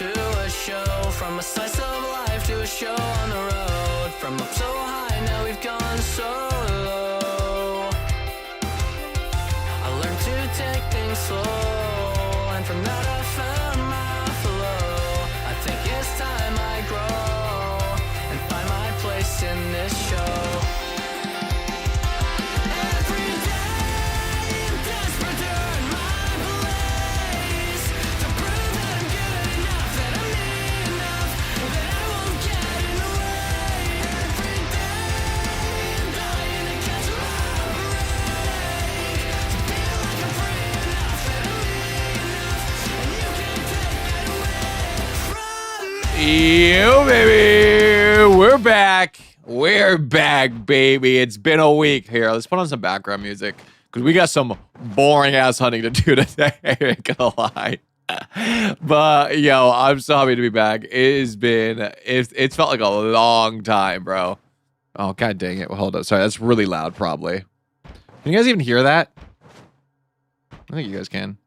to a show, from a slice of life to a show on the road. From up so high, now we've gone so low. I learned to take things slow, and from that I found my flow. I think it's time I grow and find my place in this show. Every day I'm desperate to earn my place, to prove that I'm good enough, that I'm mean enough, that I won't get in the way. Every day I'm dying to catch my break, to feel like I'm free enough, that I'm mean enough, and you can't take that away from me. Yo, baby, we're back. We're back, baby. It's been a week. Here, let's put on some background music because we got some boring ass hunting to do today. I ain't gonna lie. But yo, I'm so happy to be back. It's felt like a long time, bro. Oh, god dang it. Well, hold up. Sorry, that's really loud, probably. Can you guys even hear that? I think you guys can.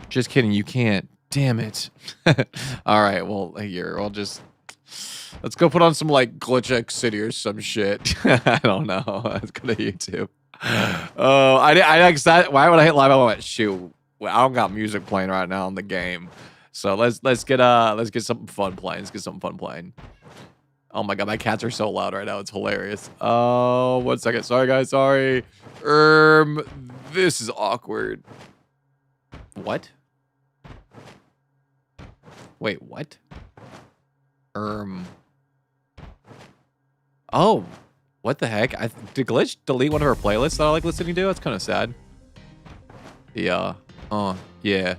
Just kidding, you can't. Damn it. All right, well, here, let's go put on some, like, Glitch X City or some shit. I don't know. Let's go to YouTube. Oh, why would I hit live? I went, shoot, well, I don't got music playing right now in the game. So let's get something fun playing. Let's get something fun playing. Oh my god, my cats are so loud right now. It's hilarious. Oh, 1 second. Sorry, guys. Sorry. This is awkward. What? Wait, what? Oh, what the heck? Did Glitch delete one of her playlists that I like listening to? That's kind of sad. Yeah. Oh, yeah.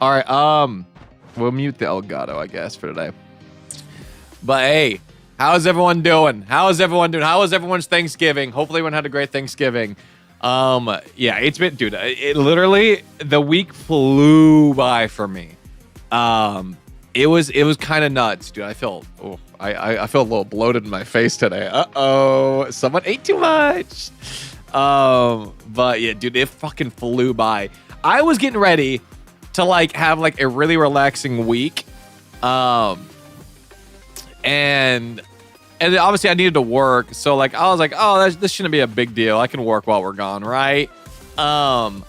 All right. We'll mute the Elgato, I guess, for today. But hey, how's everyone doing? How was everyone's Thanksgiving? Hopefully everyone had a great Thanksgiving. Yeah, it's been, dude, it literally, the week flew by for me. It was kind of nuts, dude. I feel a little bloated in my face today. Uh-oh, someone ate too much. But yeah, dude, it fucking flew by. I was getting ready to like have like a really relaxing week. And obviously I needed to work. So like, I was like, oh, this shouldn't be a big deal. I can work while we're gone. Right. And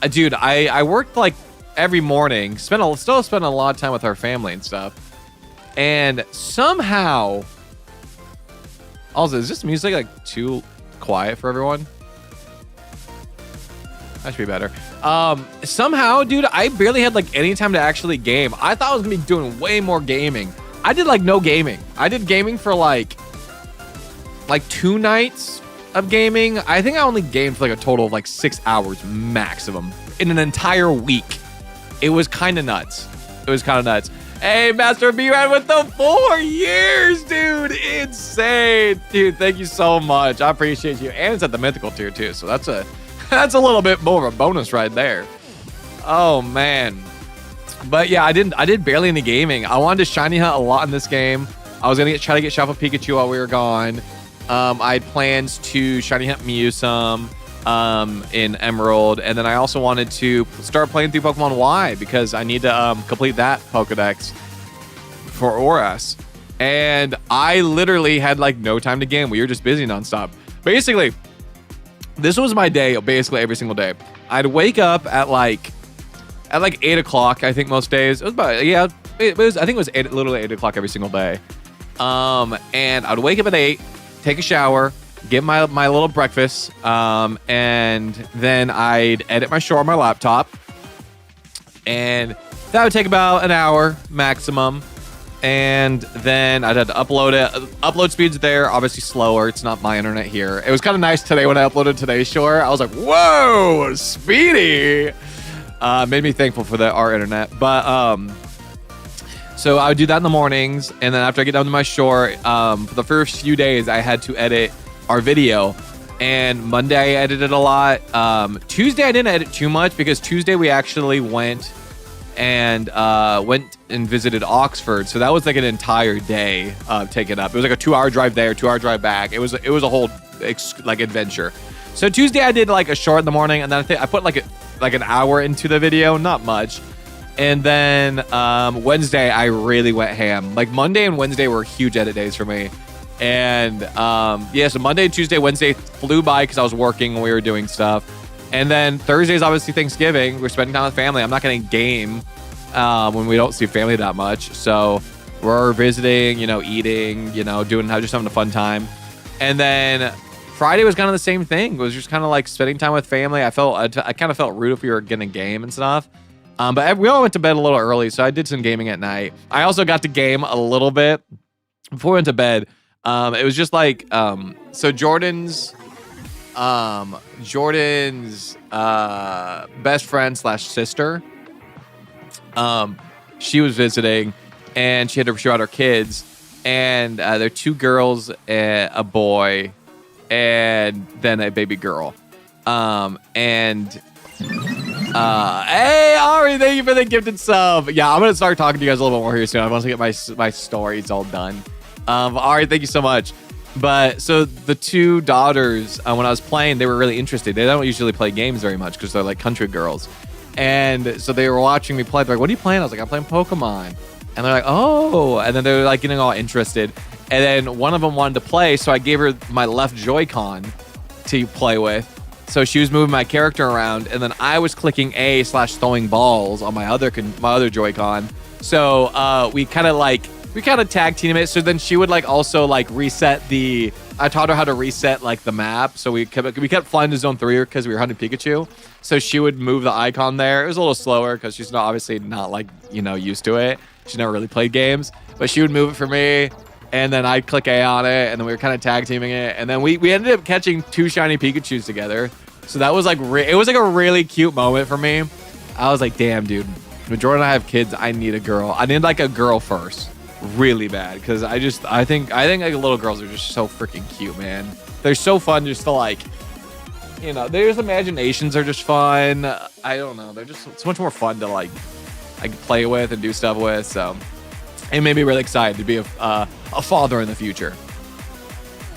dude, I worked like every morning, still spend a lot of time with our family and stuff. And somehow, also, is this music like too quiet for everyone? That should be better. Somehow, dude, I barely had like any time to actually game. I thought I was gonna be doing way more gaming. I did like no gaming. I did gaming for like 2 nights of gaming. I think I only gamed for like a total of like 6 hours maximum in an entire week. It was kind of nuts. Hey, Master B-Rad with the 4 years, dude. Insane. Dude, thank you so much. I appreciate you. And it's at the mythical tier too. So that's a little bit more of a bonus right there. Oh man. But yeah, I did barely any gaming. I wanted to shiny hunt a lot in this game. I was gonna try to get Shuffle Pikachu while we were gone. I had plans to shiny hunt Mew some in Emerald, and then I also wanted to start playing through Pokemon Y because I need to complete that Pokedex for Oras. And I literally had like no time to game. We were just busy nonstop. Basically, this was my day basically every single day. I'd wake up at like 8 o'clock, I think most days. It was about, yeah, I think it was literally 8 o'clock every single day. And I'd wake up at 8, take a shower, get my little breakfast, and then I'd edit my show on my laptop. And that would take about an hour maximum. And then I'd have to upload it. Upload speeds there, obviously slower. It's not my internet here. It was kind of nice today when I uploaded today's shore. I was like, whoa, speedy. Made me thankful for our internet. But so I would do that in the mornings, and then after I get done to my shore, for the first few days I had to edit our video. And Monday I edited a lot. Tuesday I didn't edit too much because Tuesday we actually went and visited Oxford. So that was like an entire day taken up. It was like a 2-hour drive there, 2-hour drive back. It was a whole like adventure. So Tuesday I did like a short in the morning, and then I put like an hour into the video, not much. And then Wednesday, I really went ham. Like Monday and Wednesday were huge edit days for me. And yeah, so Monday, Tuesday, Wednesday flew by because I was working and we were doing stuff. And then Thursday's obviously Thanksgiving. We're spending time with family. I'm not going to game when we don't see family that much. So we're visiting, eating, doing just having a fun time. And then Friday was kind of the same thing. It was just kind of like spending time with family. I kind of felt rude if we were going to game and stuff. But we all went to bed a little early, so I did some gaming at night. I also got to game a little bit before we went to bed. It was just like, so Jordan's best friend / sister, she was visiting, and she had to show out her kids, and they're 2 girls, a boy, and then a baby girl. Hey, Ari, thank you for the gifted sub. Yeah, I'm going to start talking to you guys a little bit more here soon. I want to get my stories all done. Ari, thank you so much. But so the 2 daughters, when I was playing, they were really interested. They don't usually play games very much because they're like country girls. And so they were watching me play. They're like, what are you playing? I was like, I'm playing Pokemon. And they're like, oh. And then they were like getting all interested. And then one of them wanted to play. So I gave her my left Joy-Con to play with. So she was moving my character around, and then I was clicking A / throwing balls on my other Joy-Con. So we kind of tag team it. So then she would also reset I taught her how to reset the map. So we kept flying to zone 3 because we were hunting Pikachu. So she would move the icon there. It was a little slower because she's obviously not used to it. She's never really played games, but she would move it for me. And then I'd click A on it, and then we were kind of tag teaming it. And then we ended up catching 2 shiny Pikachus together. So that was it was a really cute moment for me. I was like, damn, dude, when Jordan and I have kids, I need a girl. I need a girl first, really bad, because I think little girls are just so freaking cute, man. They're so fun just to their imaginations are just fun. I don't know, they're just so much more fun to play with and do stuff with. So it made me really excited to be a father in the future.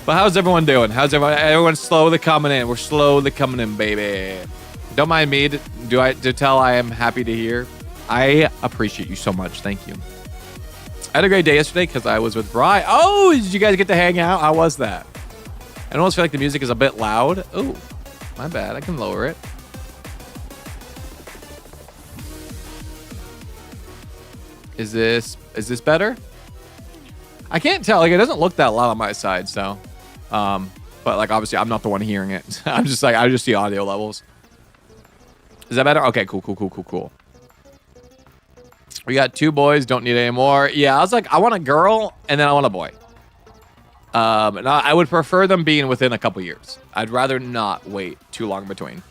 But how's everyone doing? Everyone's slowly coming in. We're slowly coming in, baby. Don't mind me to tell I am happy to hear. I appreciate you so much. Thank you. I had a great day yesterday because I was with Bri. Oh, did you guys get to hang out? How was that? I almost feel like the music is a bit loud. Oh, my bad. I can lower it. Is this better? I can't tell. It doesn't look that loud on my side, so. But obviously I'm not the one hearing it. I just see audio levels. Is that better? Okay, cool. We got 2 boys, don't need any more. Yeah, I was like, I want a girl and then I want a boy. And I would prefer them being within a couple years. I'd rather not wait too long between.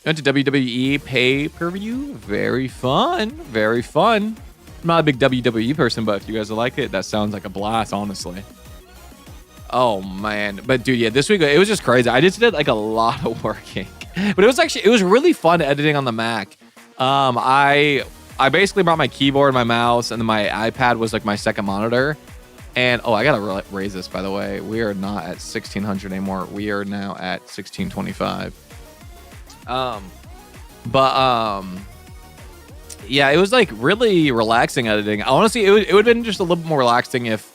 Went to WWE pay-per-view. Very fun. Very fun. I'm not a big WWE person, but if you guys like it, that sounds like a blast, honestly. Oh, man. But, dude, yeah, this week, it was just crazy. I just did, a lot of working. But it was really fun editing on the Mac. I basically brought my keyboard, my mouse, and then my iPad was, my second monitor. And, I got to raise this, by the way. We are not at 1600 anymore. We are now at 1625. Yeah, it was really relaxing editing. Honestly, it would have been just a little bit more relaxing if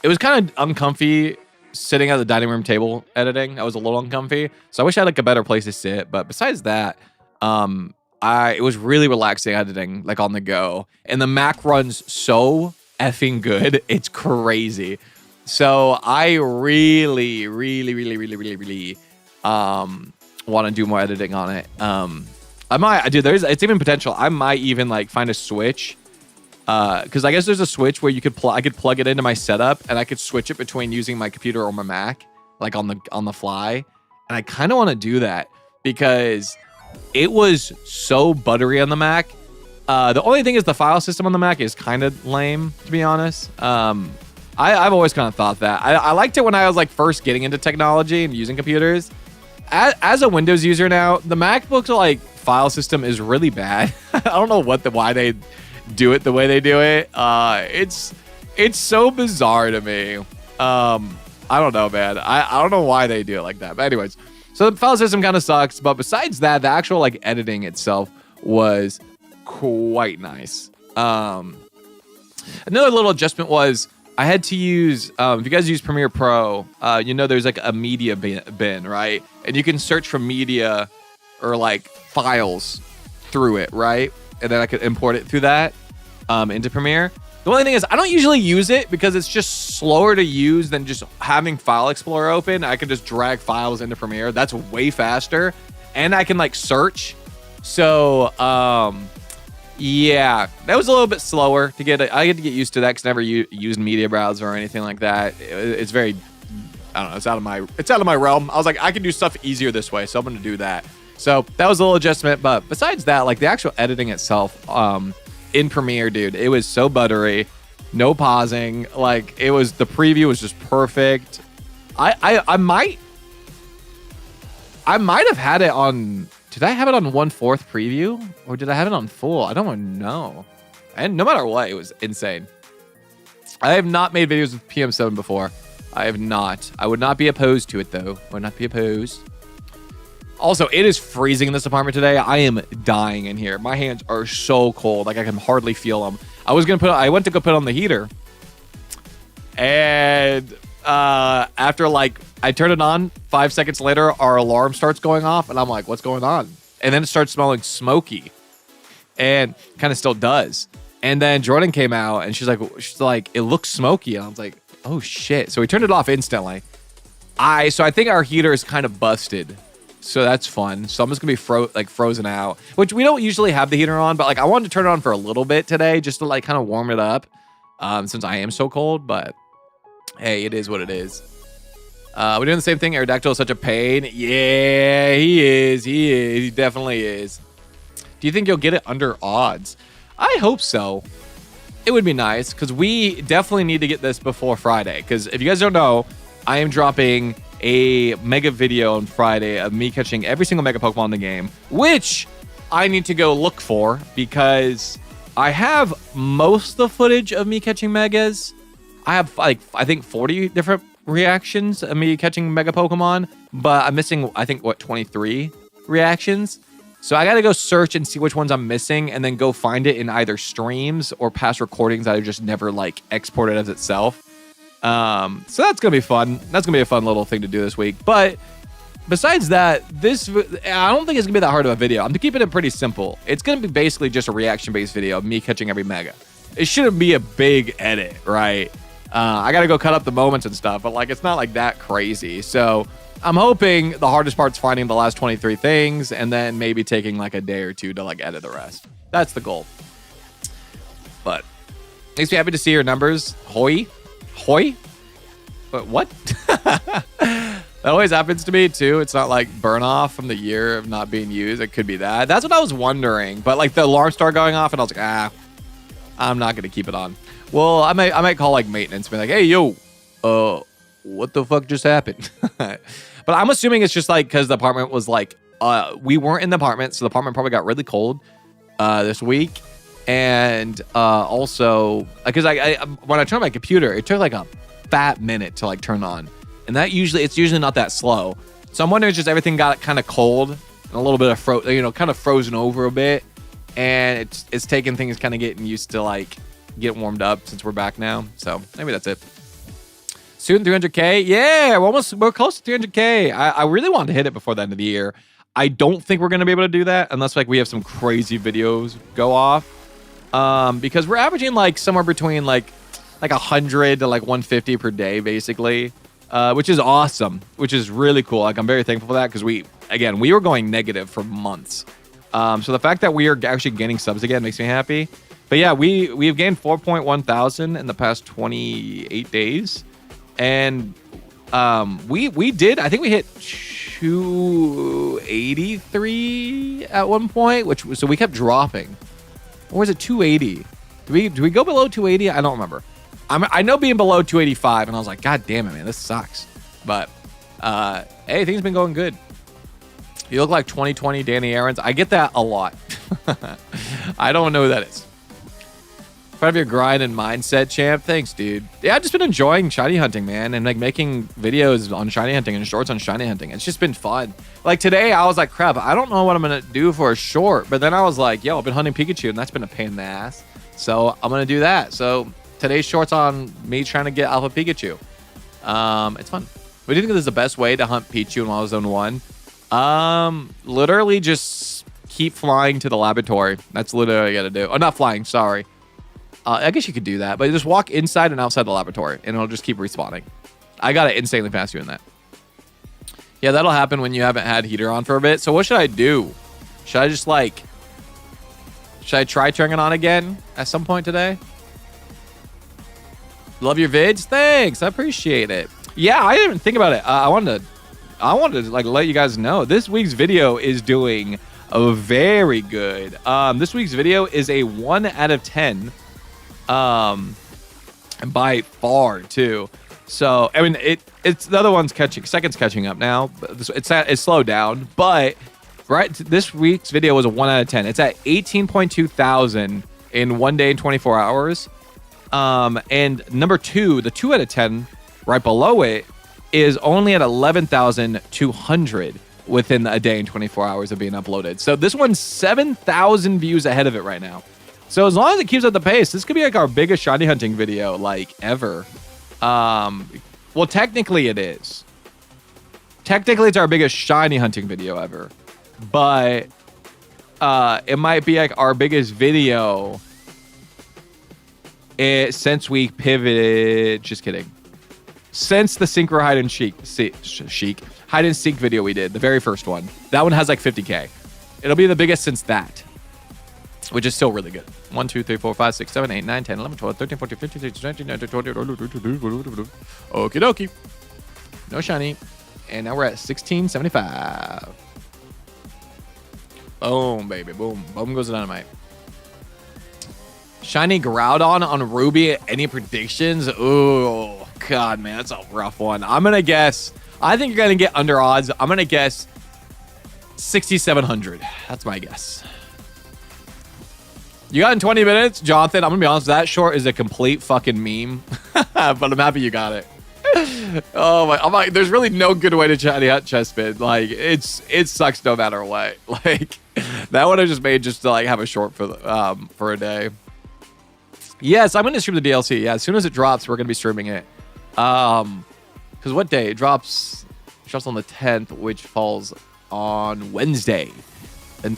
it was kind of uncomfy sitting at the dining room table editing. I was a little uncomfy, so I wish I had a better place to sit. But besides that, it was really relaxing editing, on the go. And the Mac runs so effing good, it's crazy. So I really want to do more editing on it. I might, dude. It's even potential. I might even find a switch, because I guess there's a switch where I could plug it into my setup and I could switch it between using my computer or my Mac, on the fly. And I kind of want to do that because it was so buttery on the Mac. The only thing is the file system on the Mac is kind of lame, to be honest. I've always kind of thought that. I liked it when I was first getting into technology and using computers. As a Windows user now, the MacBook's file system is really bad. I don't know why they do it the way they do it. It's so bizarre to me. I don't know, man. I don't know why they do it like that. But anyways, so the file system kind of sucks. But besides that, the actual editing itself was quite nice. Another little adjustment was I had to use, if you guys use Premiere Pro, you know there's like a media bin, right? And you can search for media or like files through it, right? And then I could import it through that into Premiere. The only thing is I don't usually use it because it's just slower to use than just having File Explorer open. I can just drag files into Premiere. That's way faster. And I can like search. So, yeah, that was a little bit slower to get. I had to get used to that because I never used media browser or anything like that. It's very, I don't know. It's out of my realm. I was like, I can do stuff easier this way, so I'm gonna do that. So that was a little adjustment. But besides that, like the actual editing itself, in Premiere, dude, it was so buttery. No pausing. Like it was. The preview was just perfect. I might have had it on. Did I have it on 1/4 preview or did I have it on full? I don't even know. And no matter what, it was insane. I have not made videos with PM7 before. I have not. I would not be opposed to it though. Would not be opposed. Also, it is freezing in this apartment today. I am dying in here. My hands are so cold. Like I can hardly feel them. I went to go put on the heater. And after like I turn it on, 5 seconds later, our alarm starts going off, and I'm like, "What's going on?" And then it starts smelling smoky, and kind of still does. And then Jordan came out, and she's like, "It looks smoky," and I was like, "Oh shit!" So we turned it off instantly. I think our heater is kind of busted, so that's fun. So I'm just gonna be frozen out, which we don't usually have the heater on, but like I wanted to turn it on for a little bit today, just to like kind of warm it up, since I am so cold. But hey, it is what it is. We're doing the same thing. Aerodactyl is such a pain. Yeah, he is. He definitely is. Do you think you'll get it under odds? I hope so. It would be nice because we definitely need to get this before Friday. Because if you guys don't know, I am dropping a mega video on Friday of me catching every single mega Pokemon in the game, which I need to go look for because I have most of the footage of me catching megas. I have like, I think 40 different reactions of me catching mega Pokemon, but I'm missing, I think, 23 reactions. So I gotta go search and see which ones I'm missing and then go find it in either streams or past recordings that I just never like exported as itself. So that's gonna be fun. That's gonna be a fun little thing to do this week. But besides that, I don't think it's gonna be that hard of a video. I'm keeping it pretty simple. It's gonna be basically just a reaction-based video of me catching every mega. It shouldn't be a big edit, right? I gotta go cut up the moments and stuff, but like it's not like that crazy. So I'm hoping the hardest part's finding the last 23 things and then maybe taking like a day or two to like edit the rest. That's the goal. But makes me happy to see your numbers. Hoy? But what? That always happens to me too. It's not like burn off from the year of not being used. It could be that. That's what I was wondering. But like the alarm started going off and I was like, I'm not gonna keep it on. Well, I might call like maintenance and be like, hey, yo, what the fuck just happened? But I'm assuming it's just like because the apartment was like, we weren't in the apartment, so the apartment probably got really cold this week. And also, because when I turned my computer, it took like a fat minute to like turn on. And it's usually not that slow. So I'm wondering if just everything got kind of cold and a little bit of kind of frozen over a bit. And it's taking things kind of getting used to like get warmed up since we're back now. So maybe that's it. Soon 300K. Yeah, we're close to 300K. I really want to hit it before the end of the year. I don't think we're going to be able to do that unless like we have some crazy videos go off. Because we're averaging like somewhere between like 100 to like 150 per day, basically, which is awesome, which is really cool. Like I'm very thankful for that because we were going negative for months. So the fact that we are actually gaining subs again makes me happy. But yeah, we've gained 4.1 thousand in the past 28 days. And we did, I think we hit 283 at one point, so we kept dropping. Or was it 280? Do we go below 280? I don't remember. I know being below 285, and I was like, God damn it, man, this sucks. But hey, things have been going good. You look like 2020 Danny Aarons. I get that a lot. I don't know who that is. Part of your grind and mindset, champ. Thanks, dude. Yeah, I've just been enjoying shiny hunting, man, and like making videos on shiny hunting and shorts on shiny hunting. It's just been fun. Like today, I was like, crap, I don't know what I'm gonna do for a short, but then I was like, yo, I've been hunting Pikachu, and that's been a pain in the ass. So I'm gonna do that. So today's shorts on me trying to get Alpha Pikachu. It's fun. What do you think is the best way to hunt Pichu in Wild Zone 1? Literally just keep flying to the laboratory. That's literally what you gotta do. Oh, not flying, sorry. I guess you could do that, but just walk inside and outside the laboratory, and it'll just keep respawning. I got it insanely fast doing that. Yeah, that'll happen when you haven't had heater on for a bit. So what should I do? Should I just like... Should I try turning it on again at some point today? Love your vids? Thanks, I appreciate it. Yeah, I didn't even think about it. I wanted to like let you guys know this week's video is doing very good. This week's video is a 1 out of 10. By far too. So I mean, it's the other one's second's catching up now. It's slowed down, but right, this week's video was a 1 out of 10. It's at 18.2 thousand in 1 day and 24 hours. And number 2, the 2 out of 10 right below it is only at 11,200 within a day and 24 hours of being uploaded. So this one's 7,000 views ahead of it right now. So as long as it keeps up the pace, this could be like our biggest shiny hunting video like ever. Well, technically it is. Technically it's our biggest shiny hunting video ever. But it might be like our biggest video since we pivoted. Just kidding. Since the synchro hide and seek video we did, the very first one. That one has like 50K. It'll be the biggest since that. Which is still really good. 1, 2, 3, 4, 5, 6, 7, 8, 9, 10, 11, 12, 13, 14, 15, 16, 17, 19, 20. Okie dokie. No shiny. And now we're at 1675. Boom, baby. Boom. Boom goes the dynamite. Shiny Groudon on Ruby. Any predictions? Oh, God, man. That's a rough one. I'm going to guess. I think you're going to get under odds. I'm going to guess 6,700. That's my guess. You got in 20 minutes, Jonathan. I'm gonna be honest, that short is a complete fucking meme. But I'm happy you got it. Oh my, I'm like, there's really no good way to shiny hunt Chespin. Like, it sucks no matter what. Like, that one I just made just to like have a short for a day. Yes, I'm gonna stream the DLC. Yeah, as soon as it drops, we're gonna be streaming it. Because what day? It drops on the 10th, which falls on Wednesday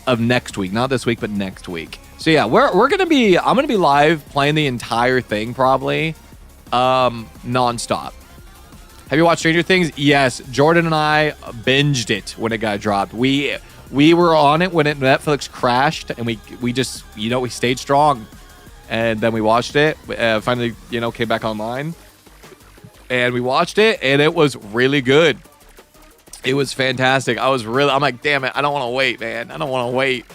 of next week. Not this week, but next week. So yeah, we're gonna be. I'm gonna be live playing the entire thing probably, nonstop. Have you watched Stranger Things? Yes, Jordan and I binged it when it got dropped. We were on it when Netflix crashed, and we just we stayed strong, and then we watched it. Finally, came back online, and we watched it, and it was really good. It was fantastic. I'm like, damn it, I don't want to wait, man. I don't want to wait.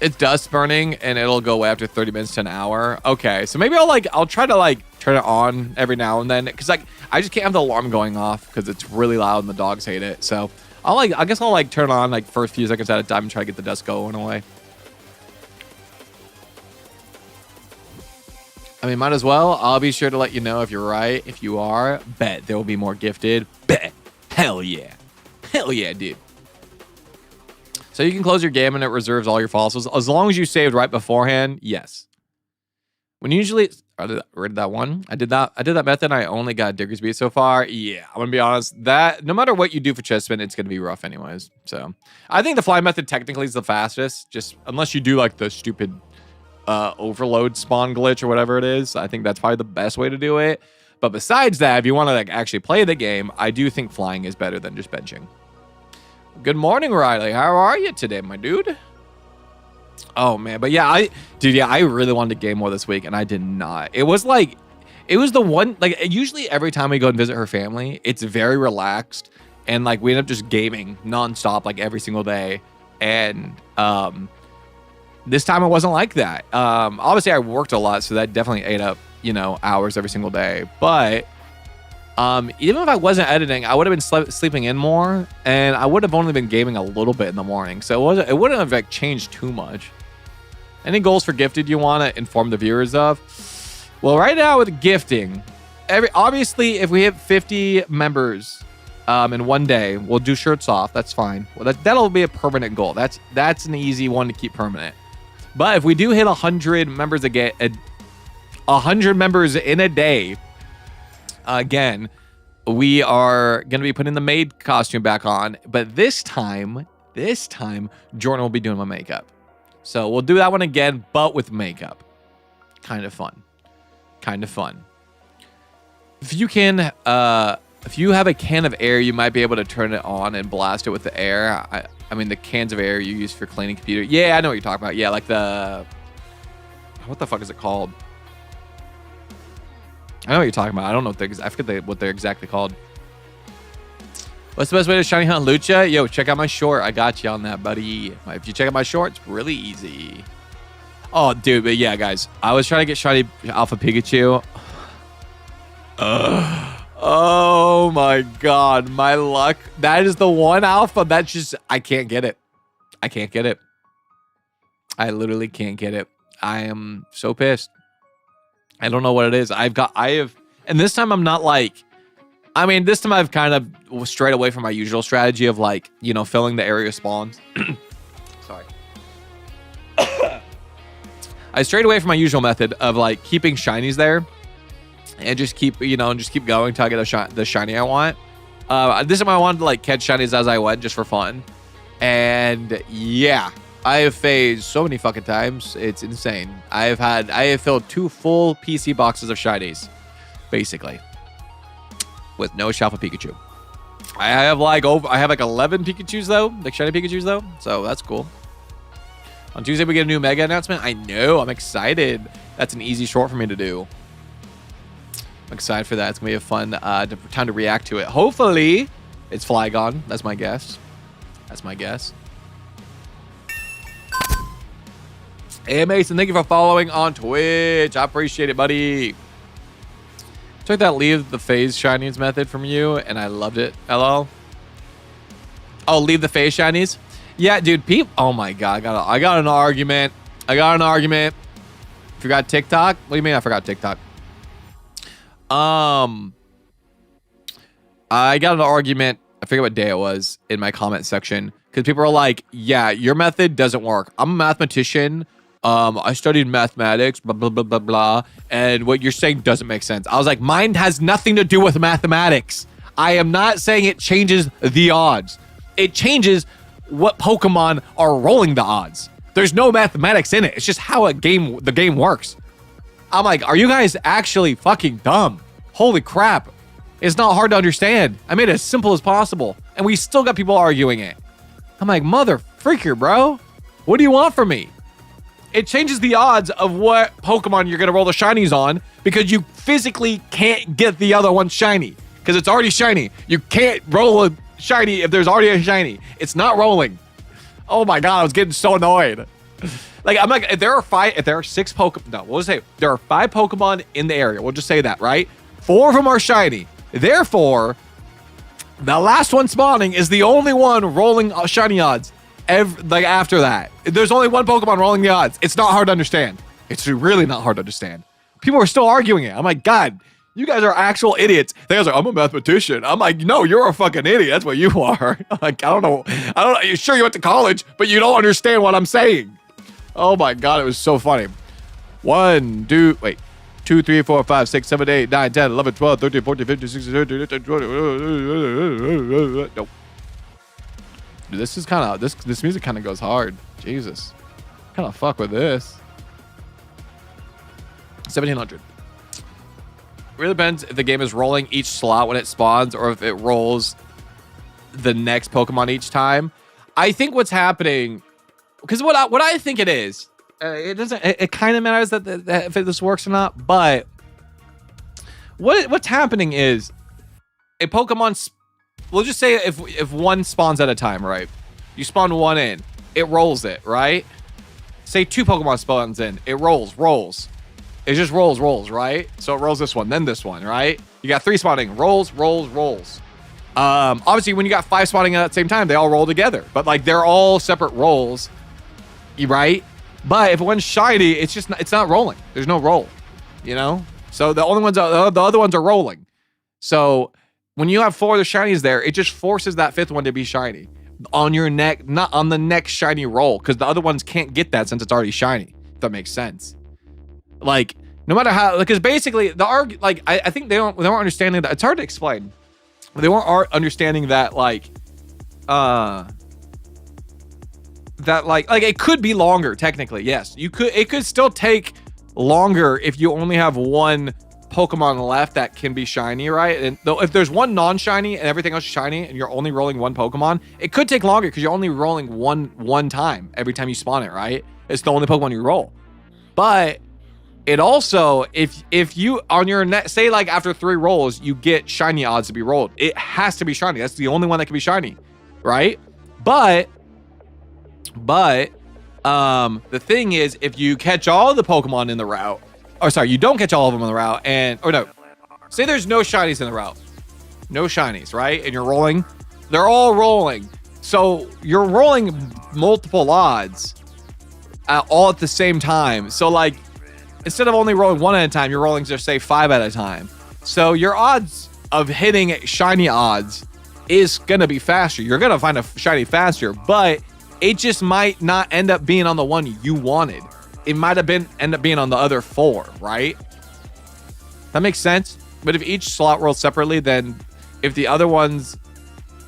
It's dust burning, and it'll go away after 30 minutes to an hour. Okay, so maybe I'll try to turn it on every now and then, because I just can't have the alarm going off because it's really loud and the dogs hate it. So I guess I'll turn it on for a few seconds at a time and try to get the dust going away. I mean, might as well. I'll be sure to let you know if you're right. If you are, bet there will be more gifted. Bet. Hell yeah. Hell yeah, dude. So you can close your game and it reserves all your fossils. As long as you saved right beforehand, yes. When usually... I did that one. I did that method. I only got Digger's Beat so far. Yeah, I'm going to be honest. That, no matter what you do for Chespin, it's going to be rough anyways. So I think the fly method technically is the fastest. Just unless you do the stupid overload spawn glitch or whatever it is. I think that's probably the best way to do it. But besides that, if you want to actually play the game, I do think flying is better than just benching. Good morning, Riley. How are you today, my dude? Oh, man. But yeah, I really wanted to game more this week, and I did not. It was the one, usually every time we go and visit her family, it's very relaxed, and we end up just gaming nonstop, every single day. And this time it wasn't like that. Obviously, I worked a lot, so that definitely ate up, hours every single day. But even if I wasn't editing, I would have been sleeping in more, and I would have only been gaming a little bit in the morning. So it wouldn't have changed too much. Any goals for gifted you want to inform the viewers of? Well, right now with gifting, obviously if we hit 50 members in one day, we'll do shirts off. That's fine. Well, that'll be a permanent goal. That's an easy one to keep permanent. But if we do hit 100 members again, 100 members in a day, again, we are going to be putting the maid costume back on. But this time, Jordan will be doing my makeup. So we'll do that one again, but with makeup. Kind of fun. If you can, if you have a can of air, you might be able to turn it on and blast it with the air. I mean, the cans of air you use for cleaning computer. Yeah, I know what you're talking about. Yeah, like what the fuck is it called? I know what you're talking about. I don't know I forget what they're exactly called. What's the best way to shiny hunt Lucha? Yo, check out my short. I got you on that, buddy. If you check out my short, it's really easy. Oh, dude, but yeah, guys. I was trying to get shiny Alpha Pikachu. Oh my god, my luck. That is the one alpha that's just, I can't get it. I literally can't get it. I am so pissed. I don't know what it is. And this time I'm not like, I mean, this time I've kind of strayed away from my usual strategy of like, you know, filling the area spawns. Sorry. I strayed away from my usual method of like keeping shinies there and just keep, you know, and just keep going till I get the shiny I want. This time I wanted to like catch shinies as I went just for fun. And yeah, I have phased so many fucking times. It's insane. I have filled 2 full PC boxes of shinies, basically, with no Alpha Pikachu. I have like 11 Pikachus though, like shiny Pikachus though. So that's cool. On Tuesday we get a new mega announcement. I know, I'm excited. That's an easy short for me to do. I'm excited for that. It's gonna be a fun time to react to it. Hopefully, it's Flygon. That's my guess. Hey Mason, thank you for following on Twitch. I appreciate it, buddy. Took that leave the phase shinies method from you, and I loved it. LOL. Oh, leave the phase shinies? Yeah, dude. Oh my god, I got an argument. Forgot TikTok? What do you mean I forgot TikTok? I got an argument. I forget what day it was in my comment section because people are like, "Yeah, your method doesn't work. I'm a mathematician. I studied mathematics, blah, blah, blah, blah, blah. And what you're saying doesn't make sense." I was like, mine has nothing to do with mathematics. I am not saying it changes the odds. It changes what Pokemon are rolling the odds. There's no mathematics in it. It's just how the game works. I'm like, are you guys actually fucking dumb? Holy crap. It's not hard to understand. I made it as simple as possible. And we still got people arguing it. I'm like, mother freaker, bro. What do you want from me? It changes the odds of what Pokemon you're going to roll the shinies on because you physically can't get the other one shiny because it's already shiny. You can't roll a shiny if there's already a shiny. It's not rolling. Oh my god, I was getting so annoyed. Like, I'm like, if there are 6 Pokemon, no, we'll just say there are 5 Pokemon in the area. We'll just say that, right? 4 of them are shiny. Therefore, the last one spawning is the only one rolling shiny odds. After that, there's only one Pokemon rolling the odds. It's not hard to understand. It's really not hard to understand. People are still arguing it. I'm like, God, you guys are actual idiots. They guys are like, I'm a mathematician. I'm like, no, you're a fucking idiot. That's what you are. Like, I don't know. You're sure you went to college, but you don't understand what I'm saying. Oh my God, it was so funny. 2, 3, 4, 5, 6, 7, 8, 9, 10, 11, 12, 13, 14, 15, 16, 17, 18, 20. Nope. Dude, this is kind of, this music kind of goes hard. Jesus. Kind of fuck with this. 1700. Really depends if the game is rolling each slot when it spawns or if it rolls the next Pokemon each time. I think what's happening, because what I think it is, it kind of matters that if this works or not, but what's happening is a Pokemon, we'll just say if one spawns at a time, right? You spawn one in, it rolls it, right? Say 2 Pokemon spawns in, it rolls. It just rolls, right? So it rolls this one, then this one, right? You got 3 spawning, rolls. Obviously, when you got 5 spawning at the same time, they all roll together. But like they're all separate rolls, right? But if it went shiny, it's not rolling. There's no roll, you know? So the only ones, the other ones are rolling. So when you have 4 of the shinies there, it just forces that 5th one to be shiny on your neck, not on the next shiny roll, because the other ones can't get that since it's already shiny. If that makes sense. Like, no matter how, because basically I think they weren't understanding that. It's hard to explain. They weren't understanding that it could be longer technically. Yes, it could still take longer if you only have one Pokemon left that can be shiny, right? And though if there's one non-shiny and everything else is shiny and you're only rolling one Pokemon, it could take longer because you're only rolling one time every time you spawn it, right? It's the only Pokemon you roll. But it also, if you on your net, say like after 3 rolls you get shiny odds to be rolled, it has to be shiny. That's the only one that can be shiny, right? But the thing is, if you catch all the Pokemon in the route, or sorry, you don't catch all of them in the route, say there's no shinies in the route, no shinies, right? And you're rolling, they're all rolling. So you're rolling multiple odds all at the same time. So like, instead of only rolling 1 at a time, you're rolling just say 5 at a time. So your odds of hitting shiny odds is gonna be faster. You're gonna find a shiny faster, but it just might not end up being on the one you wanted. It might have end up being on the other 4, right? That makes sense. But if each slot rolls separately, then if the other ones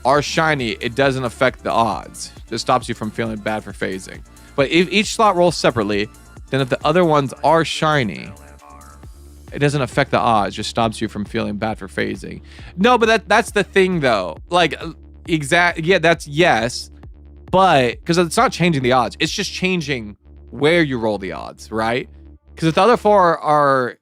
are shiny, it doesn't affect the odds. Just stops you from feeling bad for phasing. But if each slot rolls separately, then if the other ones are shiny, it doesn't affect the odds. Just stops you from feeling bad for phasing. No, but that's the thing though. Like yeah, that's yes. But because it's not changing the odds, it's just changing where you roll the odds, right? Because if the other 4 are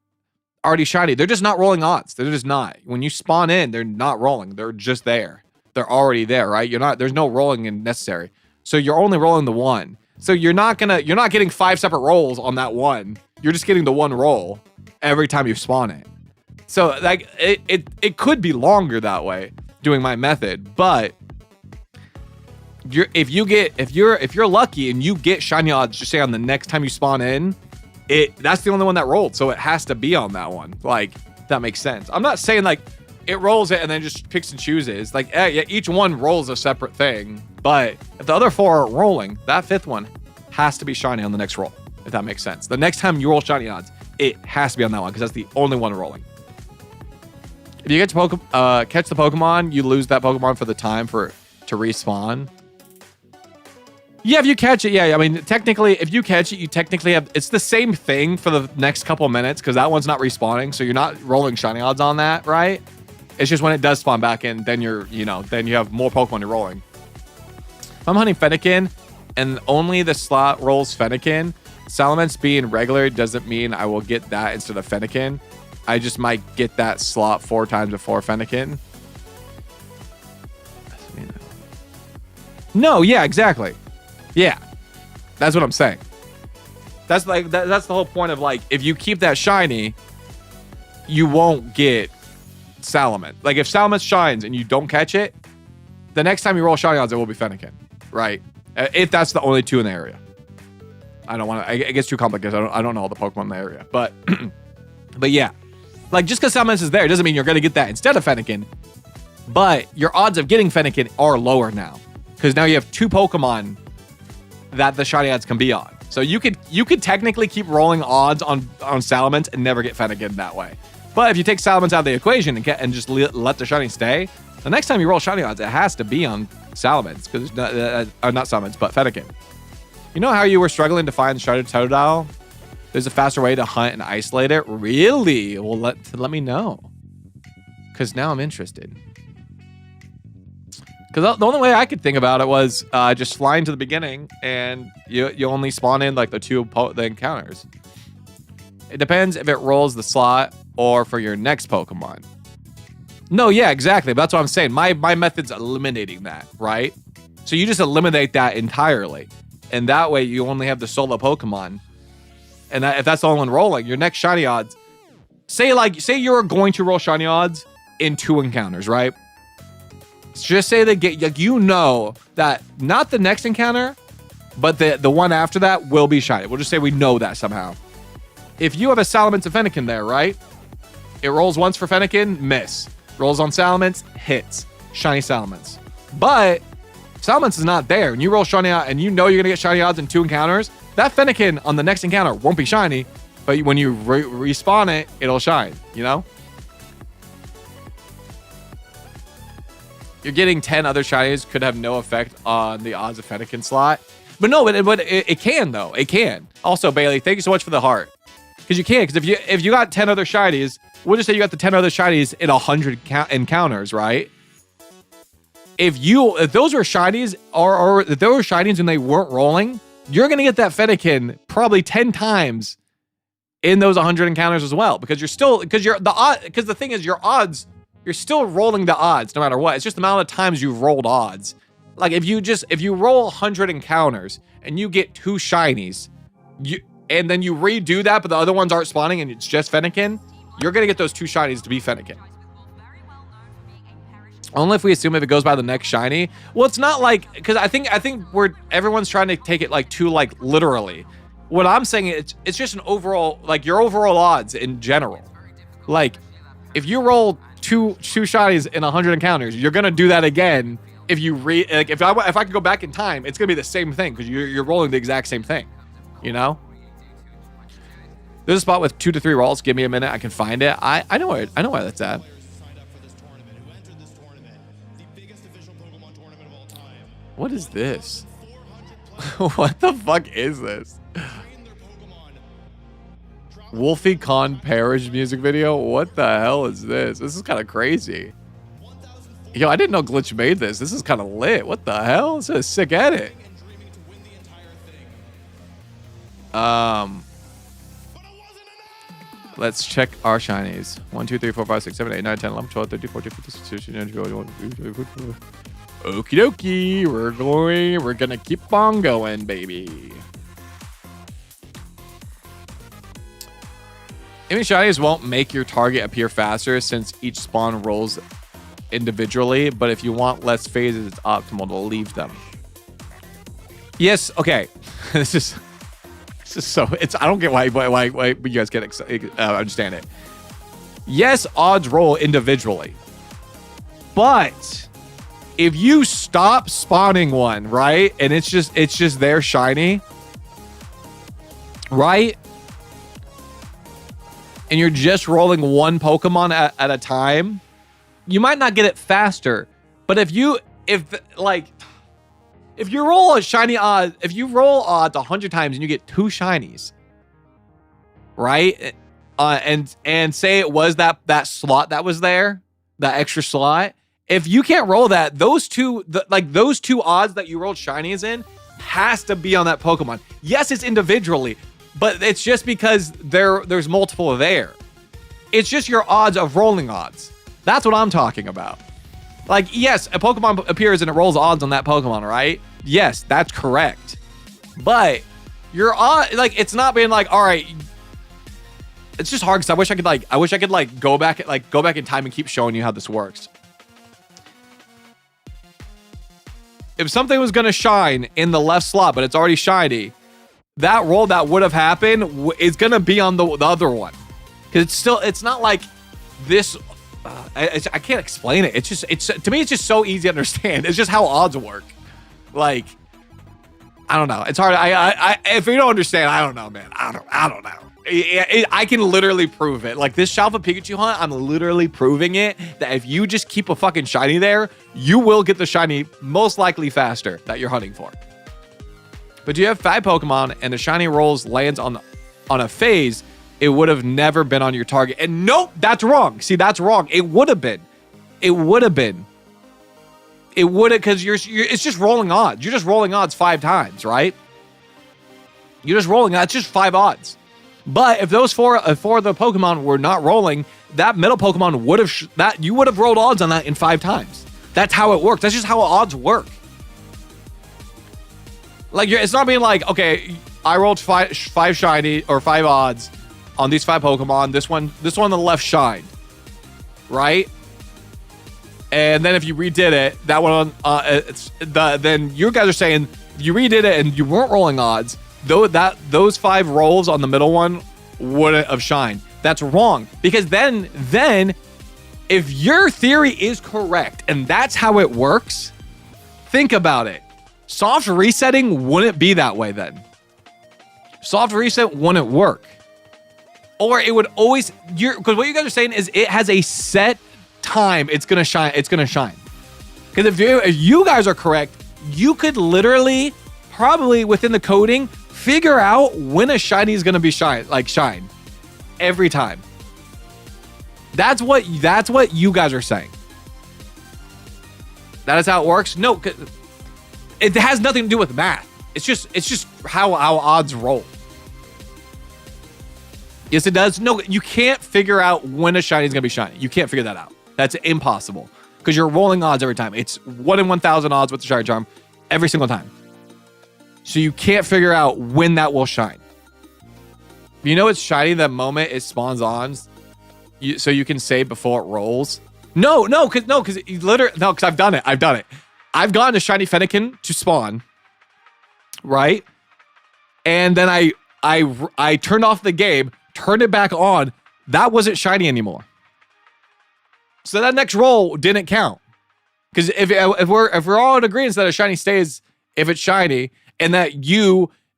already shiny, they're just not rolling odds. They're just not. When you spawn in, they're not rolling. They're just there. They're already there, right? There's no rolling in necessary. So you're only rolling the 1. So you're not getting 5 separate rolls on that 1. You're just getting the 1 roll every time you spawn it. So like it could be longer that way doing my method, but if you're lucky and you get shiny odds, just say on the next time you spawn in, that's the only one that rolled, so it has to be on that one. Like, that makes sense. I'm not saying like it rolls it and then just picks and chooses. Like, yeah, each one rolls a separate thing, but if the other 4 are rolling, that 5th one has to be shiny on the next roll. If that makes sense. The next time you roll shiny odds, it has to be on that one because that's the only one rolling. If you get to catch the Pokemon, you lose that Pokemon for the time to respawn. Yeah, if you catch it, yeah. I mean, technically, if you catch it, you technically have... It's the same thing for the next couple of minutes because that one's not respawning, so you're not rolling shiny odds on that, right? It's just when it does spawn back in, then then you have more Pokemon you're rolling. If I'm hunting Fennekin and only the slot rolls Fennekin, Salamence being regular doesn't mean I will get that instead of Fennekin. I just might get that slot 4 times before Fennekin. No, yeah, exactly. Yeah, that's what I'm saying. That's that's the whole point of like, if you keep that shiny, you won't get Salamence. Like if Salamence shines and you don't catch it, the next time you roll shiny odds, it will be Fennekin, right? If that's the only 2 in the area. I don't want to. It gets too complicated. I don't know all the Pokemon in the area, but but yeah, like just because Salamence is there doesn't mean you're gonna get that instead of Fennekin. But your odds of getting Fennekin are lower now because now you have 2 Pokemon that the shiny odds can be on. So you could technically keep rolling odds on Salamence and never get Fennekin that way. But if you take Salamence out of the equation and just let the shiny stay, the next time you roll shiny odds, it has to be on Salamence because not Salamence, but Fennekin. You know how you were struggling to find Shredded Totodile? There's a faster way to hunt and isolate it. Really? Well, let me know, because now I'm interested. Because the only way I could think about it was just flying to the beginning, and you only spawn in like the encounters. It depends if it rolls the slot or for your next Pokemon. No, yeah, exactly. But that's what I'm saying. My method's eliminating that, right? So you just eliminate that entirely, and that way you only have the solo Pokemon. And if that's the only one rolling, your next shiny odds. Say you're going to roll shiny odds in 2 encounters, right? Just say they get, like, that not the next encounter, but the one after that will be shiny. We'll just say we know that somehow. If you have a Salamence and Fennekin there, right? It rolls once for Fennekin, miss. Rolls on Salamence, hits. Shiny Salamence. But Salamence is not there, and you roll shiny and you know you're gonna get shiny odds in 2 encounters. That Fennekin on the next encounter won't be shiny, but when you respawn it, it'll shine, you know? You're getting 10 other shinies could have no effect on the odds of Fennekin slot. But no, but it can, though. It can. Also, Bailey, thank you so much for the heart. Because you can, because if you got 10 other shinies, we'll just say you got the 10 other shinies in 100 encounters, right? If those were shinies, or if those were shinies and they weren't rolling, you're going to get that Fennekin probably 10 times in those 100 encounters as well. Because the thing is, your odds, you're still rolling the odds no matter what. It's just the amount of times you've rolled odds. Like if you roll 100 encounters and you get 2 shinies, and then you redo that, but the other ones aren't spawning and it's just Fennekin, you're gonna get those 2 shinies to be Fennekin. Only if we assume if it goes by the next shiny. Well, it's not like, because I think everyone's trying to take it like too like literally. What I'm saying is it's just an overall, like your overall odds in general. Like if you roll two shinies in 100 encounters, you're gonna do that again. If you like, if I could go back in time, it's gonna be the same thing because you're rolling the exact same thing, you know. There's a spot with 2 to 3 rolls. Give me a minute, I can find it. I know where that's at. What is this? What the fuck is this? Wolfie Con Parish music video? What the hell is this? This is kind of crazy. Yo, I didn't know Glitch made this. This is kind of lit. What the hell? This is a sick edit. Let's check our shinies. 1, 2, 3, 4, 5, 6, 7, 8, 9, 10, 11, 12, 13, 14, 15, 16, 17, 18, 19, 20. Okie dokie. We're gonna keep on going, baby. Image shinies won't make your target appear faster since each spawn rolls individually, but if you want less phases, it's optimal to leave them. Yes, okay. This is so, I don't get why you guys get understand it. Yes, odds roll individually, but if you stop spawning one, right, and it's just their shiny, right, and you're just rolling one Pokemon at a time, you might not get it faster. But if you roll a shiny odd, if you roll odds 100 times and you get 2 shinies, right? And say it was that slot that was there, that extra slot. If you can't roll that, those two odds that you rolled shinies in has to be on that Pokemon. Yes, it's individually, but it's just because there's multiple there. It's just your odds of rolling odds. That's what I'm talking about. Like, yes, a Pokemon appears and it rolls odds on that Pokemon, right? Yes, that's correct. But your odd, like, it's not being like, all right. It's just hard because I wish I could go back in time and keep showing you how this works. If something was gonna shine in the left slot, but it's already shiny, that roll that would have happened is gonna be on the other one, because it's not like this. I can't explain it. It's to me, it's just so easy to understand. It's just how odds work. Like, I don't know. It's hard. If you don't understand, I don't know, man. I don't know. I can literally prove it. Like this Shalva Pikachu hunt, I'm literally proving it that if you just keep a fucking shiny there, you will get the shiny most likely faster that you're hunting for. But you have 5 Pokemon and the shiny rolls lands on a phase, it would have never been on your target. And nope, that's wrong. See, that's wrong. It would have been. It would have, because it's just rolling odds. You're just rolling odds 5 times, right? You're just rolling. That's just 5 odds. But if those four of the Pokemon were not rolling, that middle Pokemon would have you would have rolled odds on that in 5 times. That's how it works. That's just how odds work. Like, it's not being like, okay, I rolled 5 shiny or 5 odds on these 5 Pokemon. This one on the left shined, right? And then if you redid it, that one on then you guys are saying you redid it and you weren't rolling odds, those 5 rolls on the middle one wouldn't have shined. That's wrong, because then if your theory is correct and that's how it works, think about it. Soft resetting wouldn't be that way then. Soft reset wouldn't work. Or it would always, because what you guys are saying is it has a set time it's gonna shine. It's gonna shine. Because if you guys are correct, you could literally, probably within the coding, figure out when a shiny is gonna be shine every time. That's what you guys are saying. That is how it works. No, it has nothing to do with math. It's just how odds roll. Yes, it does. No, you can't figure out when a shiny is gonna be shiny. You can't figure that out. That's impossible, because you're rolling odds every time. It's 1 in 1,000 odds with the shiny charm every single time. So you can't figure out when that will shine. You know it's shiny the moment it spawns on, so you can save before it rolls. Because I've done it. I've gotten a shiny Fennekin to spawn, right? And then I turned off the game, turned it back on. That wasn't shiny anymore. So that next roll didn't count. Because if we're all in agreement that a shiny stays if it's shiny, and that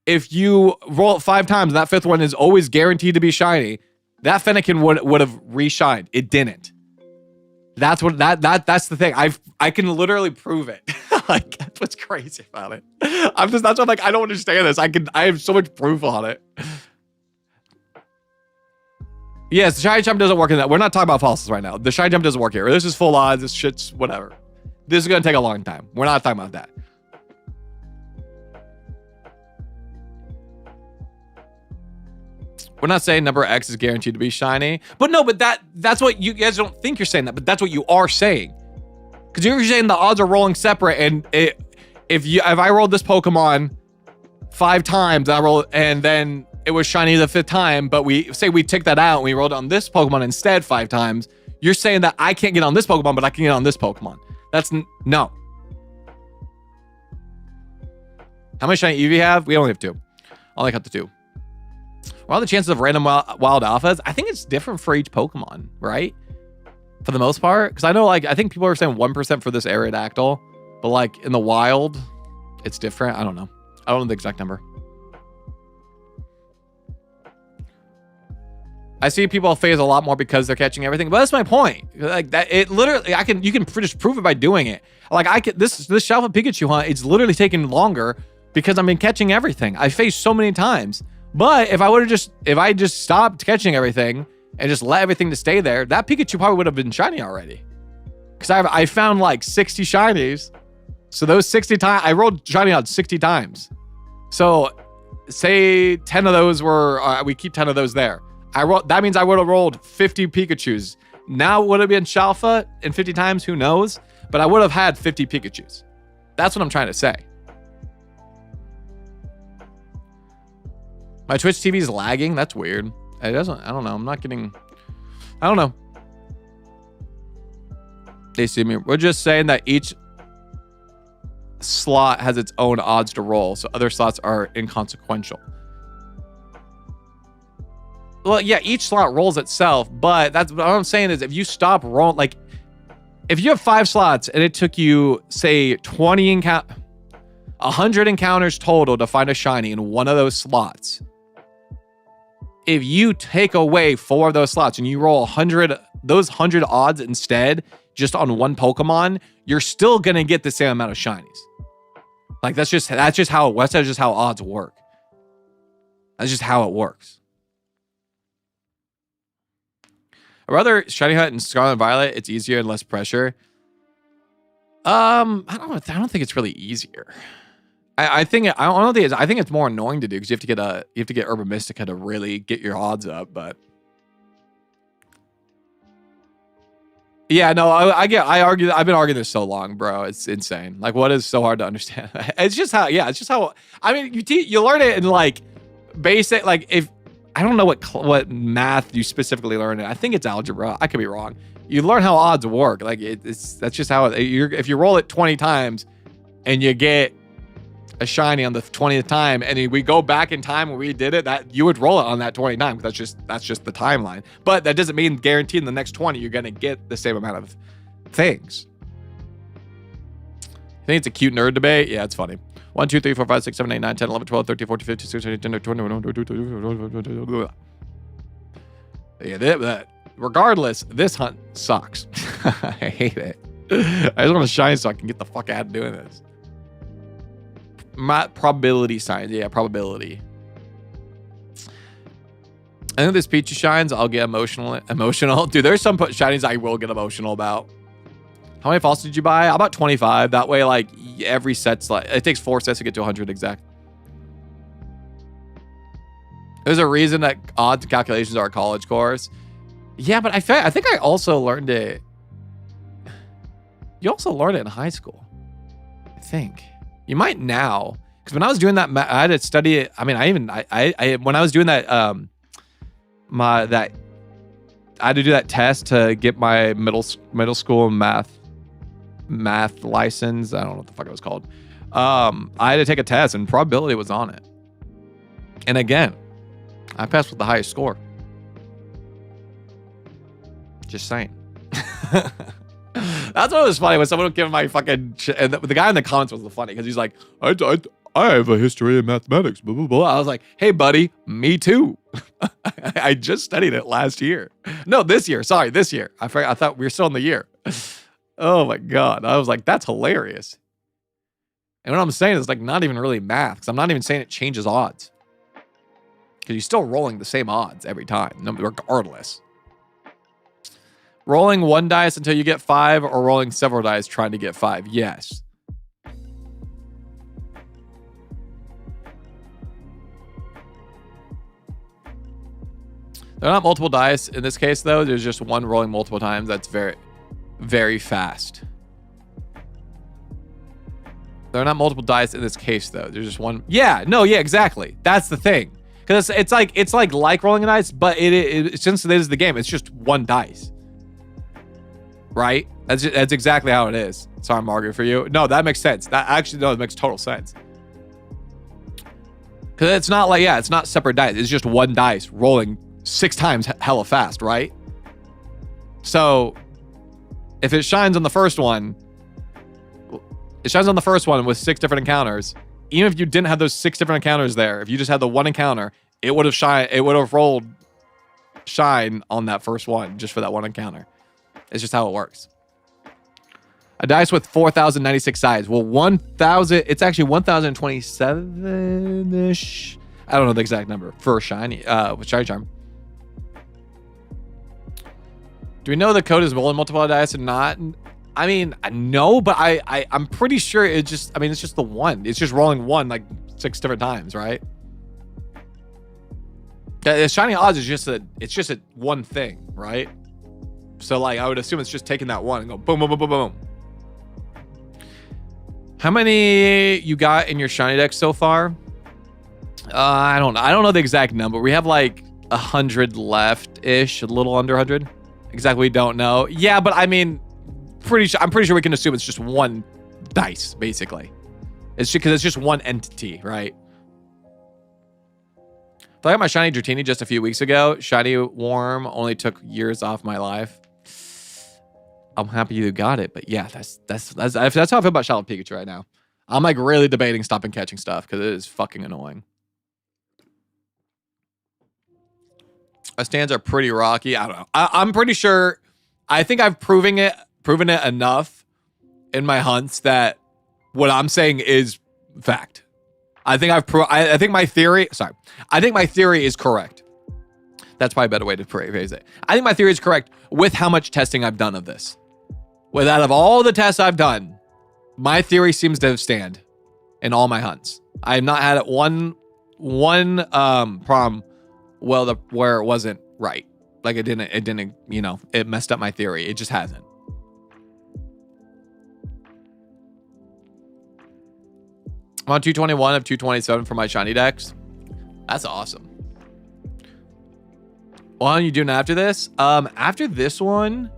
if you roll it 5 times, and that 5th one is always guaranteed to be shiny, that Fennekin would have reshined. It didn't. That's the thing. I can literally prove it. Like, that's what's crazy about it. That's what I'm like, I don't understand this. I have so much proof on it. Yes, the shiny jump doesn't work in that. We're not talking about fossils right now. The shiny jump doesn't work here. This is full odds. This shit's whatever. This is gonna take a long time. We're not talking about that. We're not saying number X is guaranteed to be shiny, but that's what you guys don't think you're saying that, but that's what you are saying. Because you're saying the odds are rolling separate, and if I rolled this Pokemon 5 times, and then it was shiny the 5th time, but we took that out and we rolled on this Pokemon instead 5 times. You're saying that I can't get on this Pokemon, but I can get on this Pokemon. That's no. How many shiny Eevee have? We only have 2. I only got the 2. What are the chances of random wild alphas? I think it's different for each Pokemon, right? For the most part, because I know, I think people are saying 1% for this Aerodactyl, but in the wild, it's different. I don't know. I don't know the exact number. I see people phase a lot more because they're catching everything, but that's my point. It literally, you can just prove it by doing it. This Shalfa Pikachu hunt, it's literally taking longer because I've been catching everything. I faced so many times. But if I just stopped catching everything and just let everything to stay there, that Pikachu probably would have been shiny already. Because I found 60 shinies. So those 60 times, I rolled shiny odds 60 times. So say 10 of those were, we keep 10 of those there. That means I would have rolled 50 Pikachus. Now would have been Shalfa in 50 times, who knows? But I would have had 50 Pikachus. That's what I'm trying to say. My Twitch TV is lagging. That's weird. It doesn't. I don't know. I'm not getting. I don't know. They see me. We're just saying that each slot has its own odds to roll, so other slots are inconsequential. Well, yeah, each slot rolls itself, but that's what I'm saying is if you stop rolling, if you have 5 slots and it took you, say, 100 encounters total to find a shiny in one of those slots. If you take away 4 of those slots and you roll 100 odds instead, just on one Pokemon, you're still gonna get the same amount of shinies. That's just how odds work. That's just how it works. I'd rather shiny hunt in Scarlet and Violet. It's easier and less pressure. I don't think it's really easier. I think it's more annoying to do because you have to get Urban Mystica to really get your odds up. But yeah, no, I've been arguing this so long, bro. It's insane. What is so hard to understand? It's just how. I mean, you learn it in basic. If I don't know what math you specifically learn it. I think it's algebra. I could be wrong. You learn how odds work. That's just how if you roll it 20 times and you get a shiny on the 20th time, and we go back in time when we did it, that you would roll it on that 29 because that's just the timeline. But that doesn't mean guaranteed in the next 20 you're gonna get the same amount of things. I think it's a cute nerd debate. Yeah, it's funny. 1, 2, 3, 4, 5, 6, 7, 8, 9, 10, 11, 12, 13, 14, 15, 16, 17, 18, 19, 20. Yeah, that. Regardless, this hunt sucks. I hate it. I just want to shine so I can get the fuck out of doing this. My probability signs. Yeah, probability. I think this Pichu shines, I'll get emotional. Dude, there's some shinies I will get emotional about. How many fossils did you buy? About 25. That way, like, every set's like... It takes 4 sets to get to 100 exact. There's a reason that odds and calculations are a college course. Yeah, but I think I also learned it... You also learned it in high school. I think. You might now. Because when I was doing that, I had to study it. I mean, when I was doing that... I had to do that test to get my middle school math license. I don't know what the fuck it was called. I had to take a test and probability was on it. And again, I passed with the highest score. Just saying. That's what was funny when someone would give my fucking and the guy in the comments was funny because he's like, I have a history in mathematics, blah, blah, blah. I was like, hey, buddy, me too. I just studied it last year. No, this year. Sorry, this year. I thought we were still in the year. Oh, my God. I was like, that's hilarious. And what I'm saying is like not even really math because I'm not even saying it changes odds. Because you're still rolling the same odds every time, regardless. Rolling one dice until you get 5 or rolling several dice trying to get 5. Yes. They're not multiple dice. In this case, though, there's just one rolling multiple times. That's very, very fast. They're not multiple dice in this case, though. There's just one. Yeah, no, yeah, exactly. That's the thing. Because it's like rolling a dice, but since it is the game, it's just one dice. Right? That's exactly how it is. Sorry, Margaret, for you. No, that makes sense. It makes total sense. Because it's not like, it's not separate dice. It's just one dice rolling 6 times hella fast, right? So if it shines on the first one, it shines on the first one with 6 different encounters. Even if you didn't have those 6 different encounters there, if you just had the one encounter, it would have rolled shine on that first one just for that one encounter. It's just how it works. A dice with 4,096 sides. Well, 1,000, it's actually 1,027-ish. I don't know the exact number for shiny charm. Do we know the code is rolling multiple dice or not? I mean, no, but I'm pretty sure it's just the one. It's just rolling one like 6 different times, right? The shiny odds is just a one thing, right? So like I would assume it's just taking that one and go boom, boom, boom, boom, boom. How many you got in your shiny deck so far? I don't know the exact number. We have like 100 left-ish, a little under 100. Exactly, we don't know. Yeah, but I mean, I'm pretty sure we can assume it's just one dice, basically. It's because it's just one entity, right? I got my shiny Dratini just a few weeks ago. Shiny Worm only took years off my life. I'm happy you got it, but yeah, that's how I feel about Shadow Pikachu right now. I'm like really debating stopping catching stuff because it is fucking annoying. Our stands are pretty rocky. I don't know. I'm pretty sure. I think I've proven it enough in my hunts that what I'm saying is fact. I think I think my theory. Sorry, I think my theory is correct. That's probably a better way to phrase it. I think my theory is correct with how much testing I've done of this. With out of all the tests I've done, my theory seems to stand in all my hunts. I have not had one problem where it wasn't right. Like it didn't, it messed up my theory. It just hasn't. I'm on 221 of 227 for my shiny decks. That's awesome. What are you doing after this? After this one,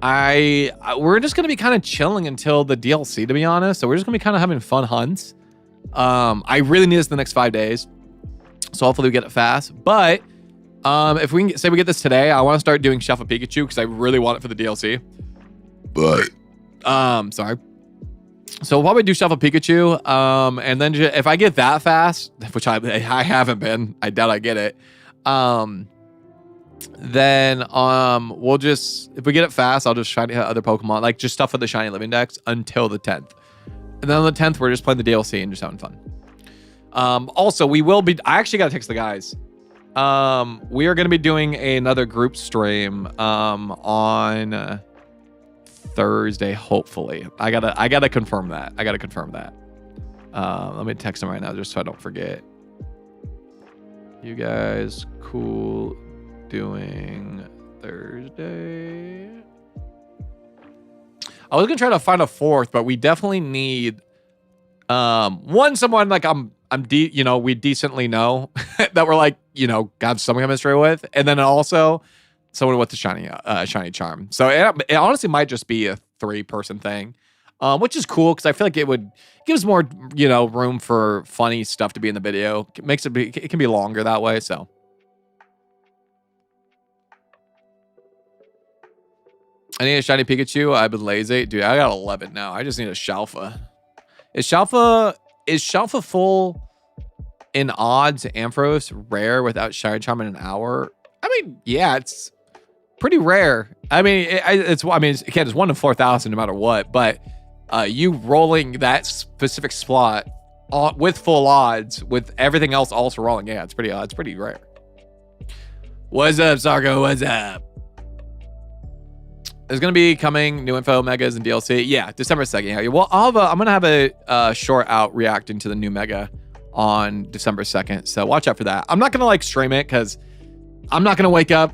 we're just gonna be kind of chilling until the DLC, to be honest. So we're just gonna be kind of having fun hunts. I really need this in the next 5 days. So hopefully we get it fast. But if we can say we get this today, I want to start doing Chef of Pikachu because I really want it for the DLC. But sorry. So we'll probably do Chef of Pikachu. And then if I get that fast, which I haven't been, I doubt I get it. Then we'll just, if we get it fast, I'll just shiny other Pokemon, like just stuff with the shiny living dex until the 10th. And then on the 10th, we're just playing the DLC and just having fun. Also, we will be, I actually got to text the guys. We are going to be doing another group stream on Thursday, hopefully. I gotta confirm that. Let me text them right now just so I don't forget. You guys cool doing Thursday? I was gonna try to find a fourth, but we definitely need someone like we decently know that we're like, got some chemistry with, and then also someone with the shiny charm. So it honestly might just be a 3-person thing, which is cool because I feel like gives more room for funny stuff to be in the video. It can be longer that way. So I need a shiny Pikachu. I've been lazy, dude. I got 11 now. I just need a Shalfa. Is Shalfa full in odds? Ampharos rare without shiny charm in an hour. I mean, yeah, it's pretty rare. I mean, it's 1 in 4,000 no matter what. But you rolling that specific slot with full odds with everything else also rolling, yeah, it's pretty rare. What's up, Sargo? What's up? There's gonna be coming new info, megas, and DLC. Yeah, December 2nd. Yeah. Well, I'm gonna have a short out reacting to the new mega on December 2nd. So watch out for that. I'm not gonna stream it because I'm not gonna wake up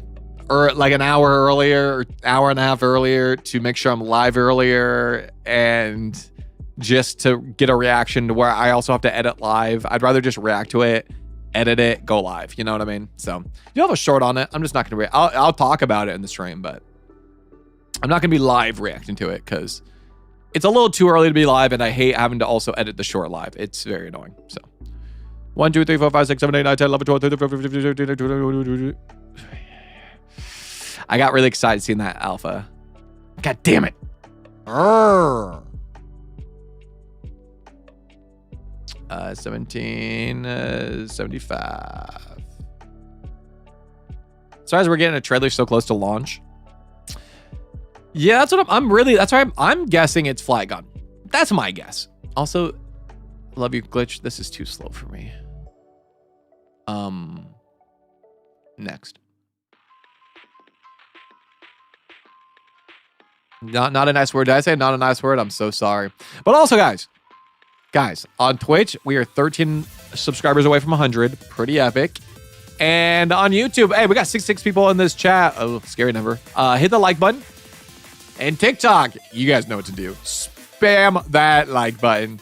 or like an hour earlier or hour and a half earlier to make sure I'm live earlier and just to get a reaction to where I also have to edit live. I'd rather just react to it, edit it, go live. You know what I mean? So you have a short on it. I'm just not gonna I'll talk about it in the stream, but I'm not gonna be live reacting to it because it's a little too early to be live, and I hate having to also edit the short live. It's very annoying. So 1, 2, 3, 4, 5, 6, 7, 8, 9, 10, 11, 12, 13, 14, 15, 16, 17, 18, 19. I got really excited seeing that alpha. God damn it. 1775. So as we're getting a trailer so close to launch. Yeah, that's what that's why I'm guessing it's Flat Gun. That's my guess. Also, love you, Glitch. This is too slow for me. Next. Not a nice word. Did I say not a nice word? I'm so sorry. But also, guys, on Twitch, we are 13 subscribers away from 100. Pretty epic. And on YouTube, hey, we got 66 people in this chat. Oh, scary number. Hit the like button. And TikTok, you guys know what to do. Spam that like button.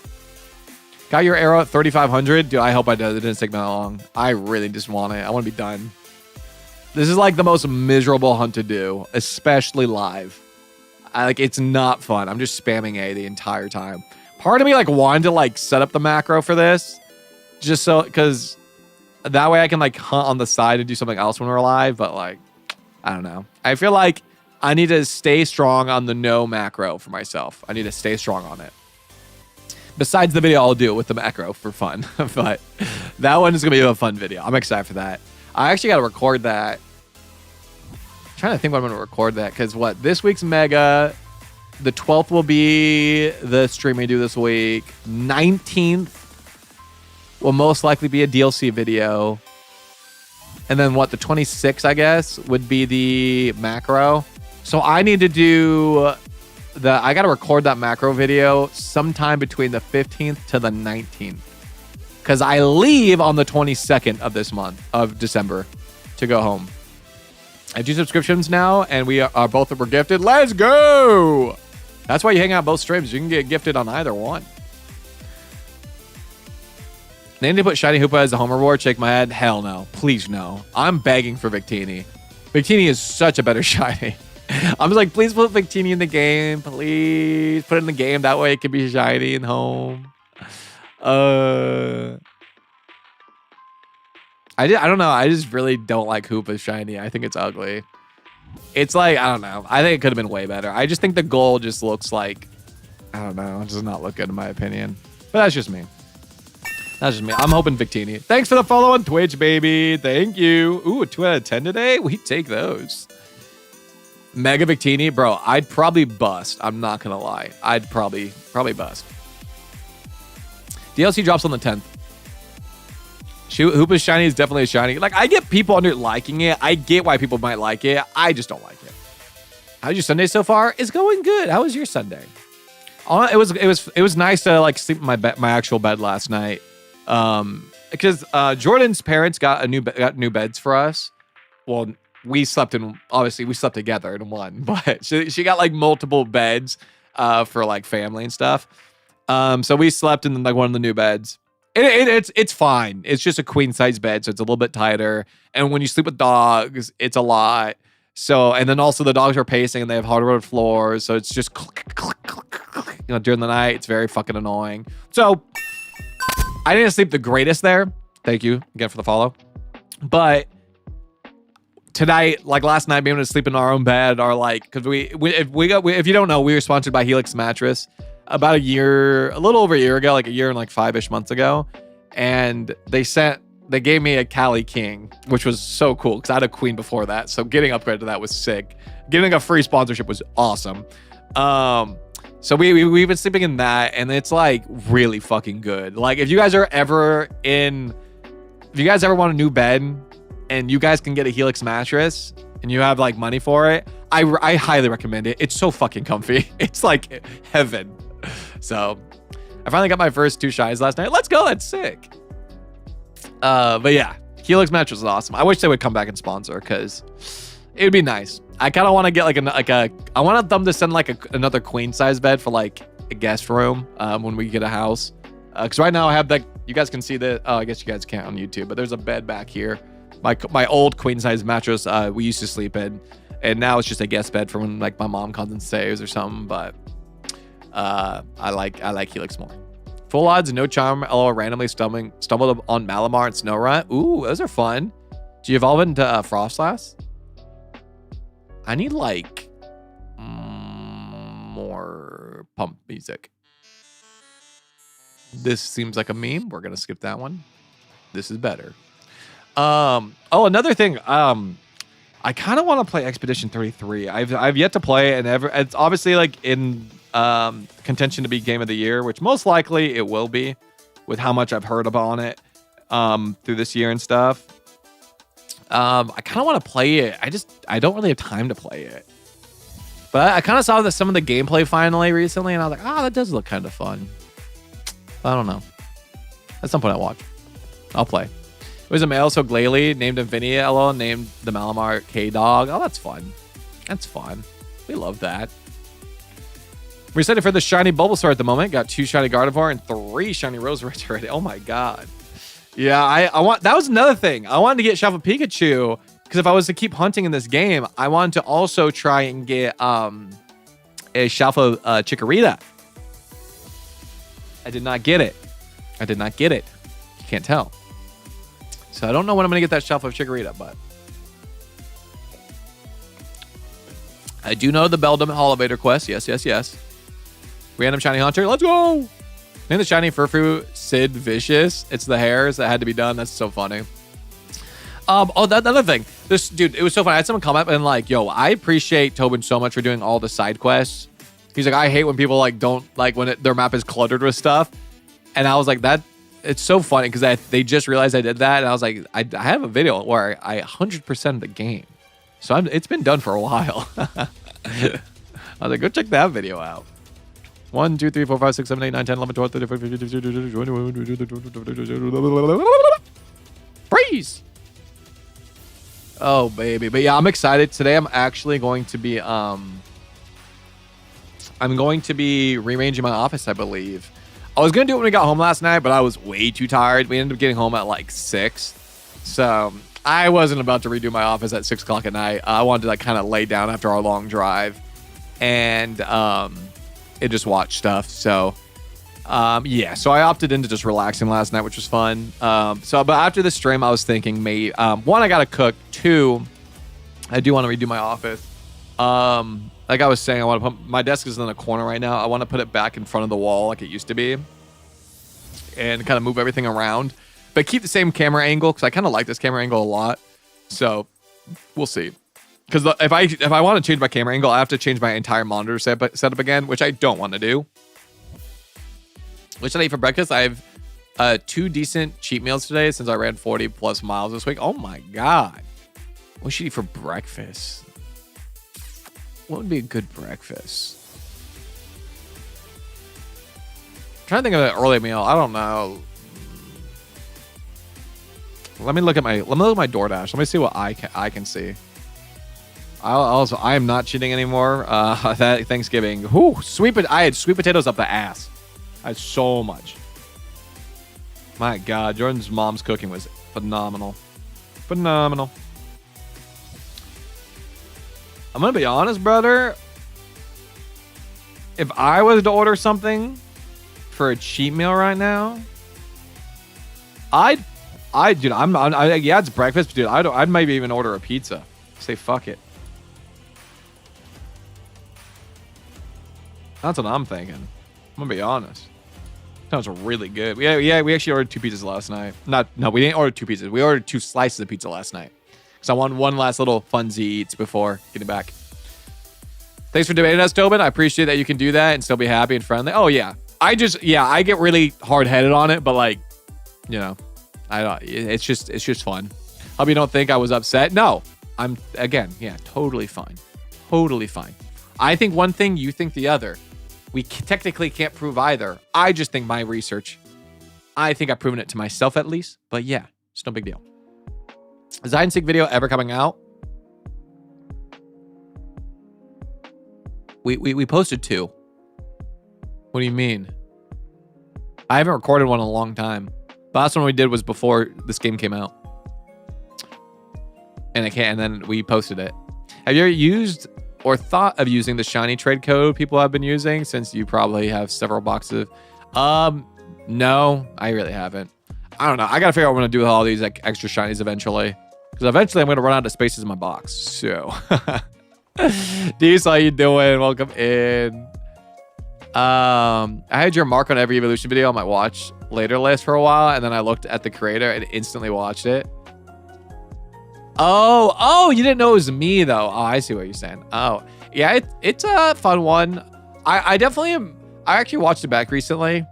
Got your arrow at 3,500? Dude, I hope I did. It didn't take me that long. I really just want it. I want to be done. This is like the most miserable hunt to do, especially live. It's not fun. I'm just spamming A the entire time. Part of me wanted to set up the macro for this, just so because that way I can hunt on the side and do something else when we're live. But I don't know. I feel like I need to stay strong on the no macro for myself. I need to stay strong on it. Besides the video I'll do with the macro for fun. But that one is going to be a fun video. I'm excited for that. I actually got to record that. I'm trying to think when I'm going to record that. Because this week's Mega, the 12th will be the stream we do this week. 19th will most likely be a DLC video. And then the 26th, I guess, would be the macro. So I need to do I got to record that macro video sometime between the 15th to the 19th. Because I leave on the 22nd of this month of December to go home. I have 2 subscriptions now, and we're gifted. Let's go! That's why you hang out both streams. You can get gifted on either one. They need to put Shiny Hoopa as a home reward. Shake my head. Hell no. Please no. I'm begging for Victini. Victini is such a better shiny. I'm just please put Victini in the game. Please put it in the game. That way it can be shiny and home. Uh, I don't know. I just really don't like Hoopa shiny. I think it's ugly. It's like, I don't know. I think it could have been way better. I just think the gold just looks like, I don't know. It does not look good in my opinion. But that's just me. That's just me. I'm hoping Victini. Thanks for the follow on Twitch, baby. Thank you. Ooh, a 2 out of 10 today? We take those. Mega Victini, bro, I'd probably bust. I'm not going to lie. I'd probably bust. DLC drops on the 10th. Hoopa's shiny is definitely a shiny. Like, I get people under liking it. I get why people might like it. I just don't like it. How's your Sunday so far? It's going good. How was your Sunday? It was nice to like sleep in my actual bed last night. Because Jordan's parents got new beds for us. Well, we slept together in one, but she got like multiple beds for like family and stuff. So we slept in like one of the new beds. It's fine. It's just a queen size bed, so it's a little bit tighter. And when you sleep with dogs, it's a lot. So, and then also the dogs are pacing and they have hardwood floors, so it's just click, click, click, click, during the night. It's very fucking annoying. So I didn't sleep the greatest there. Thank you again for the follow. But tonight, like last night, being able to sleep in our own bed, or like, because if you don't know, we were sponsored by Helix Mattress about a little over a year ago, like a year and like 5-ish months ago. And they gave me a Cali King, which was so cool because I had a queen before that. So getting upgraded to that was sick. Getting a free sponsorship was awesome. So we've been sleeping in that, and it's like really fucking good. Like if you guys ever want a new bed and you guys can get a Helix mattress and you have like money for it, I highly recommend it. It's so fucking comfy. It's like heaven. So I finally got my first 2 shinies last night. Let's go. That's sick. But yeah, Helix mattress is awesome. I wish they would come back and sponsor because it would be nice. I kind of want to get I want them to send like another queen size bed for like a guest room when we get a house. Because right now I have like, you guys can see that. Oh, I guess you guys can't on YouTube, but there's a bed back here. My old queen size mattress we used to sleep in, and now it's just a guest bed for when like my mom comes and stays or something. But I like Helix more. Full odds, no charm. LOL randomly stumbled on Malamar and Snorunt. Ooh, those are fun. Do you evolve into Frostlass? I need like more pump music. This seems like a meme. We're gonna skip that one. This is better. Oh, another thing. I kind of want to play Expedition 33. I've yet to play it, and it's obviously like in contention to be game of the year, which most likely it will be, with how much I've heard about it through this year and stuff. I kind of want to play it. I don't really have time to play it, but I kind of saw some of the gameplay finally recently, and I was like, that does look kind of fun. But I don't know. At some point I'll play. It was a male, so Glalie named him Vinny. LOL named the Malamar K-Dog. Oh, that's fun. That's fun. We love that. We're excited for the shiny Bulbasaur at the moment. Got 2 shiny Gardevoir and 3 shiny Roserats already. Oh my god. Yeah, I want. That was another thing. I wanted to get Shuffle Pikachu because if I was to keep hunting in this game, I wanted to also try and get a Shuffle Chikorita. I did not get it. You can't tell. So I don't know when I'm going to get that Shuffle Chikorita, but I do know the Beldum Elevator quest. Yes. Random shiny hunter. Let's go. Name the shiny Furfrou Sid Vicious. It's the hairs that had to be done. That's so funny. That another thing. This dude, it was so funny. I had someone comment and like, yo, I appreciate Tobin so much for doing all the side quests. He's like, I hate when people like don't like when their map is cluttered with stuff. And I was like, that it's so funny because they just realized I did that, and I was like, I have a video where I 100% the game, so it's been done for a while. I was like, go check that video out. 1, 2, 3, 4, 5, 6, 7, 8, 9, 10, 11, 12, 13, 14, 15, 16, 17, Freeze! Oh baby, but yeah, I'm excited. Today I'm actually going to be rearranging my office, I believe. I was going to do it when we got home last night, but I was way too tired. We ended up getting home at like 6. So I wasn't about to redo my office at 6 o'clock at night. I wanted to like kind of lay down after our long drive and just watch stuff. So Yeah, so I opted into just relaxing last night, which was fun. But after the stream, I was thinking, maybe one, I gotta cook. Two, I do want to redo my office. Like I was saying, I want to put my desk is in a corner right now. I want to put it back in front of the wall like it used to be, and kind of move everything around, but keep the same camera angle because I kind of like this camera angle a lot. So we'll see. Because if I want to change my camera angle, I have to change my entire monitor setup again, which I don't want to do. What should I eat for breakfast? I have 2 decent cheat meals today since I ran 40 plus miles this week. Oh my God. What should I eat for breakfast? What would be a good breakfast? I'm trying to think of an early meal. I don't know. Let me look at my DoorDash. Let me see what I can see. I am not cheating anymore. That Thanksgiving. Whew, I had sweet potatoes up the ass. I had so much. My God, Jordan's mom's cooking was phenomenal. Phenomenal. I'm gonna be honest, brother. If I was to order something for a cheat meal right now, dude, yeah, it's breakfast, but dude, I'd maybe even order a pizza. Say fuck it. That's what I'm thinking. I'm gonna be honest. Sounds really good. We actually ordered 2 pizzas last night. No, we didn't order 2 pizzas. We ordered 2 slices of pizza last night. So I want one last little funsy eats before getting back. Thanks for debating us, Tobin. I appreciate that you can do that and still be happy and friendly. Oh yeah. I get really hard-headed on it, but like, you know, it's just fun. Hope you don't think I was upset. No, I'm totally fine. Totally fine. I think one thing, you think the other. We technically can't prove either. I just think my research, I think I've proven it to myself at least. But yeah, it's no big deal. Is the hide and seek video ever coming out? We posted 2. What do you mean? I haven't recorded one in a long time. The last one we did was before this game came out. And then we posted it. Have you ever used or thought of using the shiny trade code people have been using, since you probably have several boxes? No, I really havened. I don't know. I gotta figure out what I'm gonna do with all these like extra shinies eventually. Because eventually I'm gonna run out of spaces in my box. So Deez, how you doing? Welcome in. I had your mark on every evolution video on my watch later list for a while, and then I looked at the creator and instantly watched it. Oh, you didn't know it was me though. Oh, I see what you're saying. Oh, yeah, it's a fun one. I definitely am. I actually watched it back recently.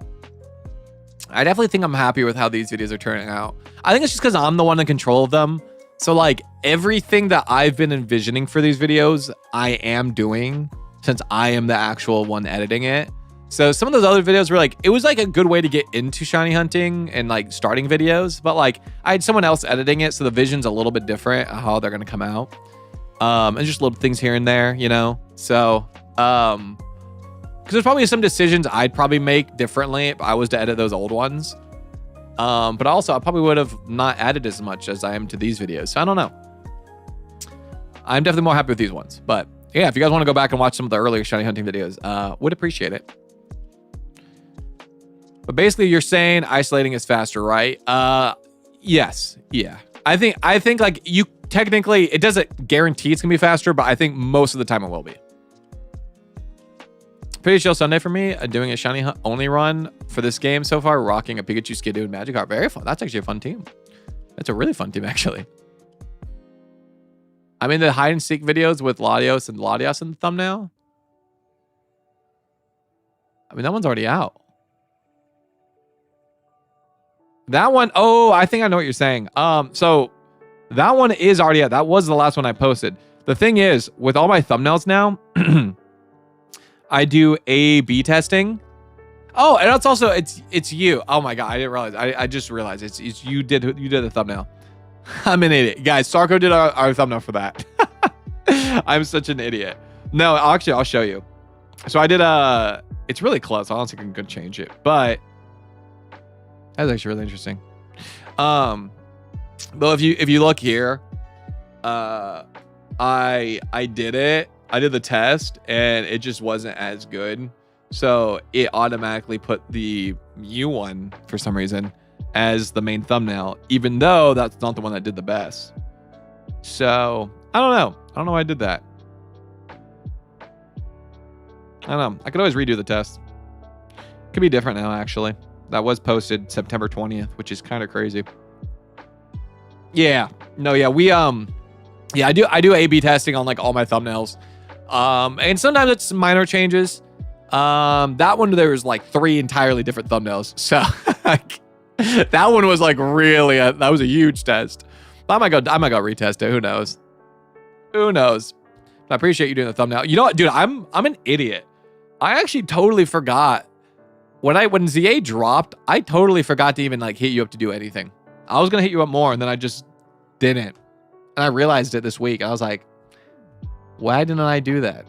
I definitely think I'm happy with how these videos are turning out. I think it's just because I'm the one in control of them. So like everything that I've been envisioning for these videos, I am doing, since I am the actual one editing it. So some of those other videos were like, it was like a good way to get into shiny hunting and like starting videos, but like I had someone else editing it, so the vision's a little bit different how they're gonna come out. And just little things here and there, you know. So because there's probably some decisions I'd probably make differently if I was to edit those old ones. But also I probably would have not added as much as I am to these videos. So I don't know. I'm definitely more happy with these ones. But yeah, if you guys want to go back and watch some of the earlier shiny hunting videos, would appreciate it. But basically you're saying isolating is faster, right? Yes. Yeah. I think like you technically, it doesn't guarantee it's gonna be faster, but I think most of the time it will be. Pretty chill Sunday for me. Doing a shiny hunt only run for this game so far. Rocking a Pikachu, Skidoo, and Magikarp. Very fun. That's actually a fun team. That's a really fun team, actually. I'm in the hide and seek videos with Latios and Latias in the thumbnail. I mean, that one's already out. That one, oh, I think I know what you're saying. So that one is already out. That was the last one I posted. The thing is, with all my thumbnails now, I do A/B testing. Oh, and it's also it's you. Oh my god, I didn't realize. I just realized it's you did the thumbnail. I'm an idiot, guys. Sarko did our thumbnail for that. I'm such an idiot. No, actually, I'll show you. So I did it's really close. I don't think I can change it, but that's actually really interesting. But if you look here, I did it. I did the test and it just wasn't as good. So it automatically put the Mew one for some reason as the main thumbnail, even though that's not the one that did the best. So I don't know. I don't know why I did that. I don't know. I could always redo the test. Could be different now, actually. That was posted September 20th, which is kind of crazy. Yeah. No, yeah. Yeah, I do A/B testing on like all my thumbnails. And sometimes it's minor changes. That one, there was like 3 entirely different thumbnails. So like, that one was like really, that was a huge test. I might go retest it. Who knows? Who knows? I appreciate you doing the thumbnail. You know what, dude? I'm an idiot. I actually totally forgot when ZA dropped. I totally forgot to even like hit you up to do anything. I was gonna hit you up more, and then I just didn't. And I realized it this week. I was like, why didn't I do that?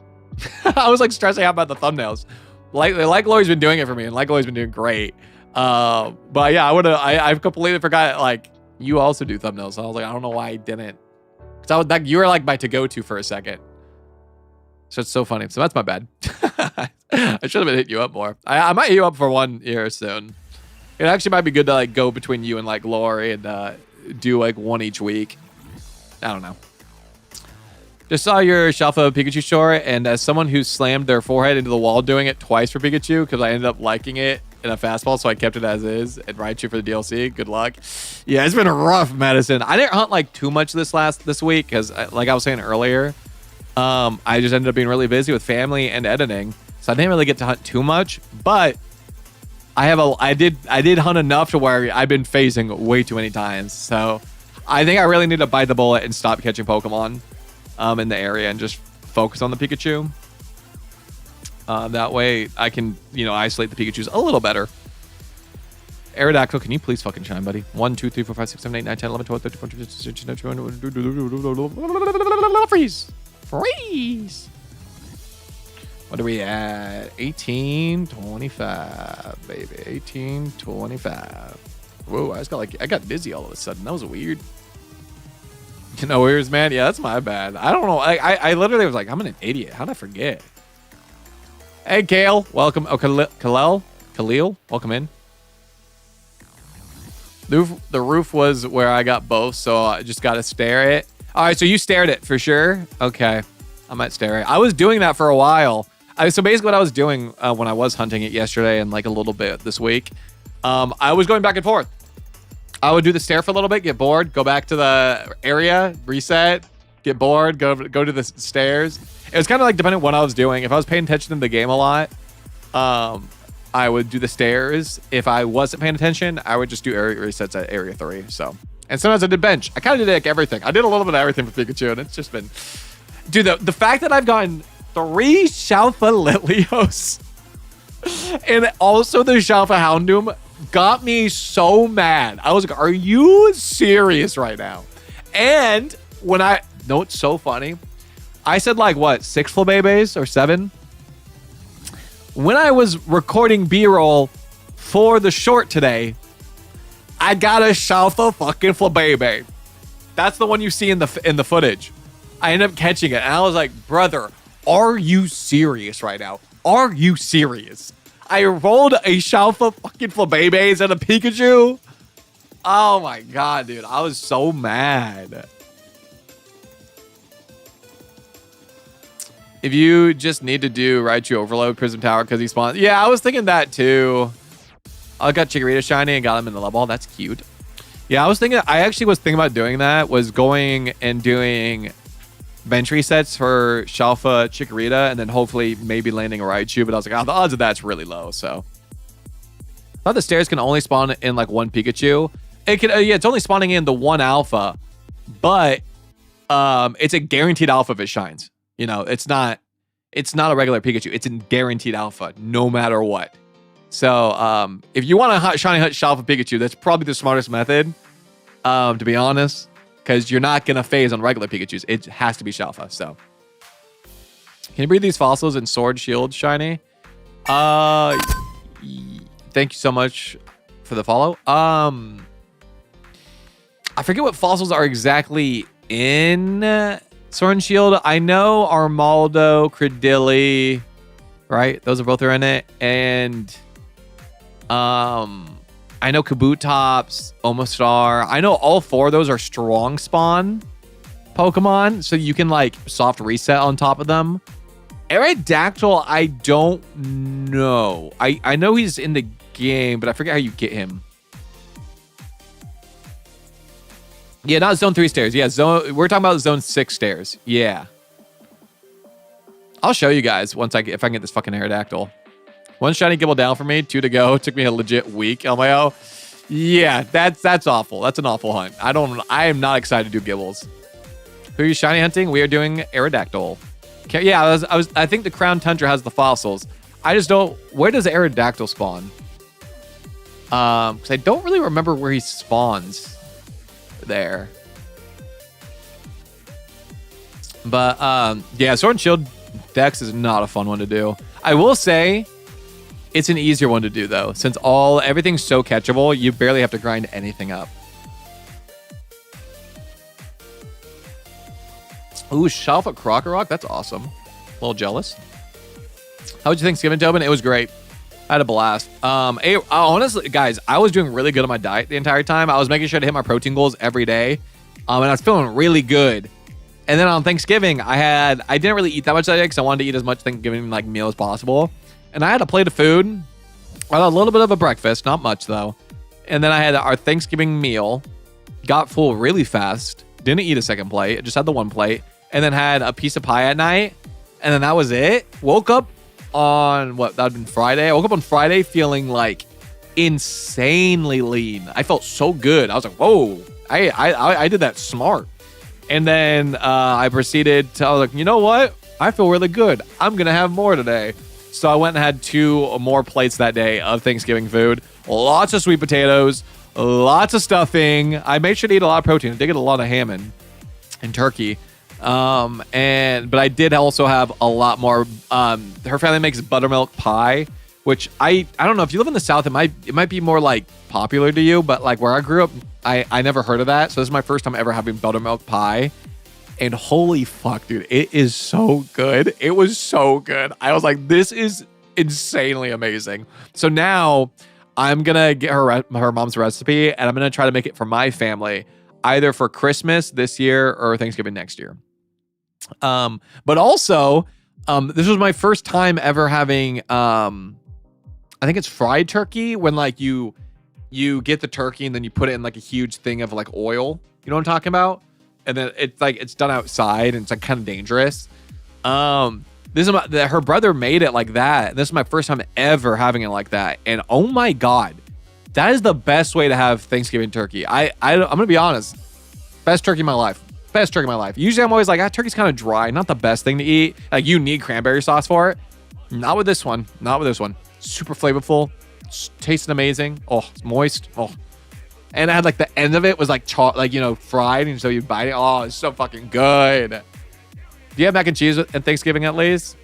I was like stressing out about the thumbnails. Like Lori's been doing it for me, and like Lori's been doing great. But yeah, I've completely forgot. Like you also do thumbnails. So I was like, I don't know why I didn't. Cause I was like, you were like my to-go-to for a second. So it's so funny. So that's my bad. I should have been hitting you up more. I might hit you up for one here soon. It actually might be good to like go between you and like Lori and do like one each week. I don't know. Just saw your Shalfa Pikachu short, and as someone who slammed their forehead into the wall doing it twice for Pikachu, because I ended up liking it in a fastball, so I kept it as is and Raichu for the DLC. Good luck. Yeah, it's been a rough medicine. I didn't hunt like too much this week because, like I was saying earlier, I just ended up being really busy with family and editing, so I didn't really get to hunt too much. But I did hunt enough to where I've been phasing way too many times. So I think I really need to bite the bullet and stop catching Pokemon in the area and just focus on the Pikachu. That way I can, isolate the Pikachus a little better. Aerodactyl, can you please fucking shine, buddy? 1, 2, 3, 4, 5, 6, 7, 8, 9, 10, 11, 12, 13, 14, 15, 16, 17, 18, freeze. Freeze. What are we at? 1825, baby. 1825. Whoa, I got dizzy all of a sudden. That was weird. Weird, man. Yeah, that's my bad. I don't know. I literally was like, I'm an idiot. How did I forget? Hey, Kale. Welcome. Oh, Khalil. Welcome in. The roof was where I got both, so I just got to stare it. All right, so you stared it for sure? Okay. I might stare it. I was doing that for a while. So basically what I was doing when I was hunting it yesterday and like a little bit this week, I was going back and forth. I would do the stare for a little bit, get bored, go back to the area, reset, get bored, go to the stairs. It was kind of like depending on what I was doing. If I was paying attention to the game a lot, I would do the stairs. If I wasn't paying attention, I would just do area resets at area 3. So, and sometimes I did bench. I kind of did like everything. I did a little bit of everything for Pikachu, and it's just been, dude. The fact that I've gotten 3 Shalfa Lilios and also the Shalfa Houndoom got me so mad. I was like, are you serious right now? And when it's so funny. I said like what, 6 Flabébés or 7? When I was recording B-roll for the short today, I got a Shalfa fucking Flabébé. That's the one you see in the footage. I ended up catching it, and I was like, brother, are you serious right now? Are you serious? I rolled a Shalfa fucking Flabébés and a Pikachu. Oh my god, dude. I was so mad. If you just need to do Raichu Overload Prism Tower because he spawns. Yeah, I was thinking that too. I got Chikorita shiny and got him in the level. That's cute. Yeah, I actually was thinking about doing that. Was going and doing bench resets for Shalfa Chikorita and then hopefully maybe landing a Raichu. But I was like, oh, the odds of that's really low. So I thought the stairs can only spawn in like 1 Pikachu. It can, yeah, it's only spawning in the 1 alpha, but it's a guaranteed alpha if it shines. It's not a regular Pikachu. It's a guaranteed alpha, no matter what. So, if you want to shiny hunt Shalfa Pikachu, that's probably the smartest method, to be honest, because you're not going to phase on regular Pikachus. It has to be Shalfa, so. Can you breed these fossils in Sword Shield shiny? Thank you so much for the follow. I forget what fossils are exactly in Sword and Shield. I know Armaldo, Credilli, right? Those are both are in it. And I know Kabutops, Omastar. I know all 4 of those are strong spawn Pokemon, so you can like soft reset on top of them. Aerodactyl, I don't know. I know he's in the game, but I forget how you get him. Yeah, not Zone 3 stairs. Yeah, we're talking about Zone 6 stairs. Yeah. I'll show you guys once if I can get this fucking Aerodactyl. 1 shiny Gibble down for me, 2 to go. It took me a legit week. I'm like, oh, yeah, that's awful. That's an awful hunt. I am not excited to do Gibbles. Who are you shiny hunting? We are doing Aerodactyl. Okay, yeah, I think the Crown Tundra has the fossils. I just don't. Where does Aerodactyl spawn? Because I don't really remember where he spawns. There. But yeah, Sword and Shield Dex is not a fun one to do. I will say it's an easier one to do though, since everything's so catchable, you barely have to grind anything up. Ooh, Shalfa Crocorock, that's awesome. A little jealous. How was your Thanksgiving, Tobin? It was great. I had a blast. Honestly, guys, I was doing really good on my diet the entire time. I was making sure to hit my protein goals every day. And I was feeling really good. And then on Thanksgiving, I didn't really eat that much that day because I wanted to eat as much Thanksgiving like meal as possible. And I had a plate of food. I had a little bit of a breakfast, not much though. And then I had our Thanksgiving meal. Got full really fast. Didn't eat a second plate. Just had the 1 plate. And then had a piece of pie at night. And then that was it. Woke up on that would have been Friday. I woke up on Friday feeling like insanely lean. I felt so good. I was like, whoa, I did that smart. And then I proceeded to, I was like, you know what? I feel really good. I'm going to have more today. So I went and had 2 more plates that day of Thanksgiving food. Lots of sweet potatoes, lots of stuffing. I made sure to eat a lot of protein. I did get a lot of ham and turkey. But I did also have a lot more. Her family makes buttermilk pie, which I don't know if you live in the South, it might be more like popular to you, but like where I grew up, I never heard of that. So this is my first time ever having buttermilk pie, and holy fuck, dude, it is so good. It was so good. I was like, this is insanely amazing. So now I'm gonna get her mom's recipe, and I'm gonna try to make it for my family, either for Christmas this year or Thanksgiving next year. But also, this was my first time ever having, I think it's fried turkey, when like you get the turkey and then you put it in like a huge thing of like oil. You know what I'm talking about? And then it's done outside and it's like kind of dangerous. This is her brother made it like that. This is my first time ever having it like that. And oh my God, that is the best way to have Thanksgiving turkey. I'm going to be honest. Best turkey of my life. Best turkey of my life. Usually I'm always like, turkey's kind of dry. Not the best thing to eat. Like you need cranberry sauce for it. Not with this one. Not with this one. Super flavorful. Tasting amazing. Oh, it's moist. Oh. And I had like the end of it was like fried. And so you bite it. Oh, it's so fucking good. Do you have mac and cheese at Thanksgiving at least?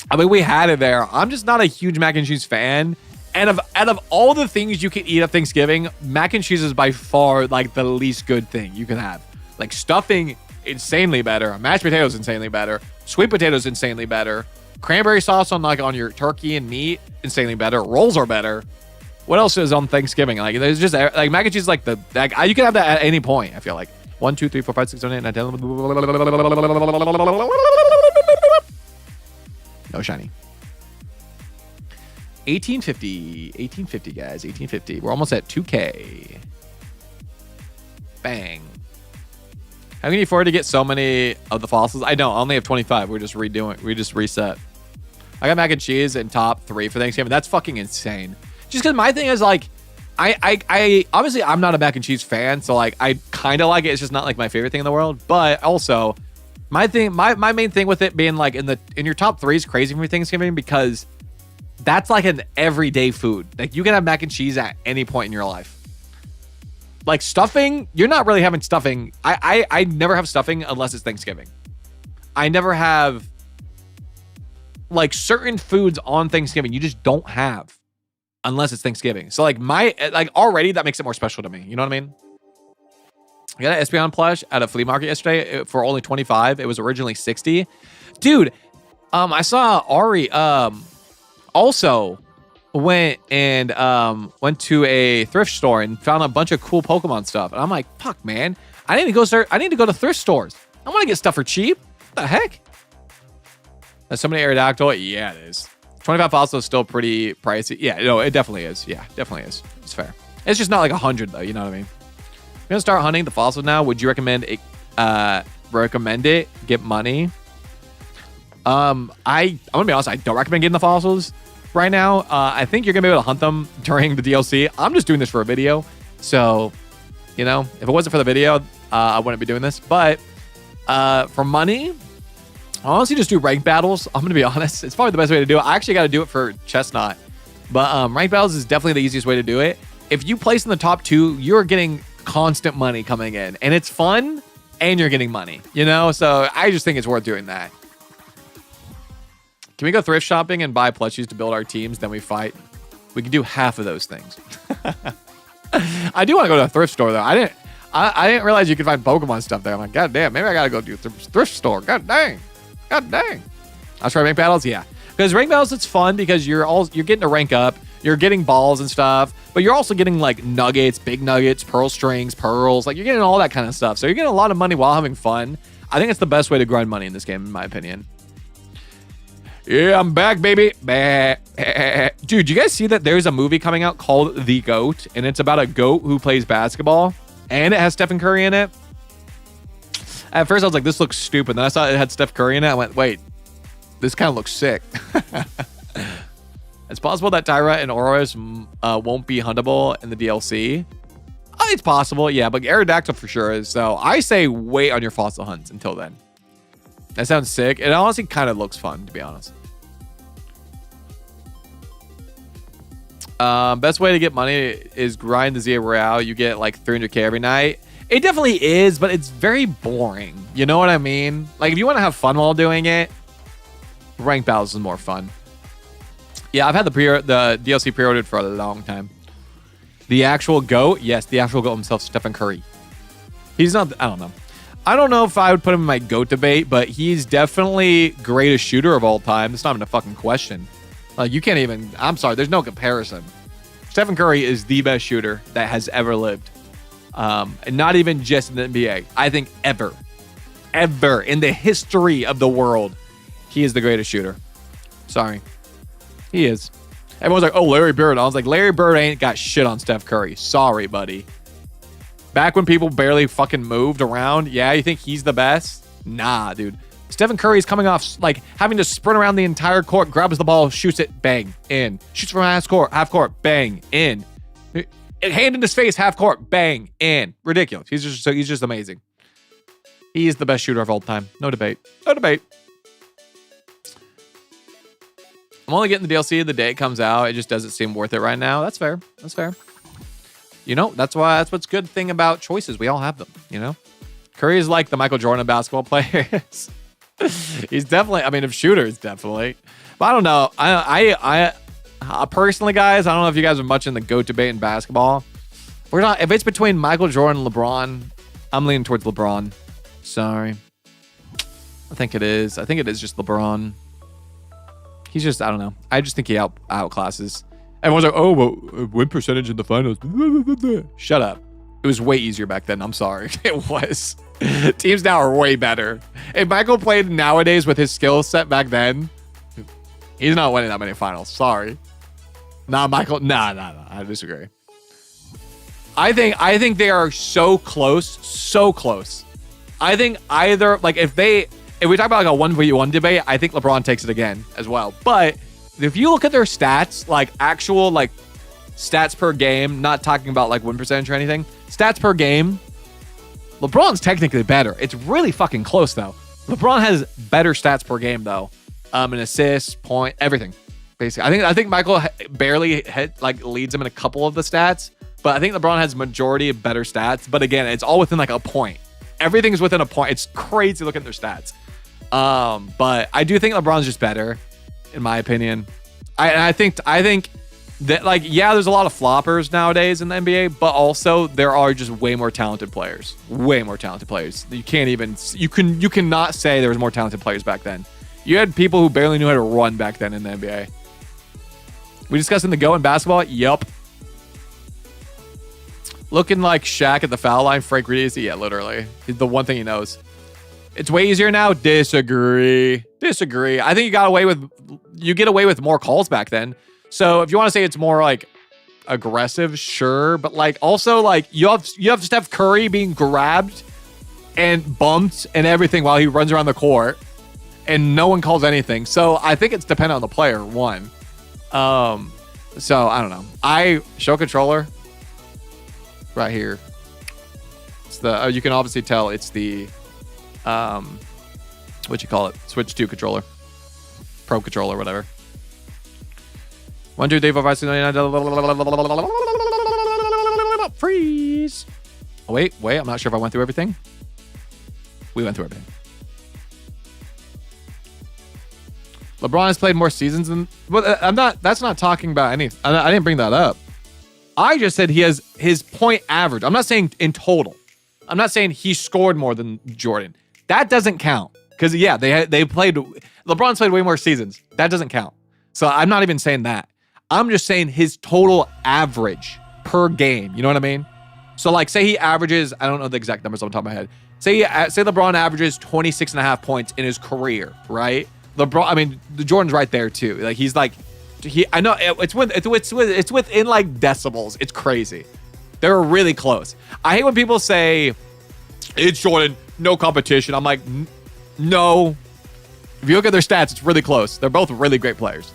I mean, we had it there. I'm just not a huge mac and cheese fan. And out of all the things you can eat at Thanksgiving, mac and cheese is by far like the least good thing you can have. Like stuffing, insanely better. Mashed potatoes, insanely better. Sweet potatoes, insanely better. Cranberry sauce on your turkey and meat, insanely better. Rolls are better. What else is on Thanksgiving? Like there's just like mac and cheese is like you can have that at any point. I feel like 1, 2, 3, 4, 5, 6, 7, 8, 9, 10. No shiny. 1850, guys. 1850. We're almost at 2K. Bang. How can you afford to get so many of the fossils? I don't. I only have 25. We just reset. I got mac and cheese in top 3 for Thanksgiving. That's fucking insane. Just because my thing is like, I obviously I'm not a mac and cheese fan, so like I kind of like it. It's just not like my favorite thing in the world. But also, my main thing with it being like in your top 3 is crazy for Thanksgiving because that's like an everyday food. Like you can have mac and cheese at any point in your life. Like stuffing, you're not really having stuffing. I never have stuffing unless it's Thanksgiving. I never have like certain foods on Thanksgiving you just don't have unless it's Thanksgiving. So like already that makes it more special to me. You know what I mean? I got an Espeon plush at a flea market yesterday for only 25. It was originally 60. Dude, I saw Ari also went to a thrift store and found a bunch of cool Pokemon stuff. And I'm like, fuck, man. I need to go to thrift stores. I want to get stuff for cheap. What the heck? There's so many Aerodactyl. Yeah, it is. 25 fossils is still pretty pricey. Yeah, no, it definitely is. Yeah, definitely is. It's fair. It's just not like 100 though. You know what I mean? You're gonna start hunting the fossils now. Would you recommend it? Get money? I'm gonna be honest. I don't recommend getting the fossils right now. I think you're gonna be able to hunt them during the DLC. I'm just doing this for a video, so you know, if it wasn't for the video, I wouldn't be doing this. But for money, I honestly just do rank battles. I'm gonna be honest. It's probably the best way to do it. I actually got to do it for Chestnut, but rank battles is definitely the easiest way to do it. If you place in the top 2, you're getting constant money coming in, and it's fun, and you're getting money. You know, so I just think it's worth doing that. Can we go thrift shopping and buy plushies to build our teams? Then we fight. We can do half of those things. I do want to go to a thrift store though. I didn't realize you could find Pokemon stuff there. I'm like, god damn, maybe I gotta go do a thrift store. God dang. I'll try rank battles. Yeah, because rank battles it's fun because you're getting to rank up. You're getting balls and stuff, but you're also getting like nuggets, big nuggets, pearl strings, pearls. Like you're getting all that kind of stuff. So you're getting a lot of money while having fun. I think it's the best way to grind money in this game, in my opinion. Yeah, I'm back, baby. Dude, you guys see that there's a movie coming out called The GOAT, and it's about a goat who plays basketball, and it has Stephen Curry in it. At first, I was like, this looks stupid. Then I saw it had Steph Curry in it. I went, wait, this kind of looks sick. It's possible that Tyra and Oros won't be huntable in the DLC. Oh, it's possible, yeah, but Aerodactyl for sure is. So I say wait on your fossil hunts until then. That sounds sick. It honestly kind of looks fun, to be honest. Best way to get money is grind the Zia Royale. You get like 300k every night. It definitely is, but it's very boring. You know what I mean? Like if you want to have fun while doing it, rank battles is more fun. Yeah, I've had the DLC pre-ordered for a long time. The actual GOAT? Yes, the actual GOAT himself, Stephen Curry. He's not, I don't know. I don't know if I would put him in my GOAT debate, but he's definitely greatest shooter of all time. It's not even a fucking question. Like, you can't even, I'm sorry, there's no comparison. Stephen Curry is the best shooter that has ever lived. And not even just in the NBA. I think ever in the history of the world, he is the greatest shooter. Sorry. He is. Everyone's like, oh, Larry Bird. I was like, Larry Bird ain't got shit on Steph Curry. Sorry, buddy. Back when people barely fucking moved around, yeah, you think he's the best? Nah, dude. Stephen Curry's coming off, like, having to sprint around the entire court, grabs the ball, shoots it, bang, in. Shoots from half court, bang, in. Hand in his face, half court, bang, in. Ridiculous. He's just amazing. He is the best shooter of all time. No debate. No debate. I'm only getting the DLC the day it comes out. It just doesn't seem worth it right now. That's fair. That's fair. You know, that's what's good thing about choices. We all have them, you know? Curry is like the Michael Jordan of basketball players. He's definitely, I mean, of shooters, definitely. But I don't know. I personally, guys, I don't know if you guys are much in the GOAT debate in basketball. We're not, if it's between Michael Jordan and LeBron, I'm leaning towards LeBron. Sorry. I think it is. I think it is just LeBron. He's just, I don't know. I just think he outclasses. Everyone's like, oh, well, win percentage in the finals. Shut up. It was way easier back then. I'm sorry. It was. Teams now are way better. If Michael played nowadays with his skill set back then, he's not winning that many finals. Sorry. Nah, Michael. Nah. I disagree. I think they are so close. So close. I think either, like, if we talk about like a 1v1 debate, I think LeBron takes it again as well. But if you look at their stats, like actual like stats per game, not talking about like win percentage or anything, stats per game, LeBron's technically better. It's really fucking close though. LeBron has better stats per game though. An assist, point, everything. Basically, I think Michael barely leads him in a couple of the stats, but I think LeBron has majority of better stats. But again, it's all within like a point. Everything's within a point. It's crazy looking at their stats. But I do think LeBron's just better, in my opinion. I think that, like, yeah, there's a lot of floppers nowadays in the NBA, but also there are just way more talented players. Way more talented players. You cannot say there was more talented players back then. You had people who barely knew how to run back then in the NBA. We discussing the GOAT in basketball? Yup. Looking like Shaq at the foul line, Frank Reedy. Yeah, literally. He's the one thing he knows. It's way easier now. Disagree. I think you get away with more calls back then. So if you want to say it's more like aggressive, sure, but like also like you have Steph Curry being grabbed and bumped and everything while he runs around the court, and no one calls anything. So I think it's dependent on the player. One. So I don't know. I show controller right here. It's the you can obviously tell it's the what you call it, Switch 2 controller, Pro controller, whatever. 1, 2, 3, 4, 5, 6, 9, 10, freeze. Oh, wait, I'm not sure if I went through everything. We went through everything. LeBron has played more seasons than, but that's not talking about anything. I didn't bring that up. I just said he has his point average. I'm not saying in total. I'm not saying he scored more than Jordan. That doesn't count. Because, yeah, LeBron's played way more seasons. That doesn't count. So I'm not even saying that. I'm just saying his total average per game. You know what I mean? So, like, say he averages, I don't know the exact numbers on the top of my head. Say LeBron averages 26.5 points in his career, right? The Jordan's right there, too. Like, he's like, I know it's within like decibels. It's crazy. They're really close. I hate when people say it's Jordan, no competition. I'm like, no. If you look at their stats, it's really close. They're both really great players.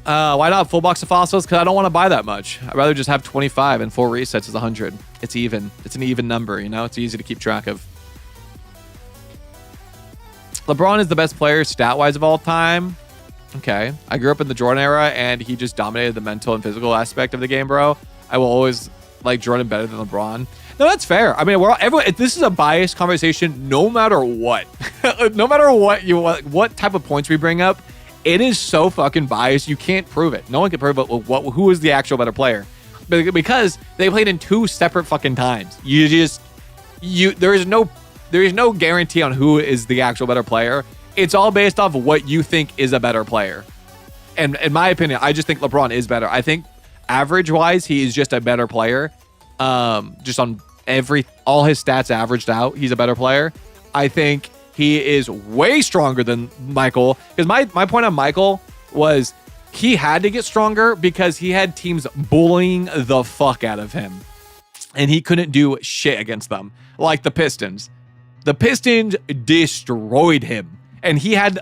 Why not full box of fossils? Because I don't want to buy that much. I'd rather just have 25 and 4 resets is 100. It's even. It's an even number, you know? It's easy to keep track of. LeBron is the best player stat-wise of all time. Okay. I grew up in the Jordan era, and he just dominated the mental and physical aspect of the game, bro. I will always like Jordan better than LeBron. No, that's fair. I mean, this is a biased conversation no matter what. No matter what type of points we bring up, it is so fucking biased. You can't prove it. No one can prove it. Who is the actual better player? Because they played in 2 separate fucking times. There is no guarantee on who is the actual better player. It's all based off of what you think is a better player. And in my opinion, I just think LeBron is better. I think average-wise, he is just a better player. Just on all his stats averaged out, he's a better player. I think he is way stronger than Michael. Because my point on Michael was he had to get stronger because he had teams bullying the fuck out of him. And he couldn't do shit against them. Like the Pistons. The Pistons destroyed him. And he had,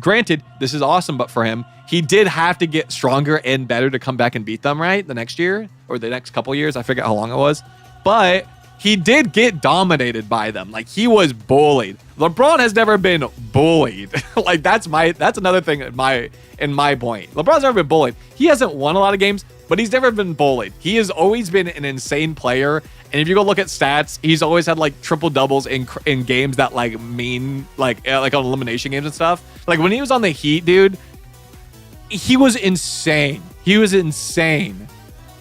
granted, this is awesome, but for him, he did have to get stronger and better to come back and beat them, right? The next year or the next couple years. I forget how long it was. But he did get dominated by them. Like, he was bullied. LeBron has never been bullied. Like, that's another thing in my point. LeBron's never been bullied. He hasn't won a lot of games, but he's never been bullied. He has always been an insane player. And if you go look at stats, he's always had like triple doubles in games that like on elimination games and stuff. Like when he was on the Heat, dude, he was insane.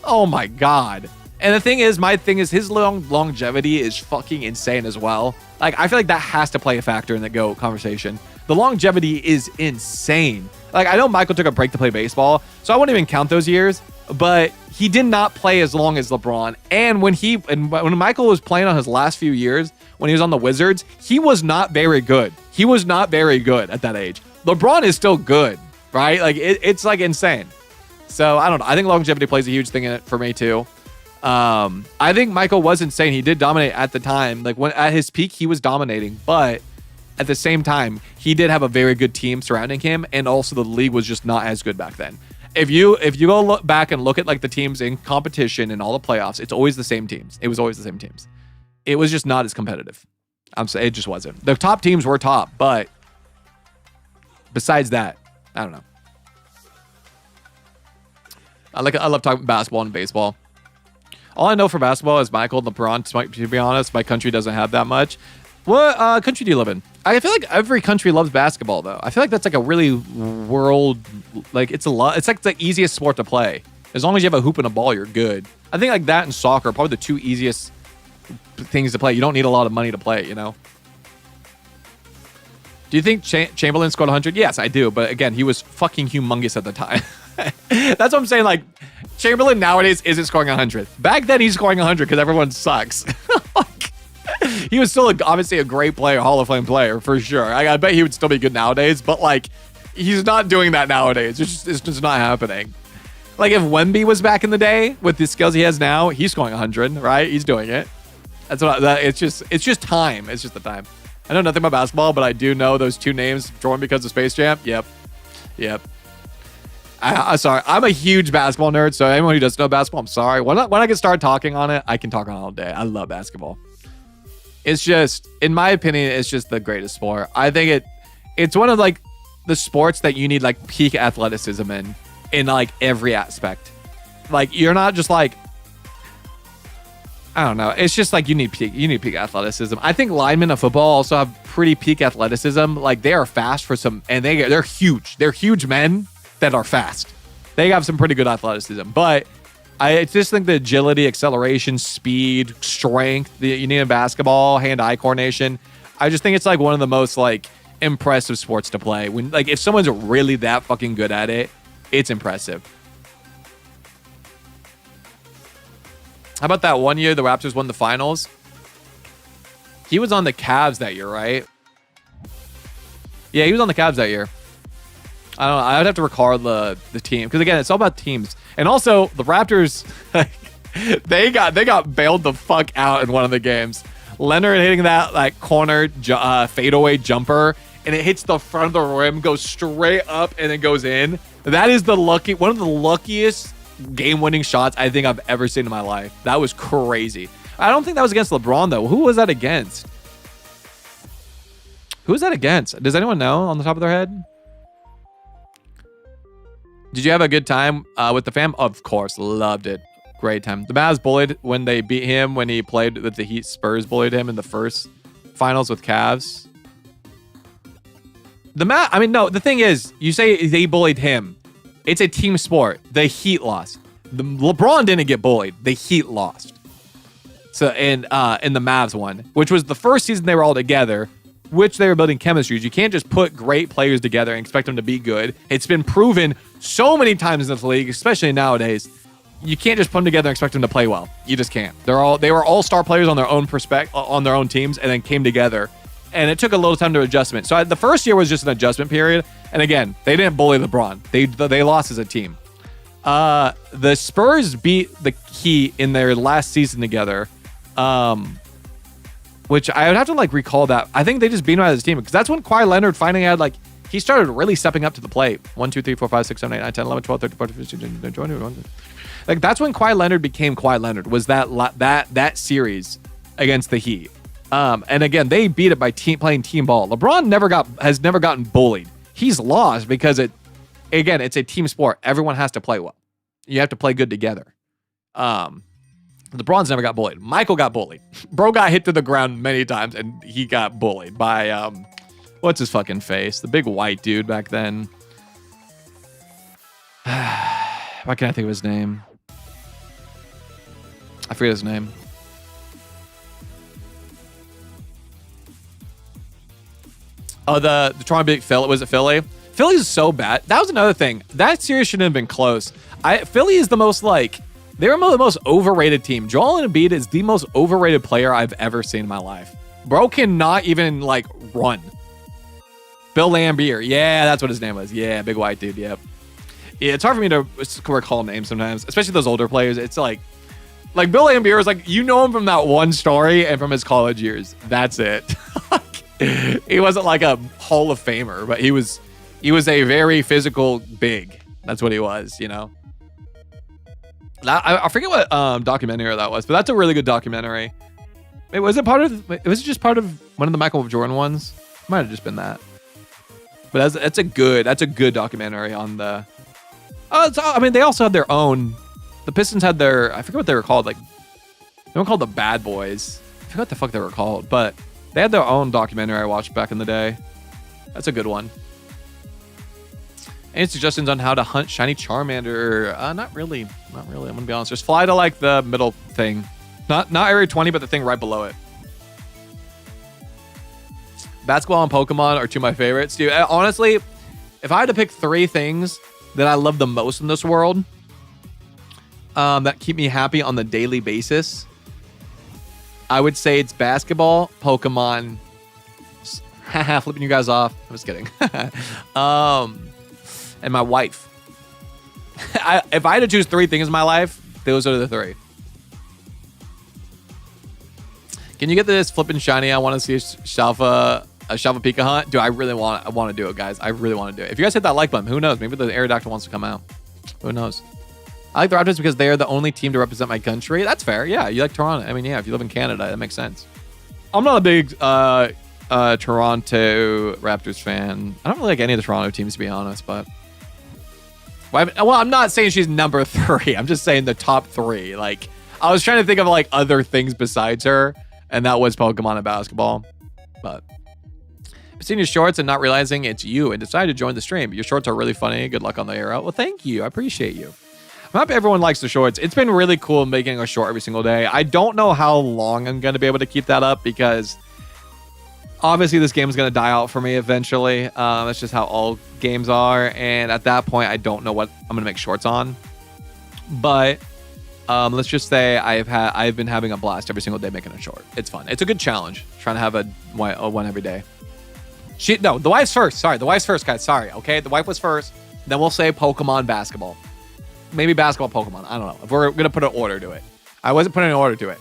Oh my God. And my thing is his longevity is fucking insane as well. Like I feel like that has to play a factor in the GOAT conversation. The longevity is insane. Like I know Michael took a break to play baseball, so I wouldn't even count those years, but he did not play as long as LeBron. And when Michael was playing on his last few years, when he was on the Wizards, he was not very good. He was not very good at that age. LeBron is still good, right? Like it's like insane. So I don't know. I think longevity plays a huge thing in it for me too. I think Michael was insane. He did dominate at the time. Like when at his peak, he was dominating, but at the same time, he did have a very good team surrounding him, and also the league was just not as good back then. If you go look back and look at like the teams in competition and all the playoffs, it's always the same teams. It was always the same teams. It was just not as competitive. I'm saying it just wasn't. The top teams were top, but besides that, I don't know. I love talking basketball and baseball. All I know for basketball is Michael, LeBron. To be honest, my country doesn't have that much. What country do you live in? I feel like every country loves basketball, though. I feel like that's like a really it's like the easiest sport to play. As long as you have a hoop and a ball, you're good. I think like that and soccer are probably the 2 easiest things to play. You don't need a lot of money to play it, you know? Do you think Chamberlain scored 100? Yes, I do. But again, he was fucking humongous at the time. That's what I'm saying. Like, Chamberlain nowadays isn't scoring 100. Back then, he's scoring 100 because everyone sucks. Like, he was still obviously a great player, Hall of Fame player for sure. I bet he would still be good nowadays. But like, he's not doing that nowadays. It's just not happening. Like if Wemby was back in the day with the skills he has now, he's scoring 100, right? He's doing it. That's what. It's just time. It's just the time. I know nothing about basketball, but I do know those two names. Jordan because of Space Jam. Yep. I'm sorry. I'm a huge basketball nerd, so anyone who doesn't know basketball, I'm sorry. When I can start talking on it, I can talk on it all day. I love basketball. It's just, in my opinion, it's just the greatest sport. I think it's one of like the sports that you need like peak athleticism in like every aspect. Like you're not just like, I don't know. It's just like you need peak athleticism. I think linemen of football also have pretty peak athleticism. Like they are fast for some, and they're huge. They're huge men that are fast. They have some pretty good athleticism. But I just think the agility, acceleration, speed, strength that you need in basketball, hand-eye coordination. I just think it's like one of the most like impressive sports to play. When like if someone's really that fucking good at it, it's impressive. How about that one year the Raptors won the finals? He was on the Cavs that year, right? Yeah, he was on the Cavs that year. I don't know. I would have to recall the team because again, it's all about teams. And also the Raptors, they got bailed the fuck out in one of the games. Leonard hitting that like corner fadeaway jumper, and it hits the front of the rim, goes straight up, and then goes in. That is one of the luckiest game-winning shots I think I've ever seen in my life. That was crazy. I don't think that was against LeBron though. Who was that against? Who was that against? Does anyone know on the top of their head? Did you have a good time with the fam? Of course, loved it. Great time. The Mavs bullied when they beat him when he played with the Heat. Spurs bullied him in the first finals with Cavs. The thing is, you say they bullied him. It's a team sport. The Heat lost. LeBron didn't get bullied. The Heat lost. So in the Mavs won, which was the first season they were all together, which they were building chemistry. You can't just put great players together and expect them to be good. It's been proven so many times in this league, especially nowadays. You can't just put them together and expect them to play well. You just can't. They were all-star players on their own teams, and then came together. And it took a little time to adjustment. So the first year was just an adjustment period. And again, they didn't bully LeBron. They lost as a team. The Spurs beat the Heat in their last season together, which I would have to like recall that. I think they just beat him as a team because that's when Kawhi Leonard finally had like he started really stepping up to the plate. 1, 2, 3, 4, 5, 6, 7, 8, 9, 10, 11, 12, 13, 14, 15, 16, 17, like that's when Kawhi Leonard became Kawhi Leonard. Was that series against the Heat? And again, they beat it by playing team ball. LeBron has never gotten bullied. He's lost because it's a team sport. Everyone has to play well. You have to play good together. LeBron's never got bullied. Michael got bullied. Bro got hit to the ground many times, and he got bullied by what's his fucking face? The big white dude back then. Why can't I think of his name? I forget his name. Oh, the Toronto Big Philly. Was it Philly? Philly's so bad. That was another thing. That series shouldn't have been close. Philly is the most they're the most overrated team. Joel Embiid is the most overrated player I've ever seen in my life. Bro cannot even run. Bill Lambier. Yeah, that's what his name was. Yeah, big white dude. Yep. Yeah, it's hard for me to recall names sometimes, especially those older players. It's like Bill Lambier is you know him from that one story and from his college years. That's it. He wasn't like a Hall of Famer, but he was a very physical big. That's what he was, you know. I forget what documentary that was, but that's a really good documentary. Was it just part of one of the Michael Jordan ones? Might have just been that. But that's a good documentary on the. They also had their own. The Pistons had their. I forget what they were called. They were called the Bad Boys. I forget what the fuck they were called, but they had their own documentary I watched back in the day. That's a good one. Any suggestions on how to hunt shiny Charmander? Not really. I'm gonna be honest. Just fly to the middle thing, not area 20, but the thing right below it. Basketball and Pokemon are two of my favorites, dude. Honestly, if I had to pick 3 things that I love the most in this world, that keep me happy on the daily basis, I would say it's basketball, Pokemon, flipping you guys off. I'm just kidding. And my wife. If I had to choose 3 things in my life, those are the 3. Can you get this flipping shiny? I want to see a Shalfa Pika hunt. Dude, I want to do it, guys. I really want to do it. If you guys hit that like button, who knows? Maybe the Aerodactyl wants to come out. Who knows? I like the Raptors because they are the only team to represent my country. That's fair. Yeah, you like Toronto. I mean, yeah, if you live in Canada, that makes sense. I'm not a big Toronto Raptors fan. I don't really like any of the Toronto teams, to be honest, but... Well, I'm not saying she's number 3. I'm just saying the top 3. Like, I was trying to think of, like, other things besides her, and that was Pokemon and basketball. But... I've seen your shorts and not realizing it's you and decided to join the stream. Your shorts are really funny. Good luck on the air out. Well, thank you. I appreciate you. I'm happy everyone likes the shorts. It's been really cool making a short every single day. I don't know how long I'm going to be able to keep that up because obviously this game is going to die out for me eventually. That's just how all games are. And at that point, I don't know what I'm going to make shorts on. But let's just say I've been having a blast every single day making a short. It's fun. It's a good challenge trying to have a one every day. The wife's first. Sorry, the wife's first, guys. Sorry, okay? The wife was first. Then we'll say Pokemon, basketball. Maybe basketball, Pokemon. I don't know. If we're going to put an order to it. I wasn't putting an order to it.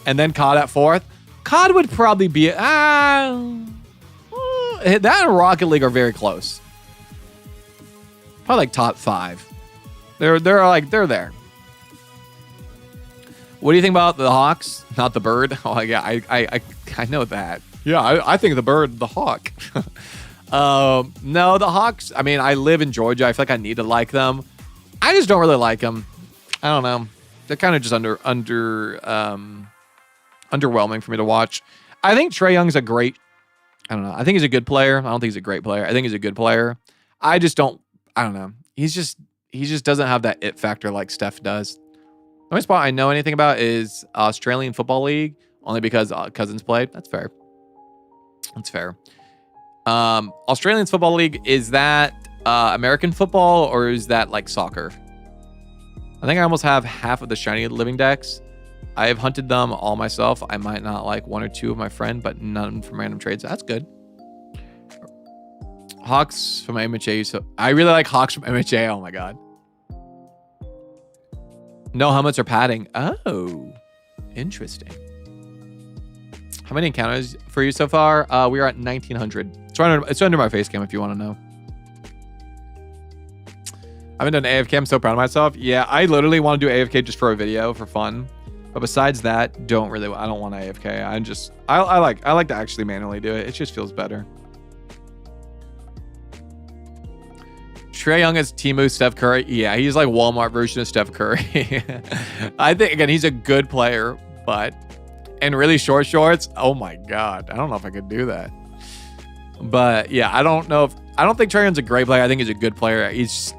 And then COD at 4th. COD would probably be... that and Rocket League are very close. Probably like top 5. They're there. What do you think about the Hawks? Not the bird? Oh, yeah, I know that. Yeah, I think the bird, the hawk. No, the Hawks, I mean, I live in Georgia. I feel like I need to like them. I just don't really like them. I don't know. They're kind of just underwhelming for me to watch. I think Trae Young's I don't know. I think he's a good player. I don't think he's a great player. I think he's a good player. I don't know. He just doesn't have that it factor like Steph does. The only spot I know anything about is Australian Football League, only because Cousins played. That's fair. Australian Football League, is that American football or is that like soccer? I think I almost have half of the shiny living decks. I have hunted them all myself. I might not like 1 or 2 of my friend, but none from random trades. That's good. Hawks from MHA. So I really like Hawks from MHA. Oh my god. No helmets or padding. Oh, interesting. How many encounters for you so far? We are at 1,900. It's under my face cam if you want to know. I haven't done AFK. I'm so proud of myself. Yeah, I literally want to do AFK just for a video for fun. But besides that, I don't want AFK. I like to actually manually do it. It just feels better. Trae Young is Temu Steph Curry. Yeah, he's like Walmart version of Steph Curry. I think, again, he's a good player, but... And really short shorts. Oh my god. I don't know if I could do that. But yeah, I don't think Trae Young's a great player. I think he's a good player. He's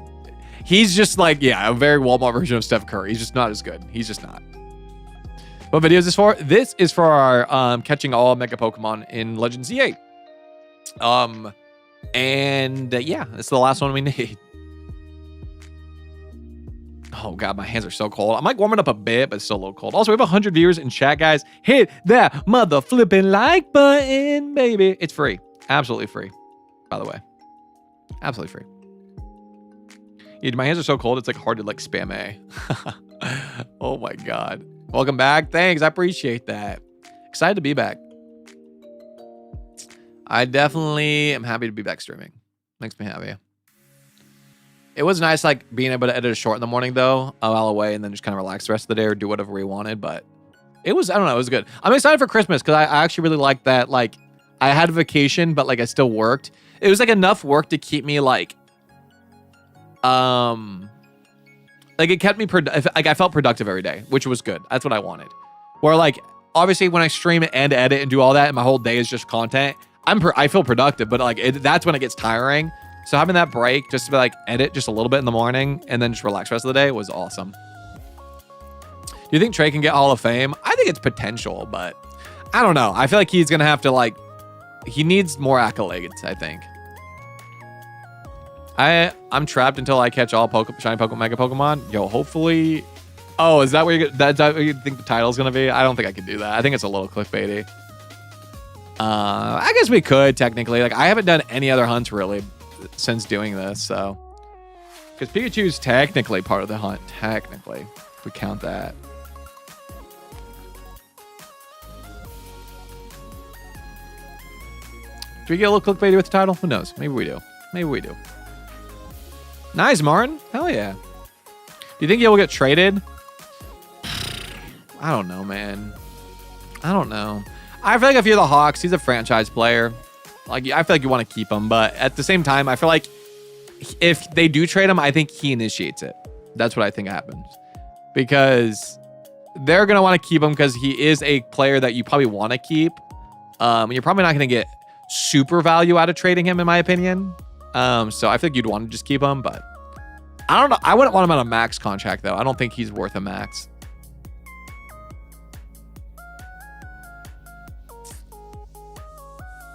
just like, yeah, a very Walmart version of Steph Curry. He's just not as good. He's just not. What video is this for? This is for our catching all Mega Pokemon in Legends Z8. Yeah, it's the last one we need. Oh god, my hands are so cold. I'm like warming up a bit, but it's still a little cold. Also, we have 100 viewers in chat, guys. Hit that mother flipping like button, baby. It's free. Absolutely free, by the way. Absolutely free. Yeah, my hands are so cold, it's like hard to like spam A. Oh my god. Welcome back. Thanks. I appreciate that. Excited to be back. I definitely am happy to be back streaming. Makes me happy. It was nice, like, being able to edit a short in the morning, though, a while away, and then just kind of relax the rest of the day or do whatever we wanted. But it was, I don't know, it was good. I'm excited for Christmas because I actually really like that. Like, I had a vacation, but, like, I still worked. It was, like, enough work to keep me, like, it kept me, like, I felt productive every day, which was good. That's what I wanted. Where, like, obviously, when I stream and edit and do all that, and my whole day is just content, I feel productive, but, like, that's when it gets tiring. So having that break just to be like edit just a little bit in the morning and then just relax the rest of the day was awesome. Do you think Trae can get Hall of Fame? I think it's potential, but I don't know. I feel like he's going to have to like, He needs more accolades, I think. I'm trapped until I catch all shiny Pokemon, Mega Pokemon. Yo, hopefully. Oh, is that that's what you think the title's gonna be? I don't think I could do that. I think it's a little clickbaity. I guess we could technically. Like, I haven't done any other hunts really since doing this, so because Pikachu's technically part of the hunt. Technically, if we count that. Do we get a little clickbaity with the title? Who knows? Maybe we do. Maybe we do. Nice, Martin. Hell yeah. Do you think he'll get traded? I don't know, man. I don't know. I feel like if you're the Hawks, he's a franchise player. Like, I feel like you want to keep him, but at the same time, I feel like if they do trade him, I think he initiates it. That's what I think happens. Because they're going to want to keep him because he is a player that you probably want to keep. And you're probably not going to get super value out of trading him, in my opinion. So I think you'd want to just keep him, but I don't know. I wouldn't want him on a max contract, though. I don't think he's worth a max.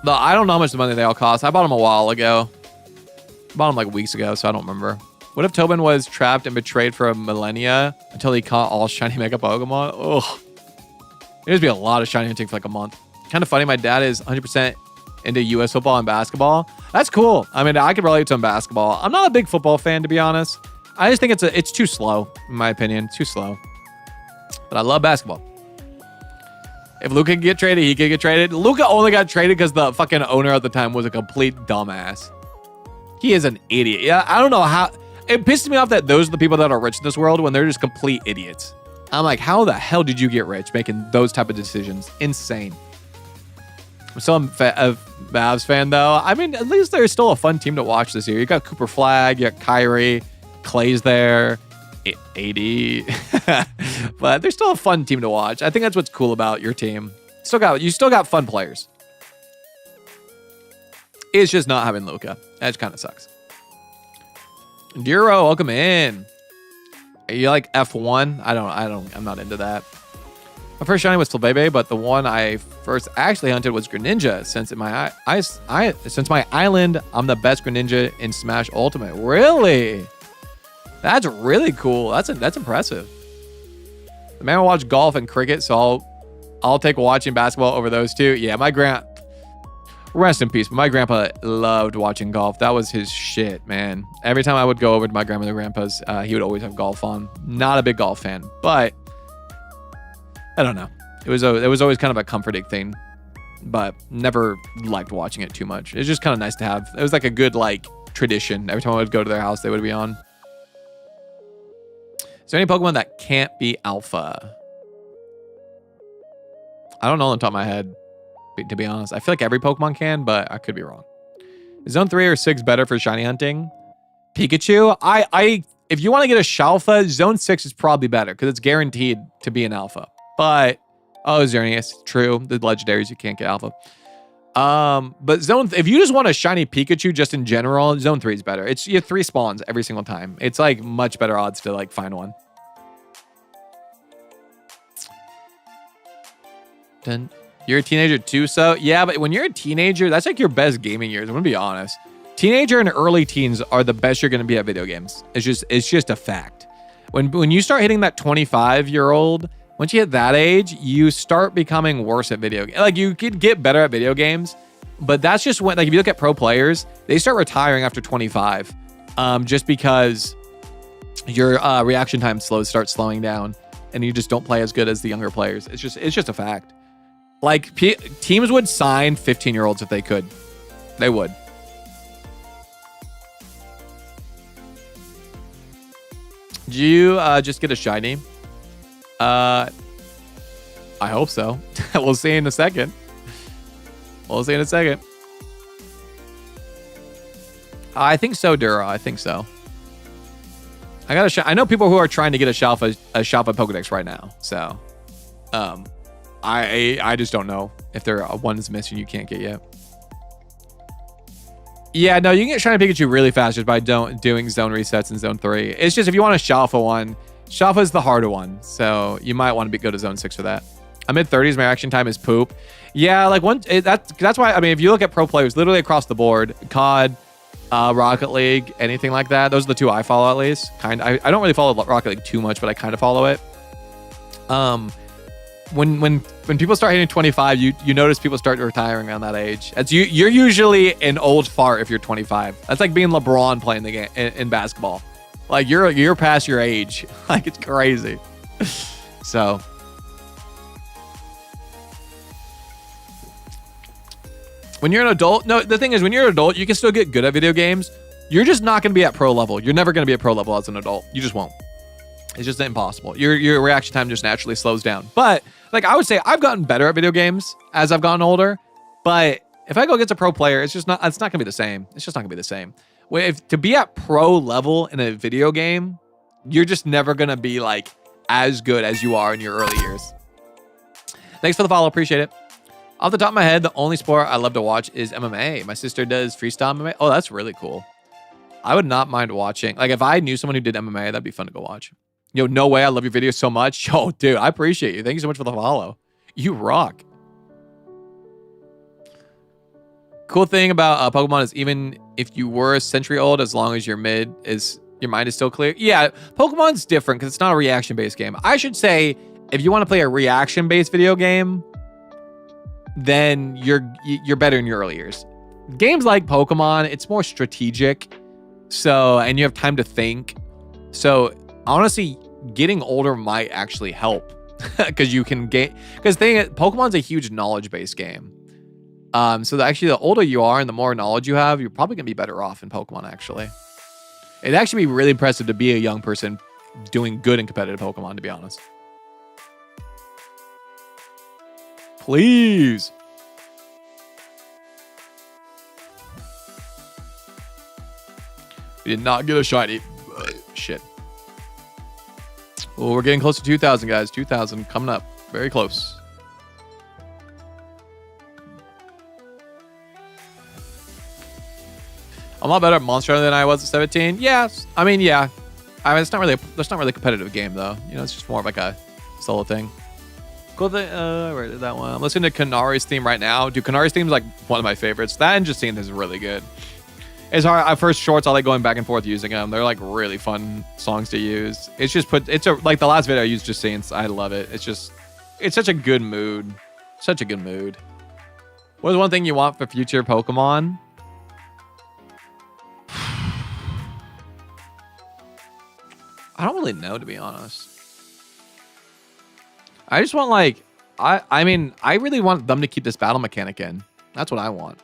But I don't know how much the money they all cost. I bought him a while ago. Bought him like weeks ago, so I don't remember. What if Tobin was trapped and betrayed for a millennia until he caught all shiny Mega Pokemon? Ugh. There's be a lot of shiny hunting for like a month. Kind of funny. My dad is 100% into U.S. football and basketball. That's cool. I mean, I could relate to him basketball. I'm not a big football fan, to be honest. I just think it's too slow, in my opinion. Too slow. But I love basketball. If Luka could get traded, he could get traded. Luka only got traded because the fucking owner at the time was a complete dumbass. He is an idiot. Yeah, I don't know how. It pisses me off that those are the people that are rich in this world when they're just complete idiots. I'm like, how the hell did you get rich making those type of decisions? Insane. I'm still a Mavs fan, though. I mean, at least there's still a fun team to watch this year. You got Cooper Flag, you got Kyrie, Clay's there, AD. But there's still a fun team to watch. I think that's what's cool about your team. You still got fun players. It's just not having Luka. That kind of sucks. Duro, welcome in. Are you like F1? I'm not into that. My first shiny was Flabebe, but the one I first actually hunted was Greninja. Since my island, I'm the best Greninja in Smash Ultimate. Really? That's really cool. That's impressive. The man will watch golf and cricket, so I'll take watching basketball over those two. Yeah, rest in peace, but my grandpa loved watching golf. That was his shit, man. Every time I would go over to my grandmother and grandpa's, he would always have golf on. Not a big golf fan, but I don't know. It was always kind of a comforting thing, but never liked watching it too much. It's just kind of nice to have. It was like a good like tradition. Every time I would go to their house, they would be on. Is there any Pokemon that can't be Alpha? I don't know on the top of my head, to be honest. I feel like every Pokemon can, but I could be wrong. Is Zone 3 or 6 better for shiny hunting? Pikachu? If you want to get a Shalfa, Zone 6 is probably better because it's guaranteed to be an Alpha. But Xerneas, true. The legendaries you can't get Alpha. But if you just want a shiny Pikachu just in general, Zone 3 is better. You have 3 spawns every single time. It's like much better odds to like find one. Done. You're a teenager too, so yeah, but when you're a teenager, that's like your best gaming years. I'm gonna be honest. Teenager and early teens are the best you're gonna be at video games. It's just a fact. When you start hitting that 25-year-old, once you hit that age, you start becoming worse at video games. Like, you could get better at video games, but that's just when, like, if you look at pro players, they start retiring after 25, just because your reaction time starts slowing down, and you just don't play as good as the younger players. It's just a fact. Like, teams would sign 15-year-olds if they could. They would. Did you just get a shiny? I hope so. We'll see in a second. I think so, Dura. I think so. I know people who are trying to get a Shalfa Pokedex right now. So, I just don't know if there are one is missing you can't get yet. Yeah, no, you can get shiny Pikachu really fast just by doing zone resets in Zone 3. It's just if you want a Shalfa one, Shalfa is the harder one, so you might want to go to Zone 6 for that. A mid-30s, my reaction time is poop. Yeah, like that's why, I mean, if you look at pro players, literally across the board, COD, Rocket League, anything like that, those are the two I follow at least. I don't really follow Rocket League too much, but I kind of follow it. When people start hitting 25, you notice people start retiring around that age. You're usually an old fart if you're 25. That's like being LeBron playing the game in basketball. Like you're past your age. Like it's crazy. So when you're an adult, no, the thing is when you're an adult, you can still get good at video games. You're just not going to be at pro level. You're never going to be at pro level as an adult. You just won't. It's just impossible. Your reaction time just naturally slows down. But like I would say, I've gotten better at video games as I've gotten older. But if I go against a pro player, it's not gonna be the same. It's just not gonna be the same. To be at pro level in a video game, you're just never gonna be like as good as you are in your early years. Thanks for the follow, appreciate it. Off the top of my head, the only sport I love to watch is MMA. My sister does freestyle MMA. Oh, that's really cool. I would not mind watching. Like if I knew someone who did MMA, that'd be fun to go watch. Yo, no way. I love your videos so much. Yo, dude, I appreciate you. Thank you so much for the follow. You rock. Cool thing about Pokemon is even if you were a century old, as long as your mind is still clear. Yeah, Pokemon's different because it's not a reaction-based game. I should say, if you want to play a reaction-based video game, then you're better in your early years. Games like Pokemon, it's more strategic. So, and you have time to think. So, honestly, getting older might actually help because you can get, because Pokemon's a huge knowledge-based game. So actually the older you are and the more knowledge you have, you're probably gonna be better off in Pokemon actually. It'd actually be really impressive to be a young person doing good in competitive Pokemon, to be honest. Please. We did not get a shiny. Shit. Well, we're getting close to 2,000, guys. 2,000 coming up. Very close. I'm a lot better at Monster Hunter than I was at 17. Yes. I mean, yeah. I mean, it's not really a competitive game, though. You know, it's just more of like a solo thing. Cool thing. Where did that one? I'm listening to Kanari's theme right now. Dude, Kanari's theme is like one of my favorites. That and Justine is really good. It's hard. At first shorts, I like going back and forth using them. They're like really fun songs to use. It's just like the last video I used Justine. I love it. It's such a good mood. Such a good mood. What is one thing you want for future Pokemon? I don't really know, to be honest. I just want like, I mean, I really want them to keep this battle mechanic in. That's what I want.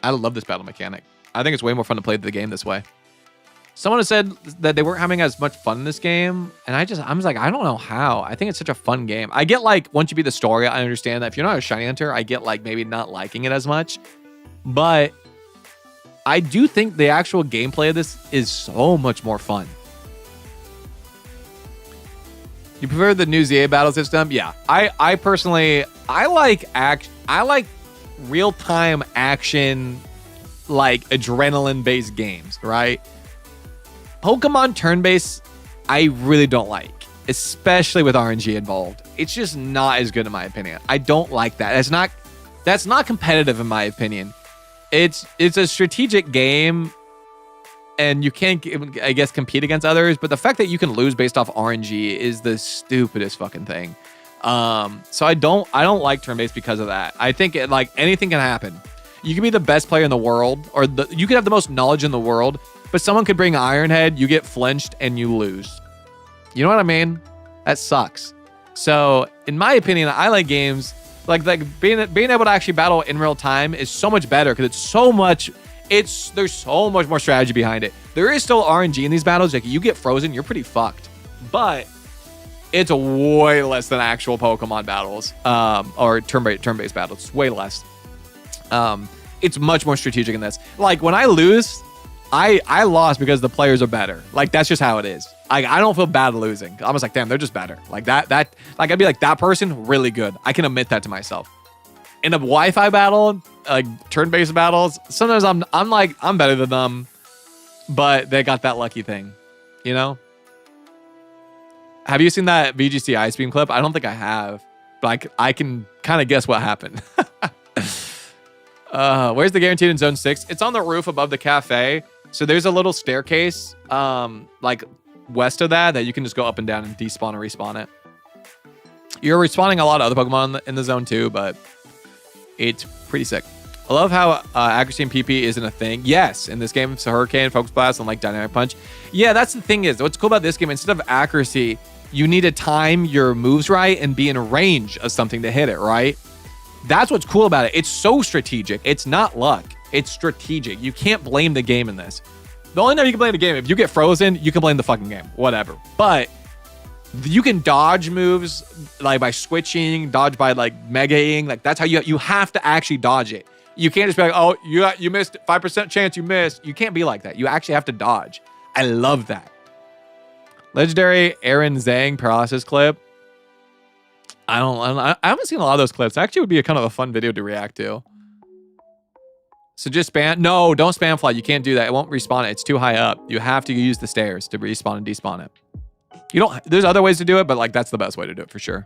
I love this battle mechanic. I think it's way more fun to play the game this way. Someone has said that they weren't having as much fun in this game, and I'm just like, I don't know how. I think it's such a fun game. I get like, once you beat the story, I understand that if you're not a shiny hunter, I get like maybe not liking it as much. But I do think the actual gameplay of this is so much more fun. You prefer the new ZA battle system? Yeah, I personally, I like real-time action, like adrenaline-based games, right? Pokemon turn-based, I really don't like, especially with RNG involved. It's just not as good in my opinion. I don't like that. That's not competitive in my opinion. It's a strategic game, and you can't, I guess, compete against others. But the fact that you can lose based off RNG is the stupidest fucking thing. So I don't like turn-based because of that. I think like anything can happen. You can be the best player in the world, or you could have the most knowledge in the world, but someone could bring Iron Head, you get flinched, and you lose. You know what I mean? That sucks. So in my opinion, I like games like being able to actually battle in real time is so much better because there's so much more strategy behind it. There is still RNG in these battles. Like you get frozen, you're pretty fucked. But it's way less than actual Pokemon battles, or turn-based battles. It's way less. It's much more strategic in this. Like when I lose, I lost because the players are better. Like that's just how it is. I don't feel bad losing. I'm just like, damn, they're just better. Like that like I'd be like, that person really good. I can admit that to myself. In a Wi-Fi battle, like turn-based battles, sometimes I'm like, I'm better than them, but they got that lucky thing, you know? Have you seen that VGC Ice Beam clip? I don't think I have. Like, I can kind of guess what happened. Where's the guaranteed in zone 6? It's on the roof above the cafe. So there's a little staircase, like west of that you can just go up and down and despawn and respawn it. You're respawning a lot of other Pokemon in the zone too, but it's pretty sick. I love how accuracy and PP isn't a thing. Yes, in this game, it's a Hurricane, Focus Blast, and like Dynamic Punch. Yeah, that's the thing is, what's cool about this game, instead of accuracy, you need to time your moves right and be in range of something to hit it, right? That's what's cool about it. It's so strategic. It's not luck. It's strategic. You can't blame the game in this. The only time you can blame the game, if you get frozen, you can blame the fucking game. Whatever. But you can dodge moves like by switching, dodge by like megaing. Like that's how you have to actually dodge it. You can't just be like, oh, you missed 5% chance you missed. You can't be like that. You actually have to dodge. I love that. Legendary Aaron Zhang paralysis clip. I haven't seen a lot of those clips. Actually, it would be a kind of a fun video to react to. So just spam. No, don't spam fly. You can't do that. It won't respawn it. It's too high up. You have to use the stairs to respawn and despawn it. You don't. There's other ways to do it, but like that's the best way to do it for sure.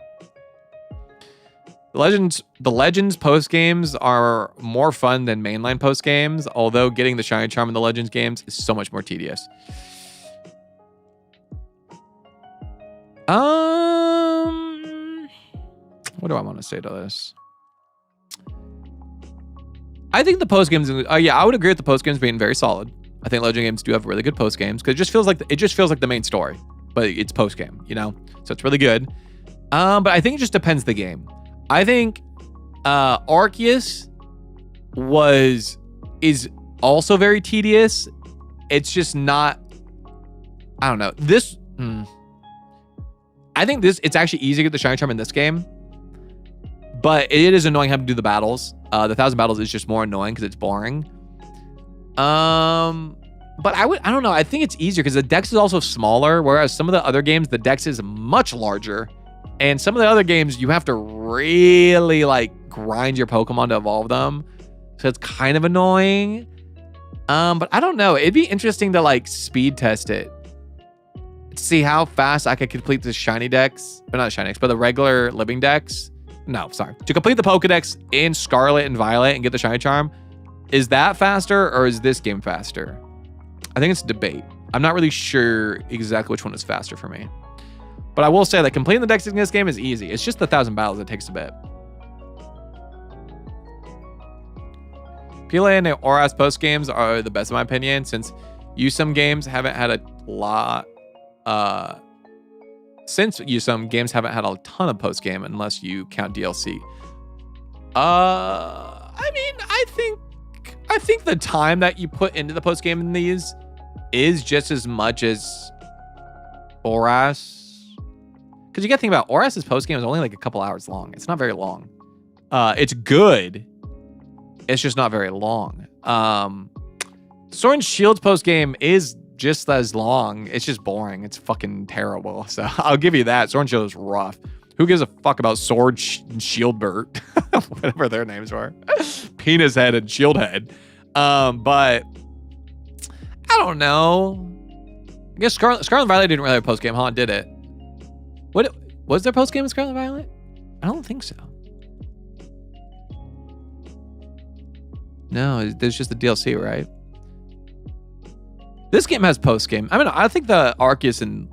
The Legends post games are more fun than mainline post games, although getting the shiny charm in the Legends games is so much more tedious. What do I want to say to this? I think the post games. Yeah, I would agree with the post games being very solid. I think Legend games do have really good post games because it just feels like the main story, but it's post game, you know. So it's really good. But I think it just depends the game. I think Arceus is also very tedious. It's just not. I don't know. I think it's actually easy to get the shiny charm in this game, but it is annoying having to do the battles. The 1,000 battles is just more annoying because it's boring. But I don't know. I think it's easier because the dex is also smaller, whereas some of the other games, the dex is much larger. And some of the other games, you have to really like grind your Pokemon to evolve them. So it's kind of annoying. But I don't know. It'd be interesting to like speed test it. See how fast I could complete the shiny dex. But not shiny dex, but the regular living dex. No, sorry. To complete the Pokedex in Scarlet and Violet and get the shiny charm. Is that faster or is this game faster? I think it's a debate. I'm not really sure exactly which one is faster for me. But I will say that completing the dex in this game is easy. It's just the 1,000 battles that takes a bit. PLA and ORAS post games are the best in my opinion, since some games haven't had a lot. Some games haven't had a ton of post game unless you count DLC. I mean, I think the time that you put into the post game in these is just as much as ORAS. Because you got to think about ORAS's post game is only like a couple hours long. It's not very long. It's good. It's just not very long. Sword and Shield's post game is just as long. It's just boring. It's fucking terrible. So I'll give you that. Sword and Shield is rough. Who gives a fuck about Sword and Shieldbert? Whatever their names were. Penis Head and Shield Head. But I don't know. I guess Scarlet and Violet didn't really have a post game, huh? Did it? What was there post game in Scarlet and Violet? I don't think so. No, there's just the DLC, right? This game has post game. I mean, I think Arceus and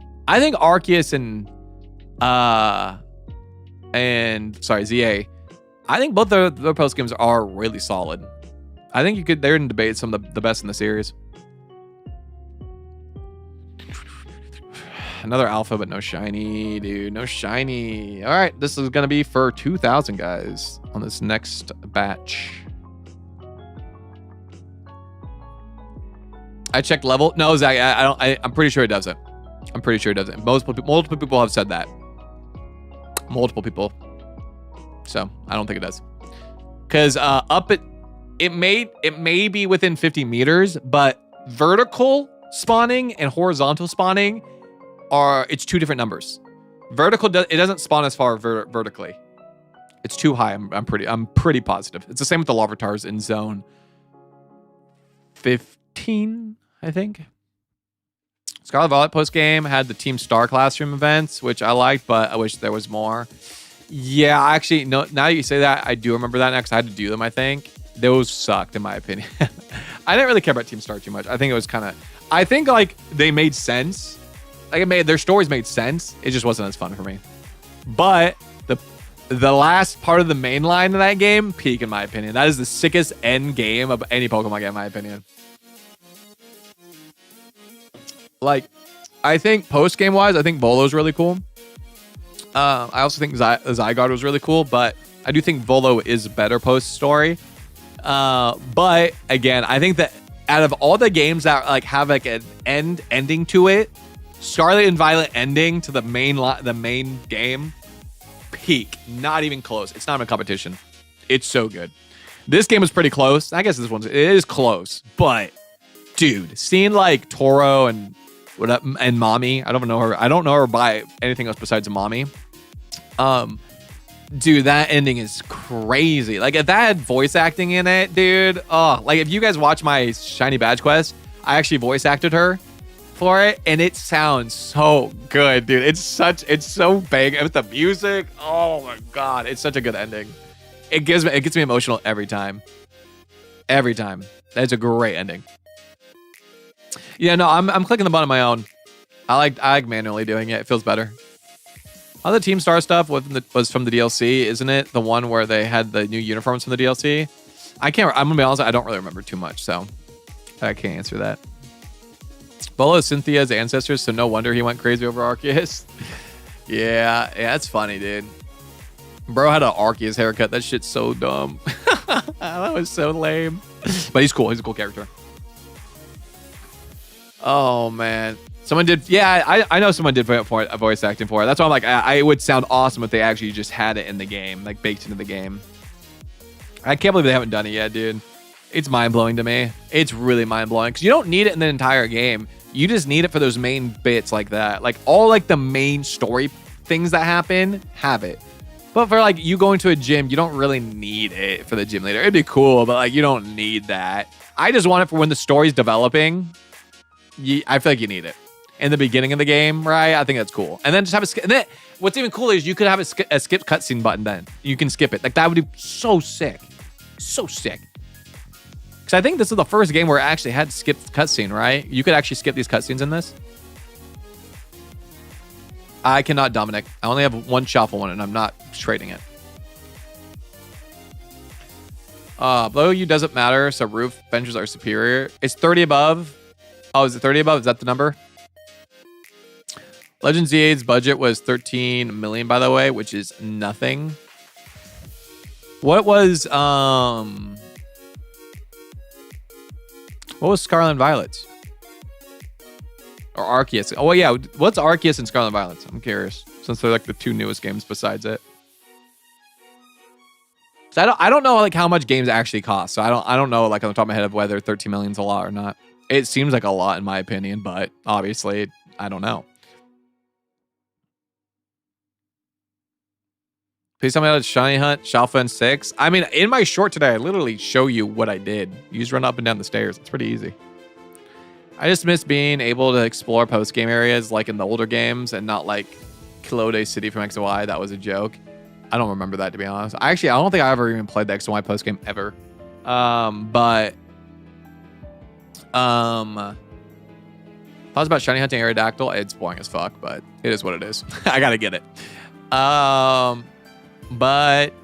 ZA. I think both their post games are really solid. I think they're in debate some of the best in the series. Another alpha, but no shiny, dude. No shiny. All right, this is gonna be for 2,000 guys on this next batch. I checked level. No, Zach, I'm pretty sure it doesn't. I'm pretty sure it doesn't. Multiple people have said that. Multiple people. So I don't think it does. Because it may be within 50 meters, but vertical spawning and horizontal spawning it's two different numbers. Vertical it doesn't spawn as far vertically. It's too high. I'm pretty positive. It's the same with the Larvatars in zone 15, I think. Scarlet Violet post game had the Team Star Classroom events, which I liked, but I wish there was more. Yeah, actually, no. Now that you say that, I do remember that. Next, I had to do them. I think those sucked, in my opinion. I didn't really care about Team Star too much. I think it was kind of. I think like they made sense. Like it made their stories made sense. It just wasn't as fun for me. But the last part of the main line of that game, peak in my opinion. That is the sickest end game of any Pokemon game, in my opinion. Like, I think post game wise, I think Volo's really cool. I also think Zygarde was really cool, but I do think Volo is better post story. But again, I think that out of all the games that like have like an ending to it, Scarlet and Violet ending to the main game, peak. Not even close. It's not even a competition. It's so good. This game was pretty close. I guess it is close, but dude, seeing like Toro and Mommy, I don't know her by anything else besides Mommy. Dude, that ending is crazy. Like if that had voice acting in it, dude. Oh, like if you guys watch my Shiny Badge Quest, I actually voice acted her for it, and it sounds so good, dude. It's so big with the music. Oh my god, it's such a good ending. It gets me emotional every time. Every time. That's a great ending. Yeah, no, I'm clicking the button on my own. I like manually doing it. It feels better. All the Team Star stuff was from the DLC, isn't it? The one where they had the new uniforms from the DLC. I'm gonna be honest, I don't really remember too much, so I can't answer that. Bolo is Cynthia's ancestors, so no wonder he went crazy over Arceus. yeah, that's funny, dude. Bro had an Arceus haircut. That shit's so dumb. That was so lame. But he's cool. He's a cool character. Oh, man. Someone did. Yeah, I know someone did a voice acting for it. That's why I'm like, it would sound awesome if they actually just had it in the game, like baked into the game. I can't believe they haven't done it yet, dude. It's mind-blowing to me. It's really mind-blowing because you don't need it in the entire game. You just need it for those main bits like that. Like all like the main story things that happen, have it. But for like you going to a gym, you don't really need it for the gym leader. It'd be cool, but like you don't need that. I just want it for when the story's developing. I feel like you need it. In the beginning of the game, right? I think that's cool. And then just have a skip. And then what's even cooler is you could have a skip cutscene button then. You can skip it. Like that would be so sick. So sick. Because I think this is the first game where it actually had skipped cutscene, right? You could actually skip these cutscenes in this. I cannot, Dominic. I only have one shuffle one, and I'm not trading it. Below you doesn't matter, so roof benches are superior. It's 30 above. Oh, is it 30 above? Is that the number? Legends Z8's budget was 13 million, by the way, which is nothing. What was Scarlet and Violet's? Or Arceus? Oh yeah, what's Arceus and Scarlet and Violet's? I'm curious, since they're like the two newest games besides it. So I don't know like how much games actually cost. So I don't know like on the top of my head of whether 13 million is a lot or not. It seems like a lot in my opinion, but obviously I don't know. Please tell me how to shiny hunt Shalfa 6. I mean, in my short today, I literally show you what I did. You just run up and down the stairs. It's pretty easy. I just miss being able to explore post-game areas like in the older games and not like Kilode City from X and Y. That was a joke. I don't remember that, to be honest. I don't think I ever even played the X and Y post-game ever. Thoughts about shiny hunting Aerodactyl? It's boring as fuck, but it is what it is. I gotta get it. But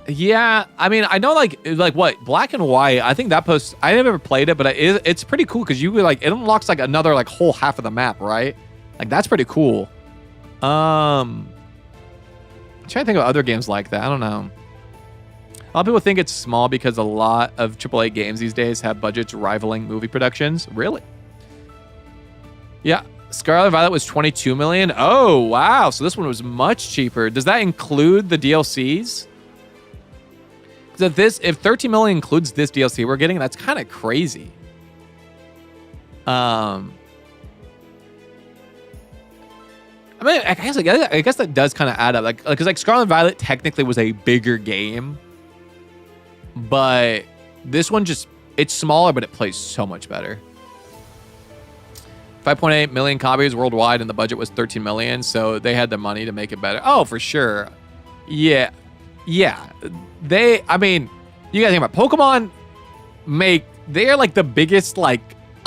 yeah, I mean, I know like what Black and White. I think that post I never played it, but it's pretty cool because you like it unlocks like another like whole half of the map, right? Like that's pretty cool. I'm trying to think of other games like that. I don't know. A lot of people think it's small because a lot of AAA games these days have budgets rivaling movie productions. Really? Yeah. Scarlet Violet was 22 million. Oh, wow. So this one was much cheaper. Does that include the DLCs? Because if 13 million includes this DLC we're getting, that's kind of crazy. I mean, I guess that does kind of add up. Like, because like Scarlet Violet technically was a bigger game, but this one it's smaller, but it plays so much better. 5.8 million copies worldwide, and the budget was 13 million, so they had the money to make it better. Oh, for sure. Yeah. Yeah. I mean, you gotta think about Pokemon they're like the biggest like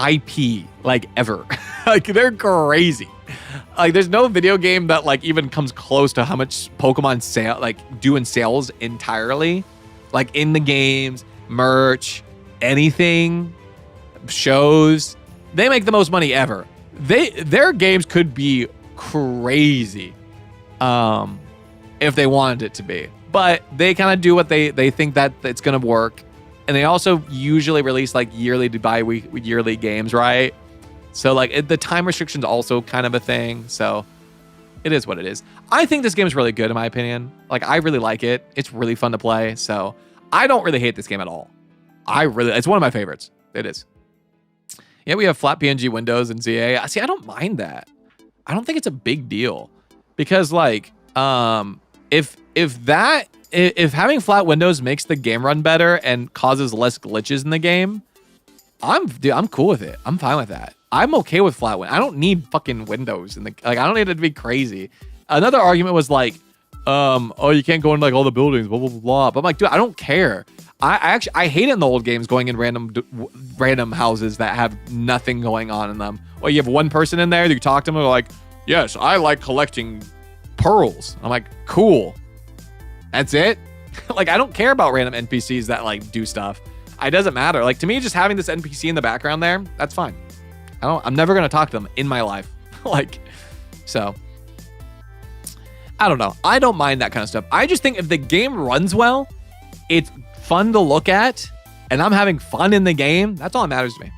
IP like ever. Like they're crazy. Like there's no video game that like even comes close to how much Pokemon do in sales entirely. Like in the games, merch, anything, shows. They make the most money ever. Their games could be crazy if they wanted it to be. But they kind of do what they think that it's going to work. And they also usually release like yearly to yearly games, right? So like the time restriction's also kind of a thing. So it is what it is. I think this game is really good in my opinion. Like I really like it. It's really fun to play. So I don't really hate this game at all. It's one of my favorites. It is. Yeah, we have flat PNG windows in ZA. See, I don't mind that. I don't think it's a big deal because like if having flat windows makes the game run better and causes less glitches in the game, I'm cool with it. I'm fine with that. I'm okay with flat windows. I don't need fucking windows I don't need it to be crazy. Another argument was like, oh, you can't go in like all the buildings, blah blah blah blah. But I'm like, dude, I don't care. I hate it in the old games going in random houses that have nothing going on in them. Well, you have one person in there, you talk to them, they're like, yes, I like collecting pearls. I'm like, cool. That's it. Like, I don't care about random NPCs that like do stuff. It doesn't matter. Like to me, just having this NPC in the background there, that's fine. I'm never gonna talk to them in my life. Like, so I don't know. I don't mind that kind of stuff. I just think if the game runs well, it's fun to look at, and I'm having fun in the game. That's all that matters to me.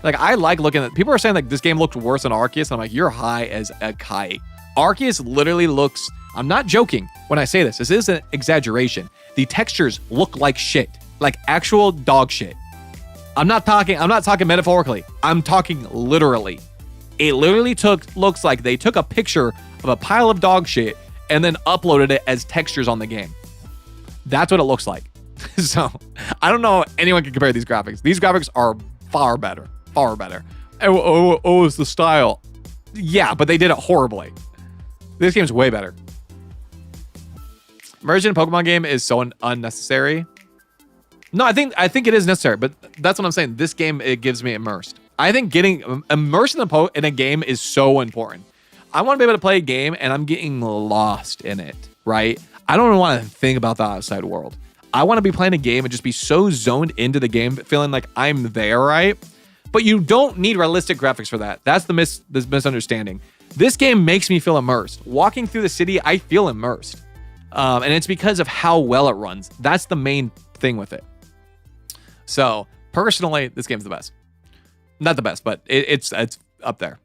Like I like looking at. People are saying like this game looked worse than Arceus, and I'm like, you're high as a kite. Arceus literally looks. I'm not joking when I say this. This is an exaggeration. The textures look like shit, like actual dog shit. I'm not talking metaphorically. I'm talking literally. It literally looks like they took a picture of a pile of dog shit and then uploaded it as textures on the game. That's what it looks like. So I don't know anyone can compare these graphics. These graphics are far better. Far better. Oh, it's the style. Yeah, but they did it horribly. This game's way better. Immersion in a Pokemon game is so unnecessary. No, I think it is necessary, but that's what I'm saying. This game, it gives me immersed. I think getting immersed in a game is so important. I want to be able to play a game and I'm getting lost in it, right? I don't want to think about the outside world. I want to be playing a game and just be so zoned into the game, feeling like I'm there, right? But you don't need realistic graphics for that. That's the misunderstanding. This game makes me feel immersed. Walking through the city, I feel immersed. And it's because of how well it runs. That's the main thing with it. So personally, this game's the best. Not the best, but it's up there.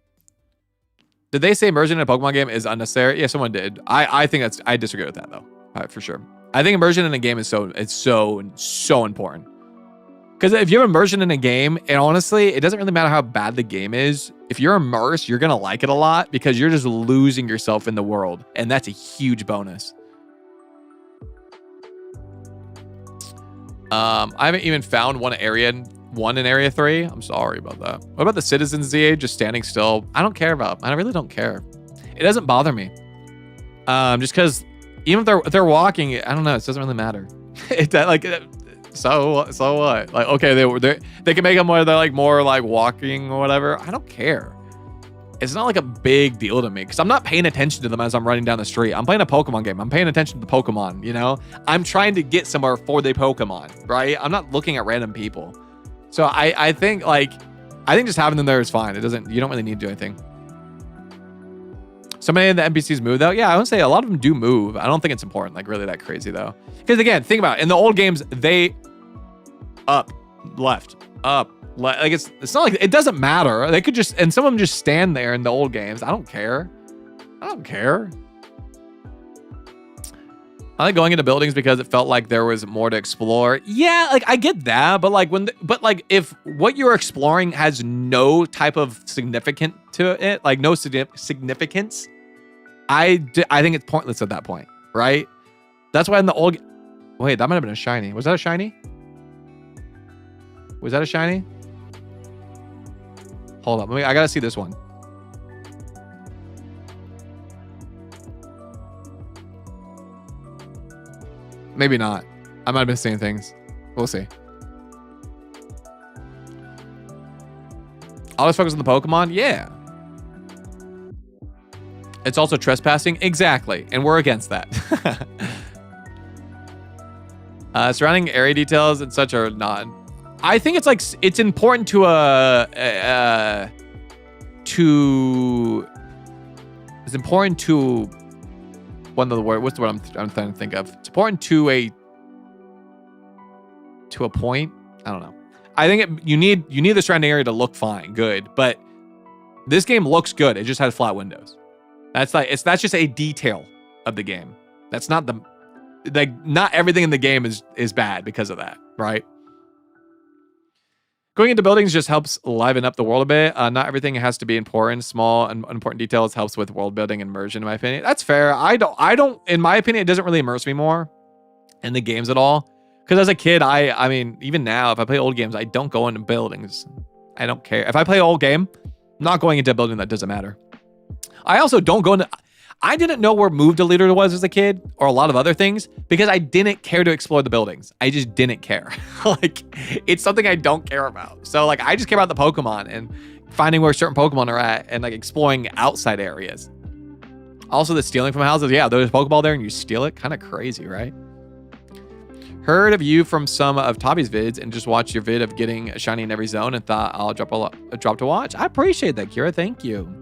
Did they say immersion in a Pokemon game is unnecessary? Yeah, someone did. I think I disagree with that though, for sure. I think immersion in a game is so important. Because if you have immersion in a game, and honestly, it doesn't really matter how bad the game is. If you're immersed, you're gonna like it a lot because you're just losing yourself in the world, and that's a huge bonus. I haven't even found one in Area 3. I'm sorry about that. What about the citizens ZA just standing still? I don't care about. I really don't care. It doesn't bother me. Just because even if they're walking, I don't know. It doesn't really matter. So what? Like, okay, they can make them where they're like more like walking or whatever. I don't care. It's not like a big deal to me because I'm not paying attention to them as I'm running down the street. I'm playing a Pokemon game. I'm paying attention to the Pokemon, you know? I'm trying to get somewhere for the Pokemon, right? I'm not looking at random people. So I think just having them there is fine. You don't really need to do anything. So many of the NPCs move though. Yeah, I would say a lot of them do move. I don't think it's important, like really that crazy though. Because again, think about it. In the old games, they up, left, up, like it's not like it doesn't matter. They could just, and some of them just stand there in the old games. I don't care. I like going into buildings because it felt like there was more to explore. Yeah, like I get that, but like if what you're exploring has no type of significance to it, like no significance, I think it's pointless at that point, right? That's why in the old, wait, that might have been a shiny. Was that a shiny? Was that a shiny? Hold up. I gotta see this one. Maybe not. I might have been seeing things. We'll see. Always focus on the Pokemon? Yeah. It's also trespassing? Exactly. And we're against that. Surrounding area details and such are not. I think it's like, it's important to, it's important to, what's the word I'm trying to think of? It's important to a point. I don't know. I think you need the surrounding area to look fine, good, but this game looks good. It just has flat windows. That's just a detail of the game. That's not not everything in the game is bad because of that, right? Going into buildings just helps liven up the world a bit. Not everything has to be important. Small and important details helps with world building and immersion, in my opinion. That's fair. I don't, in my opinion, it doesn't really immerse me more in the games at all. Because as a kid, I mean, even now, if I play old games, I don't go into buildings. I don't care. If I play an old game, I'm not going into a building that doesn't matter. I also don't go into... I didn't know where Move Deleter was as a kid, or a lot of other things, because I didn't care to explore the buildings. I just didn't care. Like, it's something I don't care about. So, like, I just care about the Pokemon and finding where certain Pokemon are at and, like, exploring outside areas. Also, the stealing from houses. Yeah, there's a Pokeball there and you steal it. Kind of crazy, right? Heard of you from some of Tabby's vids and just watched your vid of getting a shiny in every zone and thought I'll drop to watch. I appreciate that, Kira. Thank you.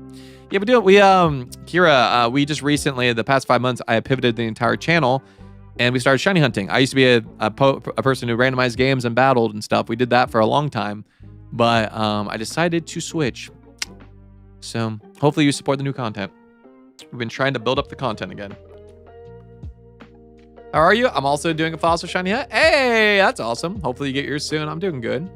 Yeah, Kira, we just recently, the past 5 months, I pivoted the entire channel and we started shiny hunting. I used to be a person who randomized games and battled and stuff. We did that for a long time, but I decided to switch. So hopefully you support the new content. We've been trying to build up the content again. How are you? I'm also doing a fossil shiny hat. Hey, that's awesome. Hopefully you get yours soon. I'm doing good.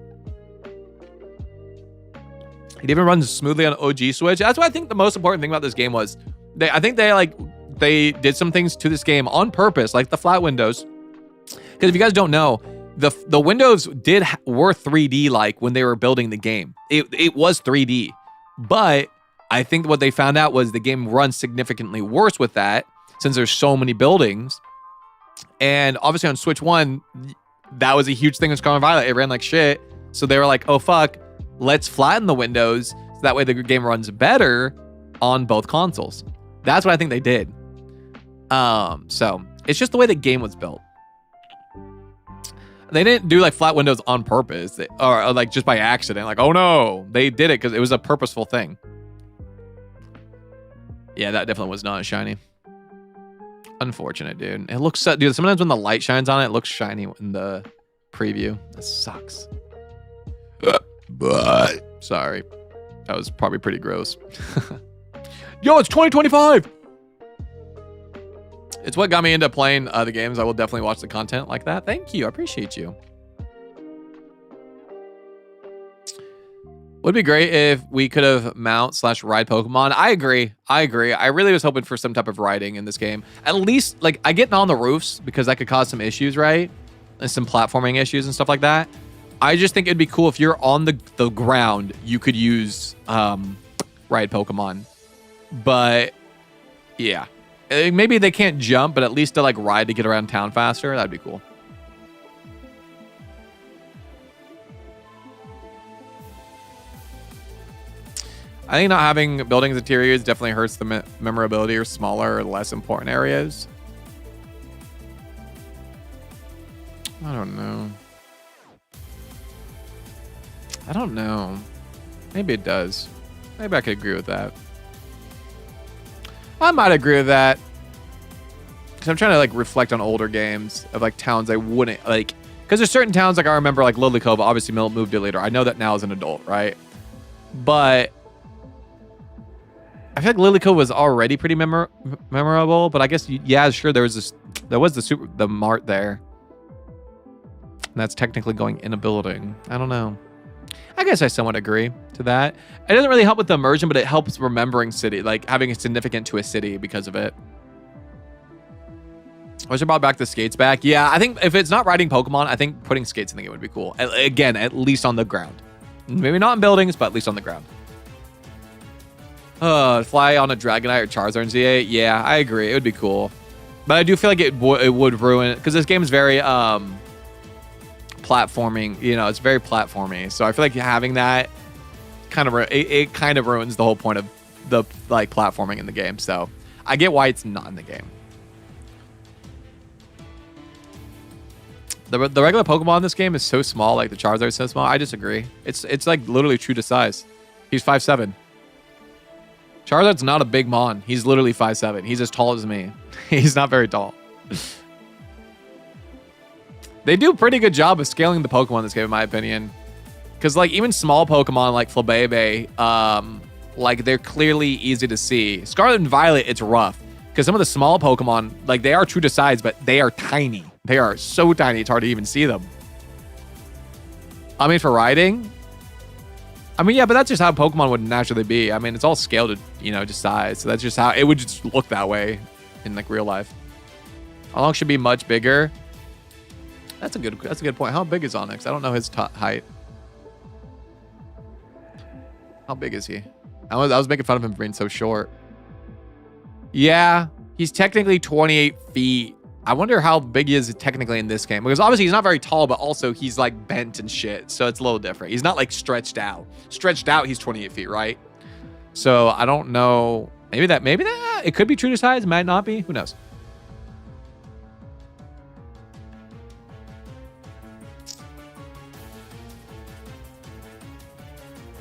It even runs smoothly on OG Switch. That's what I think the most important thing about this game was. I think they did some things to this game on purpose, like the flat windows. Because if you guys don't know, the windows were 3D like when they were building the game. It was 3D, but I think what they found out was the game runs significantly worse with that since there's so many buildings. And obviously on Switch 1, that was a huge thing with Scarlet and Violet. It ran like shit. So they were like, oh, fuck, let's flatten the windows so that way the game runs better on both consoles. That's what I think they did. So it's just the way the game was built. They didn't do like flat windows on purpose or like just by accident. Like, oh no, they did it because it was a purposeful thing. Yeah, that definitely was not shiny. Unfortunate, dude. It looks so, dude, sometimes when the light shines on it, it looks shiny in the preview. That sucks. But sorry. That was probably pretty gross. Yo, it's 2025. It's what got me into playing the games. I will definitely watch the content like that. Thank you. I appreciate you. Would be great if we could have mount/ride Pokemon. I agree. I really was hoping for some type of riding in this game. At least, like, I get on the roofs because that could cause some issues, right? And some platforming issues and stuff like that. I just think it'd be cool if you're on the ground, you could use ride Pokemon. But, yeah. Maybe they can't jump, but at least to, like, ride to get around town faster. That'd be cool. I think not having buildings interiors definitely hurts the memorability or smaller or less important areas. I don't know. Maybe it does. Maybe I could agree with that. I might agree with that. Because I'm trying to like reflect on older games of like towns I wouldn't like. Because there's certain towns like I remember like Lily Cove obviously moved it later. I know that now as an adult, right? But I feel like Lily Cove was already pretty memorable, but I guess yeah, sure there was the mart there. And that's technically going in a building. I don't know. I guess I somewhat agree to that. It doesn't really help with the immersion, but it helps remembering city, like having a significant to a city because of it. I should brought back the skates back. Yeah, I think if it's not riding Pokemon, I think putting skates in the game would be cool. Again, at least on the ground. Maybe not in buildings, but at least on the ground. Fly on a Dragonite or Charizard in ZA. Yeah, I agree. It would be cool. But I do feel like it would ruin, because this game is very platforming. You know, it's very platformy. So I feel like having that kind of it kind of ruins the whole point of the like platforming in the game. So I get why it's not in the game. The regular Pokemon in this game is so small. Like the Charizard is so small. I disagree. It's like literally true to size. He's 5'7". Charizard's not a big mon. He's literally 5'7". He's as tall as me. He's not very tall. They do a pretty good job of scaling the Pokemon in this game, in my opinion. Because like even small Pokemon like Flabebe, like they're clearly easy to see. Scarlet and Violet, it's rough. Because some of the small Pokemon, like they are true to size, but they are tiny. They are so tiny, it's hard to even see them. I mean, for riding, I mean, yeah, but that's just how Pokemon would naturally be. I mean, it's all scaled to, you know, just size. So that's just how it would just look that way in like real life. Onix should be much bigger. That's a good point. How big is Onix? I don't know his height. How big is he? I was making fun of him for being so short. Yeah, he's technically 28 feet. I wonder how big he is technically in this game, because obviously he's not very tall, but also he's like bent and shit. So it's a little different. He's not like stretched out. Stretched out, he's 28 feet, right? So I don't know. Maybe that it could be true to size. Might not be. Who knows?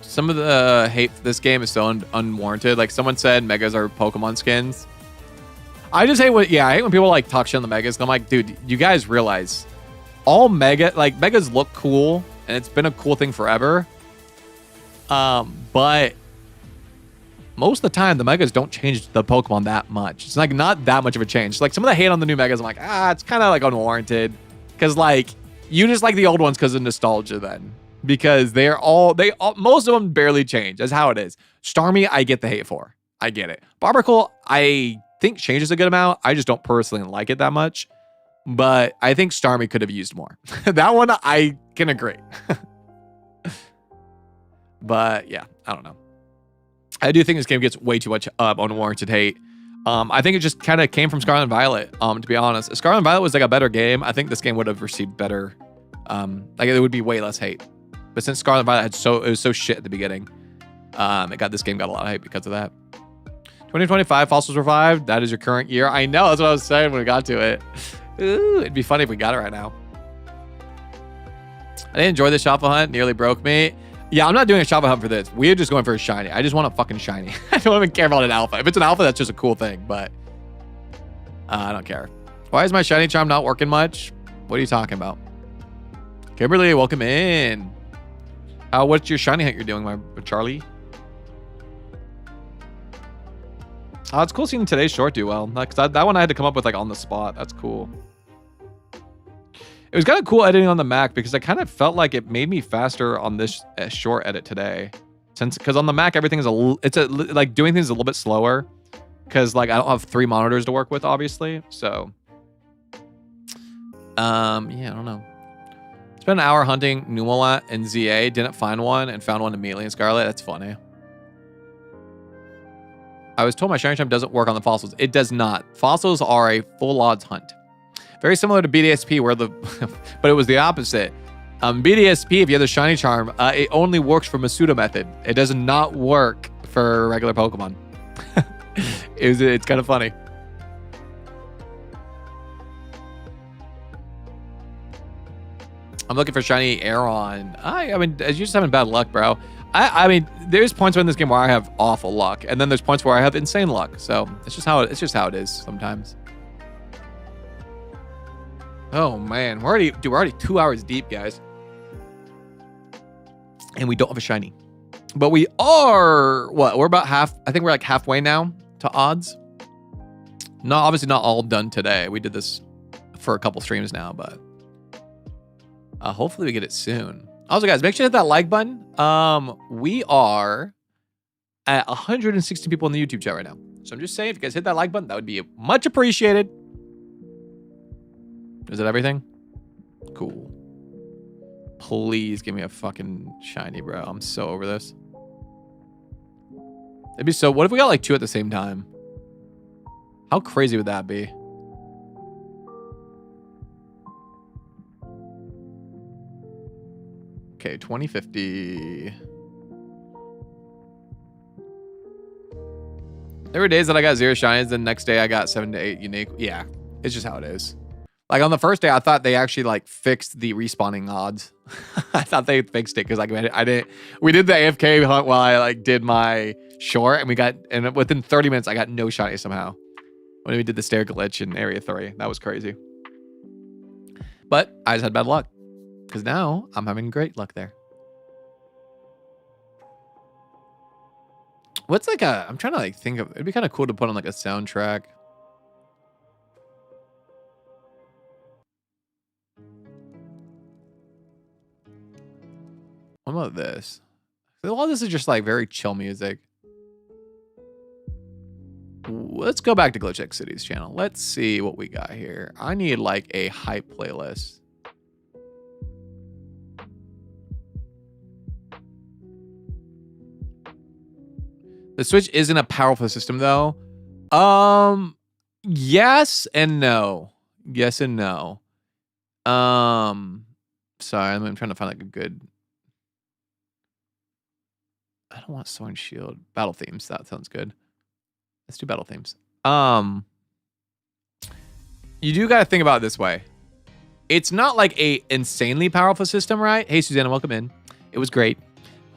Some of the hate for this game is so unwarranted. Like someone said, Megas are Pokemon skins. I just hate I hate when people like talk shit on the Megas. I'm like, dude, you guys realize all Megas look cool, and it's been a cool thing forever. But most of the time, the Megas don't change the Pokemon that much. It's like not that much of a change. Like some of the hate on the new Megas, I'm like, it's kind of like unwarranted, because like you just like the old ones because of nostalgia then. Because most of them barely change. That's how it is. Starmie, I get the hate for. I get it. Barbacle, I think changes a good amount. I just don't personally like it that much. But I think Starmie could have used more. That one, I can agree. But yeah, I don't know. I do think this game gets way too much unwarranted hate. I think it just kind of came from Scarlet and Violet, to be honest. If Scarlet and Violet was like a better game, I think this game would have received better. Like it would be way less hate. But since Scarlet and Violet it was so shit at the beginning, this game got a lot of hype because of that. 2025 Fossils Revived. That is your current year. I know, that's what I was saying when we got to it. Ooh, it'd be funny if we got it right now. I didn't enjoy the Shuffle Hunt. Nearly broke me. Yeah, I'm not doing a Shuffle Hunt for this. We're just going for a shiny. I just want a fucking shiny. I don't even care about an alpha. If it's an alpha, that's just a cool thing, but I don't care. Why is my shiny charm not working much? What are you talking about? Kimberly, welcome in. What's your shiny hunt you're doing, my Charlie? It's cool seeing today's short do well. Because that one I had to come up with like on the spot. That's cool. It was kind of cool editing on the Mac because I kind of felt like it made me faster on this short edit today. Because on the Mac everything is like doing things a little bit slower. Because like I don't have 3 monitors to work with, obviously. So, yeah, I don't know. Spent an hour hunting Numelat in ZA, didn't find one, and found one immediately in Scarlet. That's funny. I was told my shiny charm doesn't work on the fossils. It does not. Fossils are a full odds hunt. Very similar to BDSP, but it was the opposite. BDSP, if you have the shiny charm, it only works for Masuda method. It does not work for regular Pokemon. It's kind of funny. I'm looking for shiny Aeron. I mean, you're just having bad luck, bro. I mean, there's points in this game where I have awful luck, and then there's points where I have insane luck. So it's just how it is sometimes. Oh man, we're already 2 hours deep, guys, and we don't have a shiny. But we are we're about half. I think we're like halfway now to odds. Obviously not all done today. We did this for a couple streams now, but hopefully we get it soon. Also, guys, make sure to hit that like button. We are at 160 people in the YouTube chat right now. So I'm just saying, if you guys hit that like button, that would be much appreciated. Is it everything? Cool. Please give me a fucking shiny, bro. I'm so over this. It'd be so. What if we got like 2 at the same time? How crazy would that be? Okay, 2050. There were days that I got 0 shinies, the next day I got 7 to 8 unique. Yeah, it's just how it is. Like on the first day, I thought they actually like fixed the respawning odds. I thought they fixed it because like I didn't. We did the AFK hunt while I like did my short, and within 30 minutes I got no shinies somehow. When we did the stair glitch in Area 3, that was crazy. But I just had bad luck because now I'm having great luck there. What's like I'm trying to like think of, it'd be kind of cool to put on like a soundtrack. What about this? A lot of this is just like very chill music. Let's go back to Glitch X City's channel. Let's see what we got here. I need like a hype playlist. The Switch isn't a powerful system though. Yes and no. Yes and no. Sorry, I'm trying to find like a good. I don't want Sword and Shield. Battle themes. That sounds good. Let's do battle themes. You do got to think about it this way. It's not like a insanely powerful system, right? Hey, Susanna, welcome in. It was great.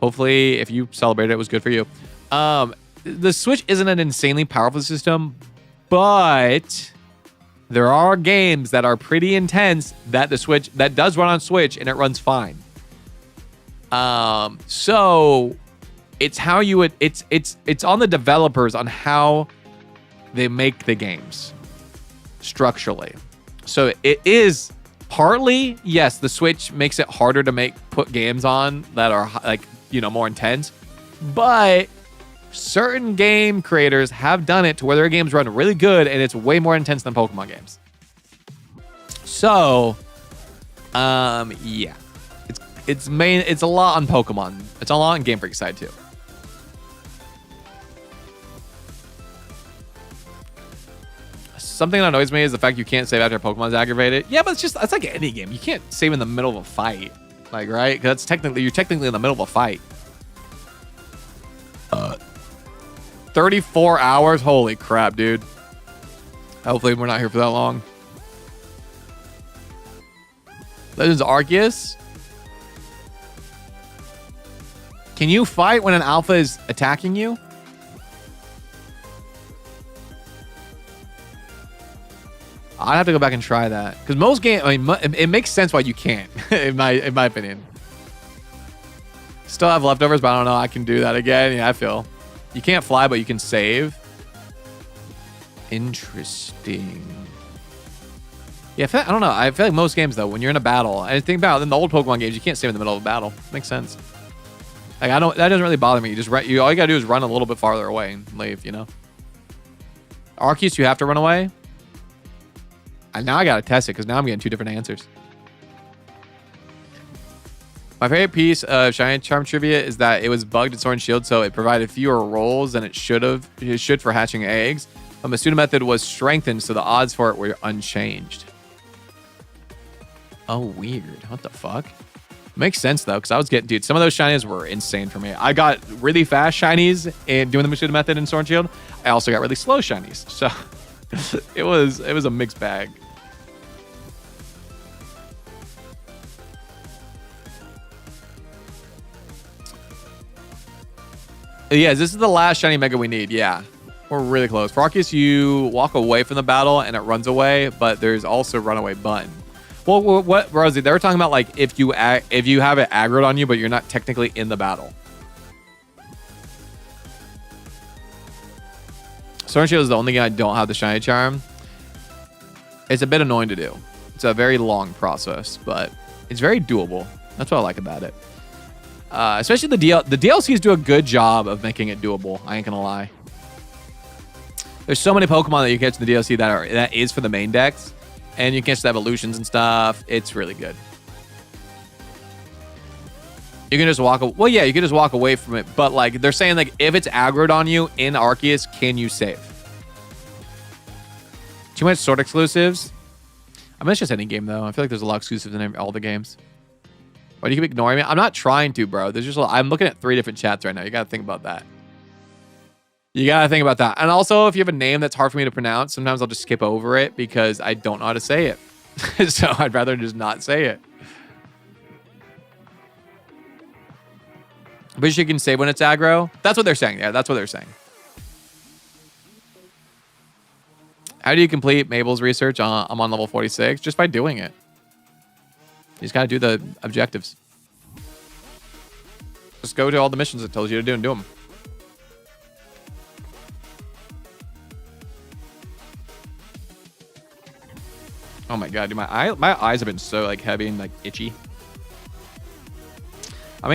Hopefully, if you celebrated, it was good for you. The Switch isn't an insanely powerful system, but there are games that are pretty intense that does run on Switch and it runs fine. So it's how you would it's on the developers on how they make the games structurally. So it is partly, yes, the Switch makes it harder to put games on that are like, more intense, but certain game creators have done it to where their games run really good and it's way more intense than Pokemon games. So, yeah, it's a lot on Pokemon. It's a lot on Game Freak's side too. Something that annoys me is the fact you can't save after Pokemon's aggravated. Yeah, but it's like any game. You can't save in the middle of a fight, like, right? Because you're technically in the middle of a fight. 34 hours? Holy crap, dude. Hopefully we're not here for that long. Legends Arceus. Can you fight when an alpha is attacking you? I'd have to go back and try that. Because most games, it makes sense why you can't, in my opinion. Still have leftovers, but I don't know. I can do that again. Yeah, I feel. You can't fly, but you can save. Interesting. Yeah, I don't know. I feel like most games, though, when you're in a battle, I think about in the old Pokemon games, you can't save in the middle of a battle. Makes sense. Like, that doesn't really bother me. You just all you gotta do is run a little bit farther away and leave, Arceus, you have to run away. And now I gotta test it because now I'm getting 2 different answers. My favorite piece of Shiny Charm trivia is that it was bugged in Sword and Shield, so it provided fewer rolls than it should for hatching eggs. The pseudo method was strengthened, so the odds for it were unchanged. Oh, weird. What the fuck? Makes sense though, because I was getting, dude, some of those shinies were insane for me. I got really fast shinies in doing the pseudo method in Sword and Shield. I also got really slow shinies, so it was a mixed bag. Yeah, this is the last shiny mega we need. Yeah, we're really close. For Arceus, you walk away from the battle and it runs away, but there's also runaway button. Well, what, Rosie? They were talking about like if you have it aggroed on you, but you're not technically in the battle. Sword and Shield is the only game I don't have the shiny charm. It's a bit annoying to do. It's a very long process, but it's very doable. That's what I like about it. Especially the DLCs do a good job of making it doable. I ain't gonna lie. There's so many Pokemon that you catch in the DLC that is for the main decks, and you catch the evolutions and stuff. It's really good. You can just walk. Well, yeah, you can just walk away from it. But like they're saying, like if it's aggroed on you in Arceus, can you save? Too much sword exclusives. I mean, it's just any game though. I feel like there's a lot of exclusives in all the games. Why do you keep ignoring me? I'm not trying to, bro. There's just I'm looking at 3 different chats right now. You gotta think about that. You gotta think about that. And also, if you have a name that's hard for me to pronounce, sometimes I'll just skip over it because I don't know how to say it. So I'd rather just not say it. But you can save when it's aggro. That's what they're saying. Yeah, that's what they're saying. How do you complete Mabel's research? I'm on level 46. Just by doing it. You just got to do the objectives. Just go to all the missions it tells you to do and do them. Oh my god, dude, my eyes have been so like heavy and like itchy. I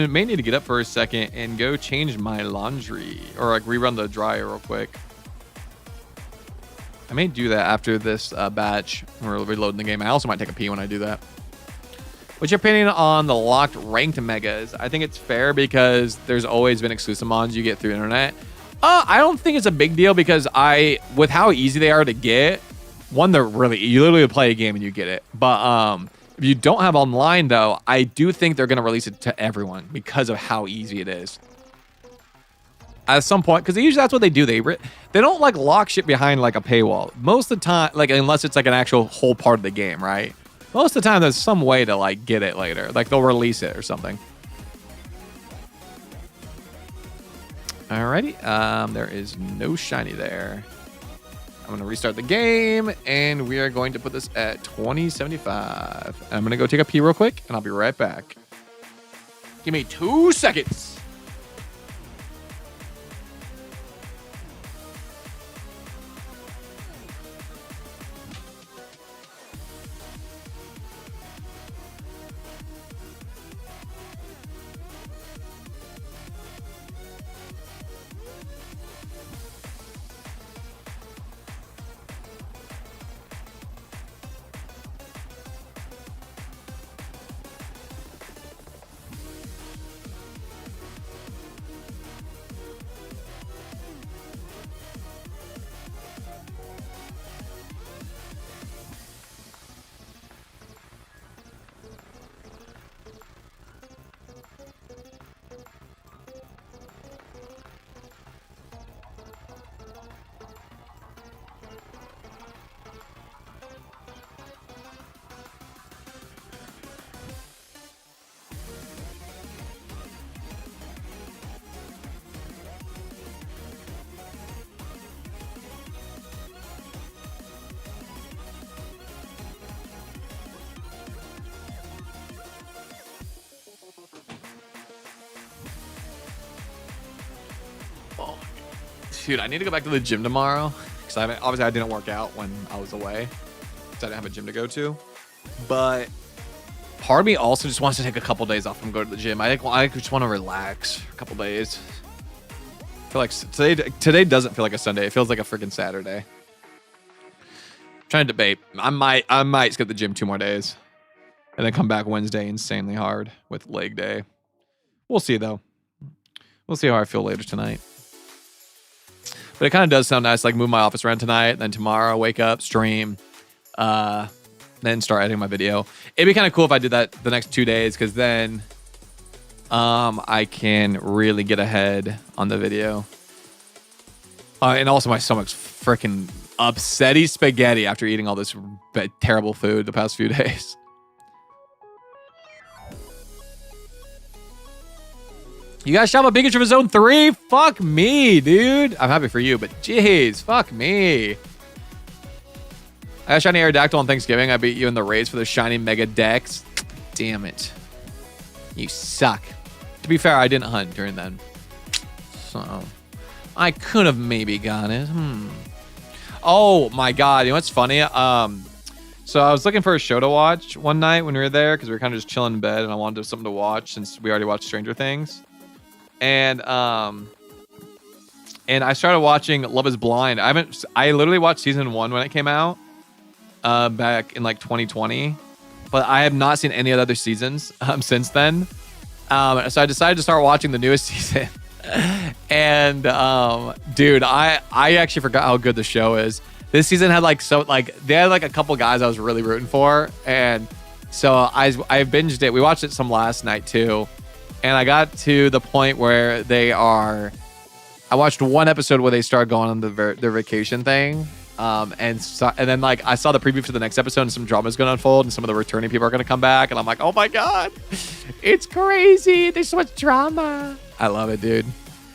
may need to get up for a second and go change my laundry or like rerun the dryer real quick. I may do that after this batch. We're reloading the game. I also might take a pee when I do that. What's your opinion on the locked ranked megas? I think it's fair because there's always been exclusive mods you get through internet. I don't think it's a big deal because with how easy they are to get, one, they're really, you literally play a game and you get it. But if you don't have online though, I do think they're going to release it to everyone because of how easy it is. At some point, because usually that's what they do. They don't like lock shit behind like a paywall. Most of the time, like unless it's like an actual whole part of the game, right? Most of the time, there's some way to like get it later. Like they'll release it or something. Alrighty, there is no shiny there. I'm gonna restart the game, and we are going to put this at 2075. And I'm gonna go take a pee real quick, and I'll be right back. Give me 2 seconds. Dude, I need to go back to the gym tomorrow because obviously I didn't work out when I was away, so I didn't have a gym to go to. But part of me also just wants to take a couple days off from going to the gym. I just want to relax for a couple days. I feel like today doesn't feel like a Sunday. It feels like a freaking Saturday. I'm trying to debate. I might skip the gym 2 more days and then come back Wednesday insanely hard with leg day. We'll see though. We'll see how I feel later tonight. But it kind of does sound nice, like move my office around tonight, then tomorrow wake up, stream, then start editing my video. It'd be kind of cool if I did that the next 2 days, because then I can really get ahead on the video. And also my stomach's freaking upsetty spaghetti after eating all this terrible food the past few days. You guys shot my Pikachu for Zone 3? Fuck me, dude. I'm happy for you, but jeez, fuck me. I got shiny Aerodactyl on Thanksgiving. I beat you in the race for the shiny Mega Dex. Damn it. You suck. To be fair, I didn't hunt during then. So, I could have maybe got it. Oh my god, you know what's funny? So I was looking for a show to watch one night when we were there because we were kind of just chilling in bed and I wanted something to watch since we already watched Stranger Things. And I started watching Love is Blind. I literally watched season 1 when it came out back in like 2020, but I have not seen any of the other seasons since then. So I decided to start watching the newest season. And dude, I actually forgot how good the show is. This season had they had like a couple guys I was really rooting for, and so I binged it. We watched it some last night too, and I got to the point where I watched one episode where they started going on their vacation thing, and then like I saw the preview for the next episode, and some drama is going to unfold, and some of the returning people are going to come back, and I'm like, oh my god, it's crazy. There's so much drama. I love it, dude.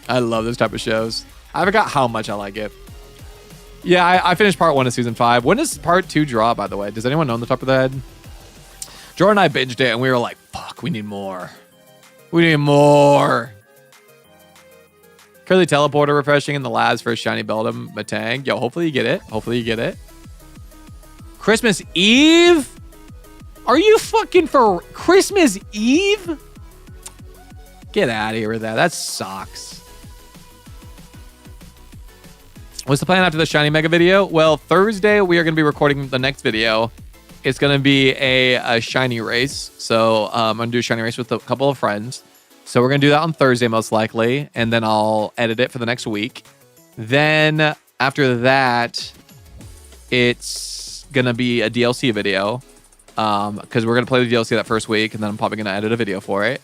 I love those type of shows. I forgot how much I like it. Yeah, I finished part 1 of season 5. When does part 2 drop, by the way? Does anyone know on the top of the head? Jordan and I binged it, and we were like, fuck, we need more. We need more. Curly teleporter refreshing in the labs for a shiny Beldum Matang. Yo, hopefully you get it. Hopefully you get it. Christmas Eve? Are you fucking for Christmas Eve? Get out of here with that. That sucks. What's the plan after the shiny mega video? Well, Thursday we are going to be recording the next video. It's going to be a shiny race. So I'm going to do a shiny race with a couple of friends. So we're going to do that on Thursday most likely. And then I'll edit it for the next week. Then after that, it's going to be a DLC video. Because we're going to play the DLC that first week. And then I'm probably going to edit a video for it.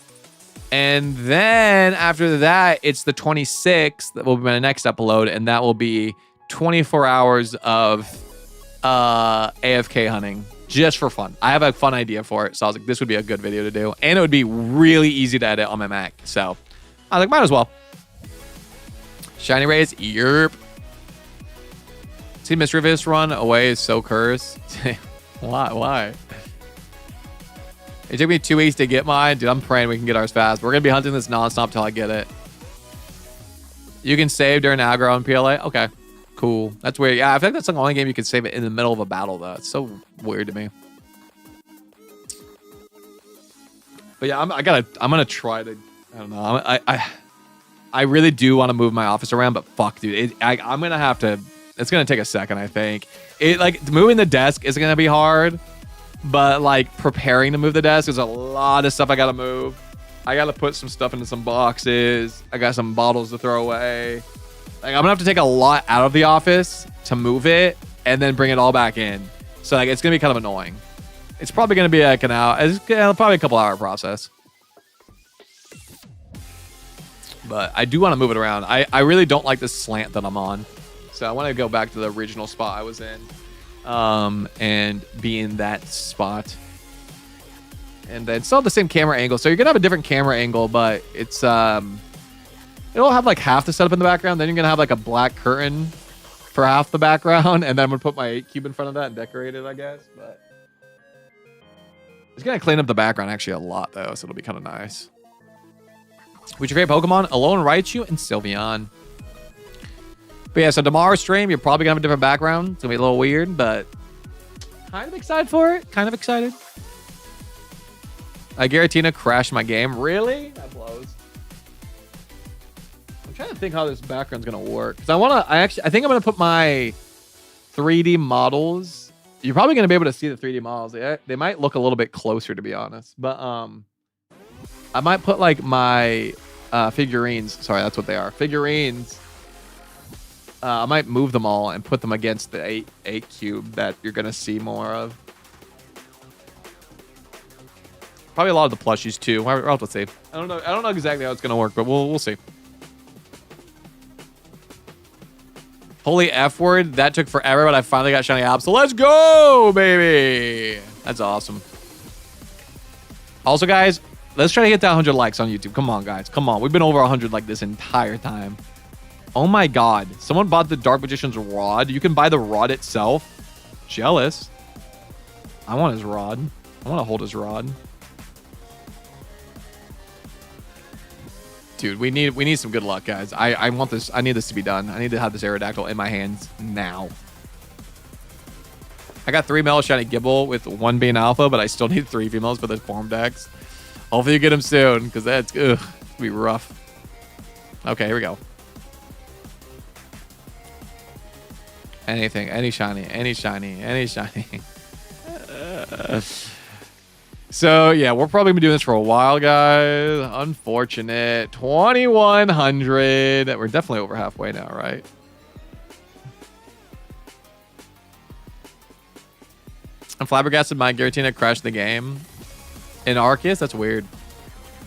And then after that, it's the 26th that will be my next upload, and that will be 24 hours of AFK hunting just for fun. I have a fun idea for it, so I was like, this would be a good video to do, and it would be really easy to edit on my Mac. So I was like, might as well. Shiny rays, yerp. See Mystery Fist run away is so cursed. Why? It took me 2 weeks to get mine. Dude, I'm praying we can get ours fast. We're going to be hunting this nonstop till I get it. You can save during aggro on PLA? Okay, cool. That's weird. Yeah, I think that's the only game you can save it in the middle of a battle, though. It's so weird to me. But yeah, I'm going to try to, I don't know. I really do want to move my office around, but fuck, dude. I'm going to have to, it's going to take a second, I think. Moving the desk is going to be hard. But like preparing to move the desk, there's a lot of stuff I gotta move. I gotta put some stuff into some boxes. I got some bottles to throw away. Like I'm gonna have to take a lot out of the office to move it and then bring it all back in. So like it's gonna be kind of annoying. It's probably gonna be like an hour. It's probably a couple hour process. But I do want to move it around. I really don't like this slant that I'm on. So I want to go back to the original spot I was in. And be in that spot, and then still have the same camera angle. So you're gonna have a different camera angle, but it's it'll have like half the setup in the background. Then you're gonna have like a black curtain for half the background, and then I'm gonna put my 8 cube in front of that and decorate it, I guess. But it's gonna clean up the background actually a lot though, so it'll be kind of nice. What's your favorite Pokemon? Alolan Raichu and Sylveon. But yeah, so tomorrow's stream, you're probably going to have a different background. It's going to be a little weird, but kind of excited for it. Kind of excited. Giratina crashed my game. Really? That blows. I'm trying to think how this background's going to work. Because I think I'm going to put my 3D models. You're probably going to be able to see the 3D models. They might look a little bit closer, to be honest. But I might put like my figurines. Sorry, that's what they are. Figurines. I might move them all and put them against the 8 cube that you're going to see more of. Probably a lot of the plushies too. We'll have to see. I don't know exactly how it's going to work, but we'll see. Holy F word. That took forever, but I finally got shiny apps. So let's go, baby. That's awesome. Also, guys, let's try to hit that 100 likes on YouTube. Come on, guys. Come on. We've been over 100 like this entire time. Oh my god. Someone bought the Dark Magician's rod. You can buy the rod itself. Jealous. I want his rod. I want to hold his rod. Dude, we need some good luck, guys. I want this. I need this to be done. I need to have this Aerodactyl in my hands now. I got 3 male shiny Gibble with 1 being alpha, but I still need 3 females for the form decks. Hopefully you get them soon, because that's gonna be rough. Okay, here we go. Anything, any shiny. So yeah, we're probably gonna be doing this for a while, guys. Unfortunate. 2100. We're definitely over halfway now, right? I'm flabbergasted my Giratina crashed the game. In Arceus? That's weird.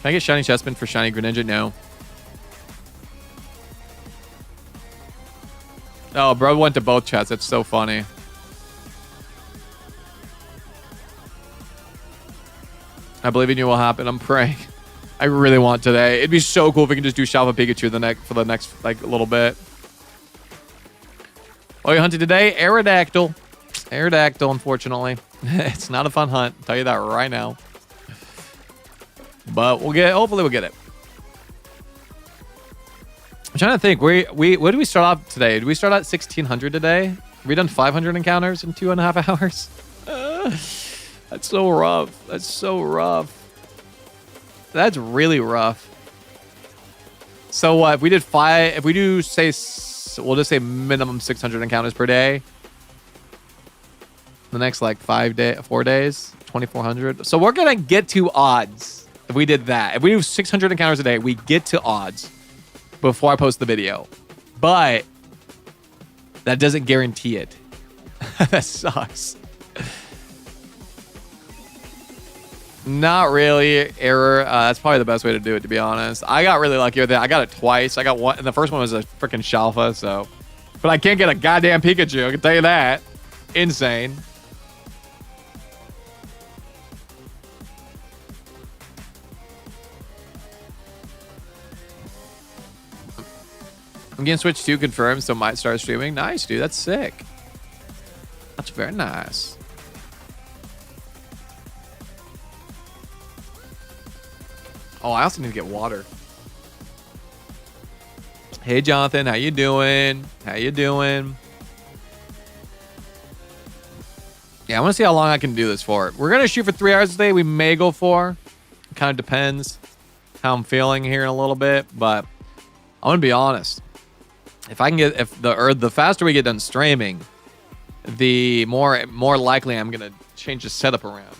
Can I get shiny chestman for shiny Greninja? No. Oh, bro went to both chests. That's so funny. I believe in you will happen. I'm praying. I really want today. It'd be so cool if we can just do Shalva Pikachu for the next like little bit. Oh, you hunted today? Aerodactyl. Aerodactyl, unfortunately. It's not a fun hunt. I'll tell you that right now. But we'll get it. Hopefully we'll get it. I'm trying to think. What did we start off today? Did we start at 1600 today? Have we done 500 encounters in 2.5 hours? That's so rough. That's so rough. That's really rough. So what? If we did if we do say, we'll just say minimum 600 encounters per day. The next like 4 days, 2400. So we're gonna get to odds if we did that. If we do 600 encounters a day, we get to odds before I post the video. But that doesn't guarantee it. That sucks. Not really. Error. That's probably the best way to do it, to be honest. I got really lucky with it. I got it twice. I got one, and the first one was a freaking Shalfa, so. But I can't get a goddamn Pikachu, I can tell you that. Insane. I'm getting Switch 2 confirmed, so might start streaming. Nice, dude. That's sick. That's very nice. Oh, I also need to get water. Hey, Jonathan. How you doing? How you doing? Yeah, I want to see how long I can do this for. We're going to shoot for 3 hours a day. We may go 4. It kind of depends how I'm feeling here in a little bit. But I'm going to be honest. If I can get, the faster we get done streaming, the more likely I'm going to change the setup around.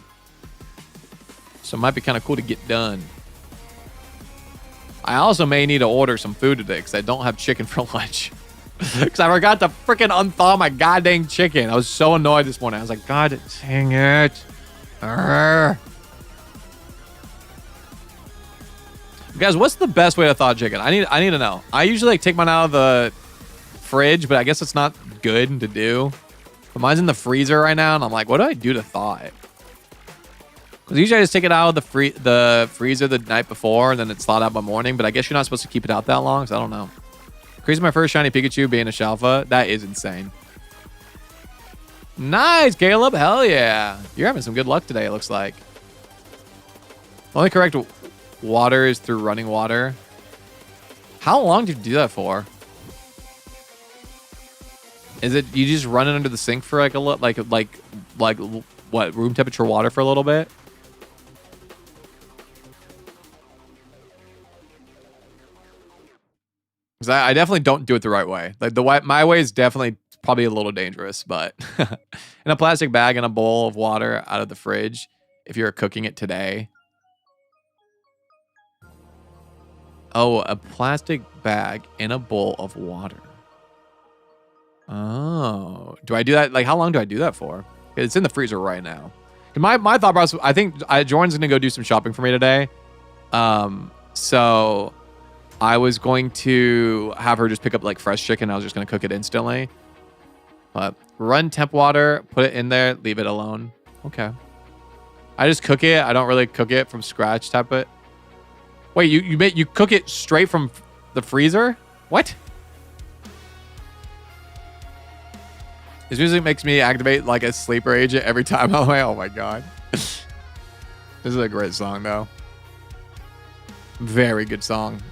So it might be kind of cool to get done. I also may need to order some food today because I don't have chicken for lunch. Because I forgot to freaking unthaw my goddamn chicken. I was so annoyed this morning. I was like, God dang it. Arrgh. Guys, what's the best way to thaw chicken? I need to know. I usually like take mine out of the fridge, but I guess it's not good to do. But mine's in the freezer right now, and I'm like, what do I do to thaw it? Because usually I just take it out of the freezer the night before, and then it's thawed out by morning. But I guess you're not supposed to keep it out that long, so I don't know. Crazy, my first shiny Pikachu being a Shalfa. That is insane. Nice, Caleb. Hell yeah. You're having some good luck today, it looks like. Only correct water is through running water. How long did you do that for? Is it you just run it under the sink for like a like what, room temperature water for a little bit? Because I definitely don't do it the right way. Like my way is definitely probably a little dangerous, but in a plastic bag and a bowl of water out of the fridge, if you're cooking it today. Oh, a plastic bag in a bowl of water. Oh, do I do that? Like, how long do I do that for? It's in the freezer right now. My thought process, I think Jordan's gonna go do some shopping for me today. So I was going to have her just pick up like fresh chicken. I was just gonna cook it instantly. But run temp water, put it in there, leave it alone. Okay. I just cook it. I don't really cook it from scratch type it. Wait, you cook it straight from the freezer? What? This music makes me activate like a sleeper agent every time I'm like, oh my God. This is a great song though. Very good song.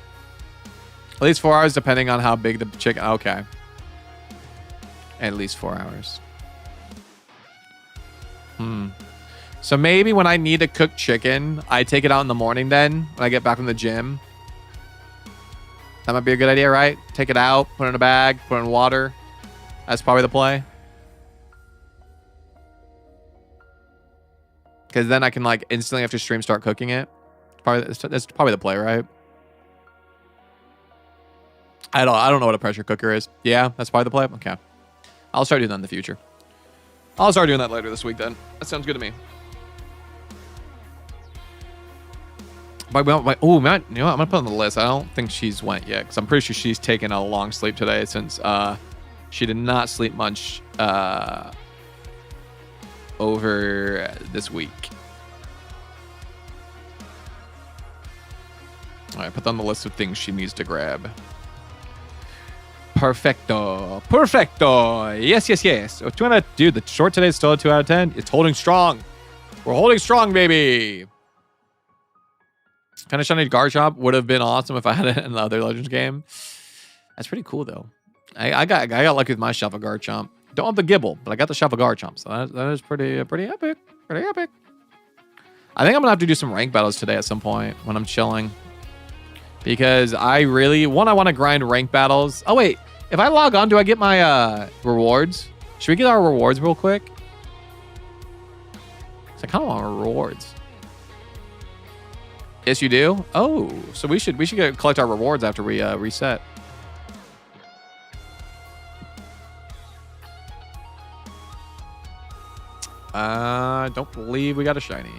At least 4 hours depending on how big the chicken. Okay. At least 4 hours. So maybe when I need to cook chicken, I take it out in the morning then when I get back from the gym. That might be a good idea, right? Take it out, put it in a bag, put it in water. That's probably the play. because then I can like instantly after stream start cooking it. That's probably the play, right? I don't know what a pressure cooker is. Yeah, that's probably the play. Okay, I'll start doing that in the future. I'll start doing that later this week then. That sounds good to me. Oh man, you know what? I'm gonna put on the list. I don't think she's went yet because I'm pretty sure she's taken a long sleep today since she did not sleep much over this week. All right, put on the list of things she needs to grab. Perfecto. Yes. Oh, 2 out of, dude, the short today is still a 2 out of 10. It's holding strong. We're holding strong, baby. Kind of shiny guard shop would have been awesome if I had it in the other Legends game. That's pretty cool though. I got lucky with my Shuffle Guard Chomp. Don't have the Gibble, but I got the Shuffle Guard Chomp, so that is pretty epic. Pretty epic. I think I'm gonna have to do some rank battles today at some point when I'm chilling. Because I want to grind rank battles. Oh, wait. If I log on, do I get my rewards? Should we get our rewards real quick? Because I kind of want our rewards. Yes, you do? Oh, so we should collect our rewards after we reset. I don't believe we got a shiny.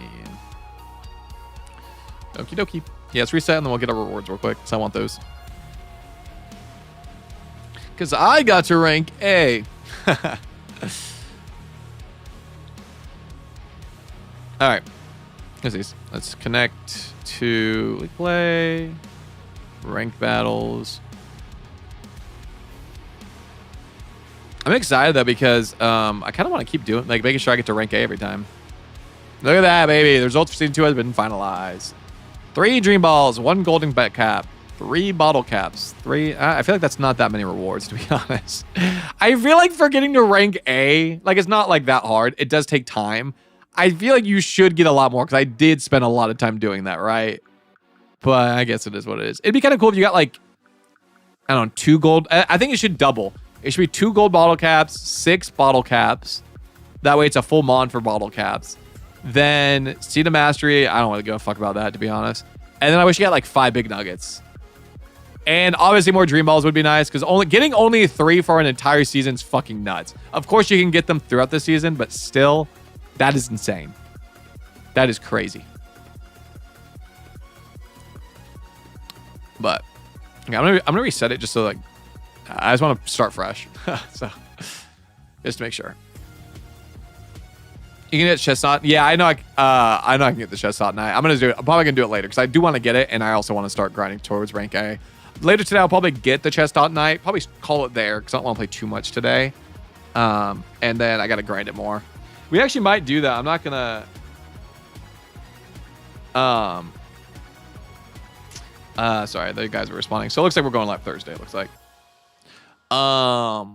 Okie dokie. Yeah, let's reset and then we'll get our rewards real quick because I want those. Because I got to rank A. All right. Let's connect to League Play, rank battles. I'm excited though because I kind of want to keep doing, like, making sure I get to rank A every time. Look at that, baby. The results for season 2 has been finalized. 3 dream balls, 1 golden bet cap, 3 bottle caps, 3. I feel like that's not that many rewards, to be honest. I feel like for getting to rank A, like, it's not like that hard. It does take time. I feel like you should get a lot more because I did spend a lot of time doing that, right? But I guess it is what it is. It'd be kind of cool if you got, like, I don't know, 2 gold. I think it should double. It should be 2 gold bottle caps, 6 bottle caps. That way it's a full mon for bottle caps. Then Seed of Mastery. I don't want to give a fuck about that, to be honest. And then I wish you got like 5 big nuggets. And obviously more dream balls would be nice because getting only 3 for an entire season is fucking nuts. Of course you can get them throughout the season, but still, that is insane. That is crazy. But okay, I'm gonna reset it just so like I just want to start fresh. So just to make sure. You can get chestnut. Yeah, I know. I know I can get the chestnut tonight. I'm gonna do it. I'm probably gonna do it later because I do want to get it, and I also want to start grinding towards rank A. Later today, I'll probably get the chestnut night. Probably call it there because I don't want to play too much today. And then I gotta grind it more. We actually might do that. I'm not gonna. Sorry, the guys are responding. So it looks like we're going live Thursday. It looks like. What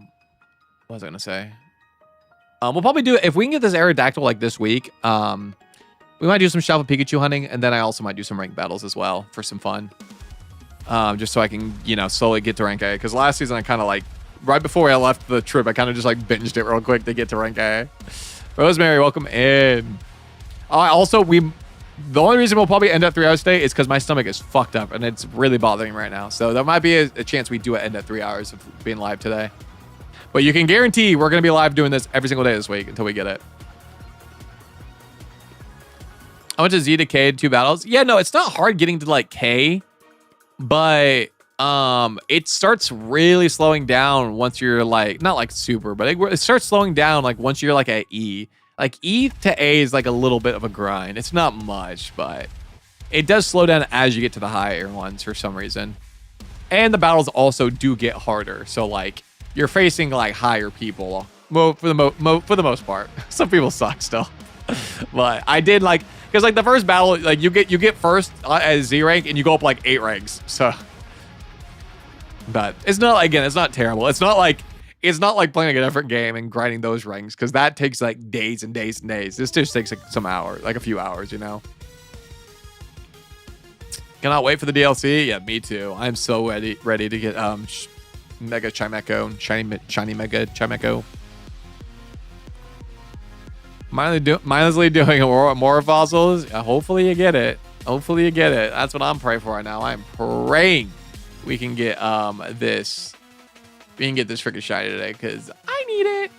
was I gonna say? We'll probably do it if we can get this Aerodactyl like this week. We might do some Shuffle Pikachu hunting, and then I also might do some rank battles as well for some fun. Just so I can, slowly get to rank A. Because last season I kind of like right before I left the trip, I kind of just like binged it real quick to get to rank A. Rosemary, welcome in. The only reason we'll probably end at 3 hours today is because my stomach is fucked up and it's really bothering me right now. So there might be a chance we do end at 3 hours of being live today. But you can guarantee we're going to be live doing this every single day this week until we get it. I went to Z to K 2 battles. Yeah, no, it's not hard getting to like K, but it starts really slowing down once you're like, not like super, but it starts slowing down like once you're like at E. Like E to A is like a little bit of a grind. It's not much, but it does slow down as you get to the higher ones for some reason. And the battles also do get harder. So like you're facing like higher people for the most part. Some people suck still. But I did like, because like the first battle, like you get first as Z rank and you go up like 8 ranks. So, but it's not, again, it's not terrible. It's not like playing a different game and grinding those ranks because that takes like days and days and days. This just takes like some hours, like a few hours, Cannot wait for the DLC. Yeah, me too. I'm so ready to get Mega Chimecho, shiny Mega Chimecho. Mindlessly doing more fossils. Hopefully you get it. Hopefully you get it. That's what I'm praying for right now. I'm praying we can get this. We can get this freaking shiny today because I need it.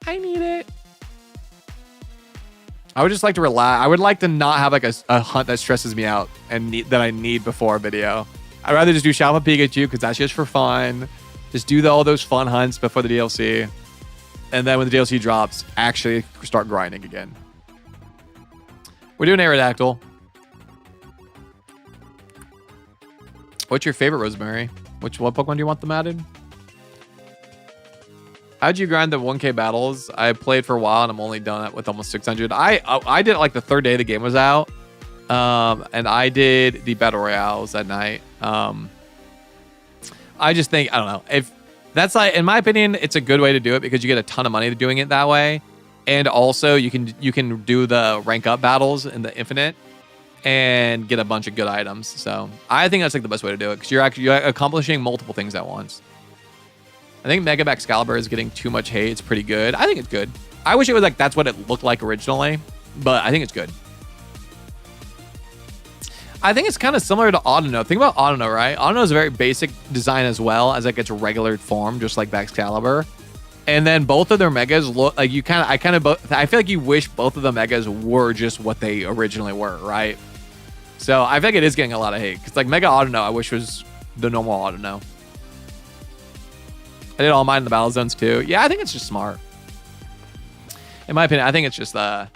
I need it. I would just like to relax. I would like to not have like a hunt that stresses me out and that I need before a video. I'd rather just do Shop of Pikachu because that's just for fun. Just do all those fun hunts before the DLC. And then when the DLC drops, actually start grinding again. We're doing Aerodactyl. What's your favorite, Rosemary? What Pokemon do you want them added? How'd you grind the 1K battles? I played for a while and I'm only done it with almost 600. I did it like the third day the game was out. And I did the battle royales at night. I just think, I don't know. If that's like, in my opinion, it's a good way to do it because you get a ton of money doing it that way. And also you can do the rank up battles in the infinite and get a bunch of good items. So I think that's like the best way to do it because you're accomplishing multiple things at once. I think Mega Excalibur is getting too much hate. It's pretty good. I think it's good. I wish it was like that's what it looked like originally, but I think it's good. I think it's kind of similar to Audino. Think about Audino, right? Audino is a very basic design as well as like its regular form, just like Excalibur. And then both of their megas look like I feel like you wish both of the megas were just what they originally were, right? So I feel like it is getting a lot of hate because like Mega Audino, I wish was the normal Audino. I did all mine in the battle zones too. Yeah, I think it's just smart. In my opinion, I think it's just the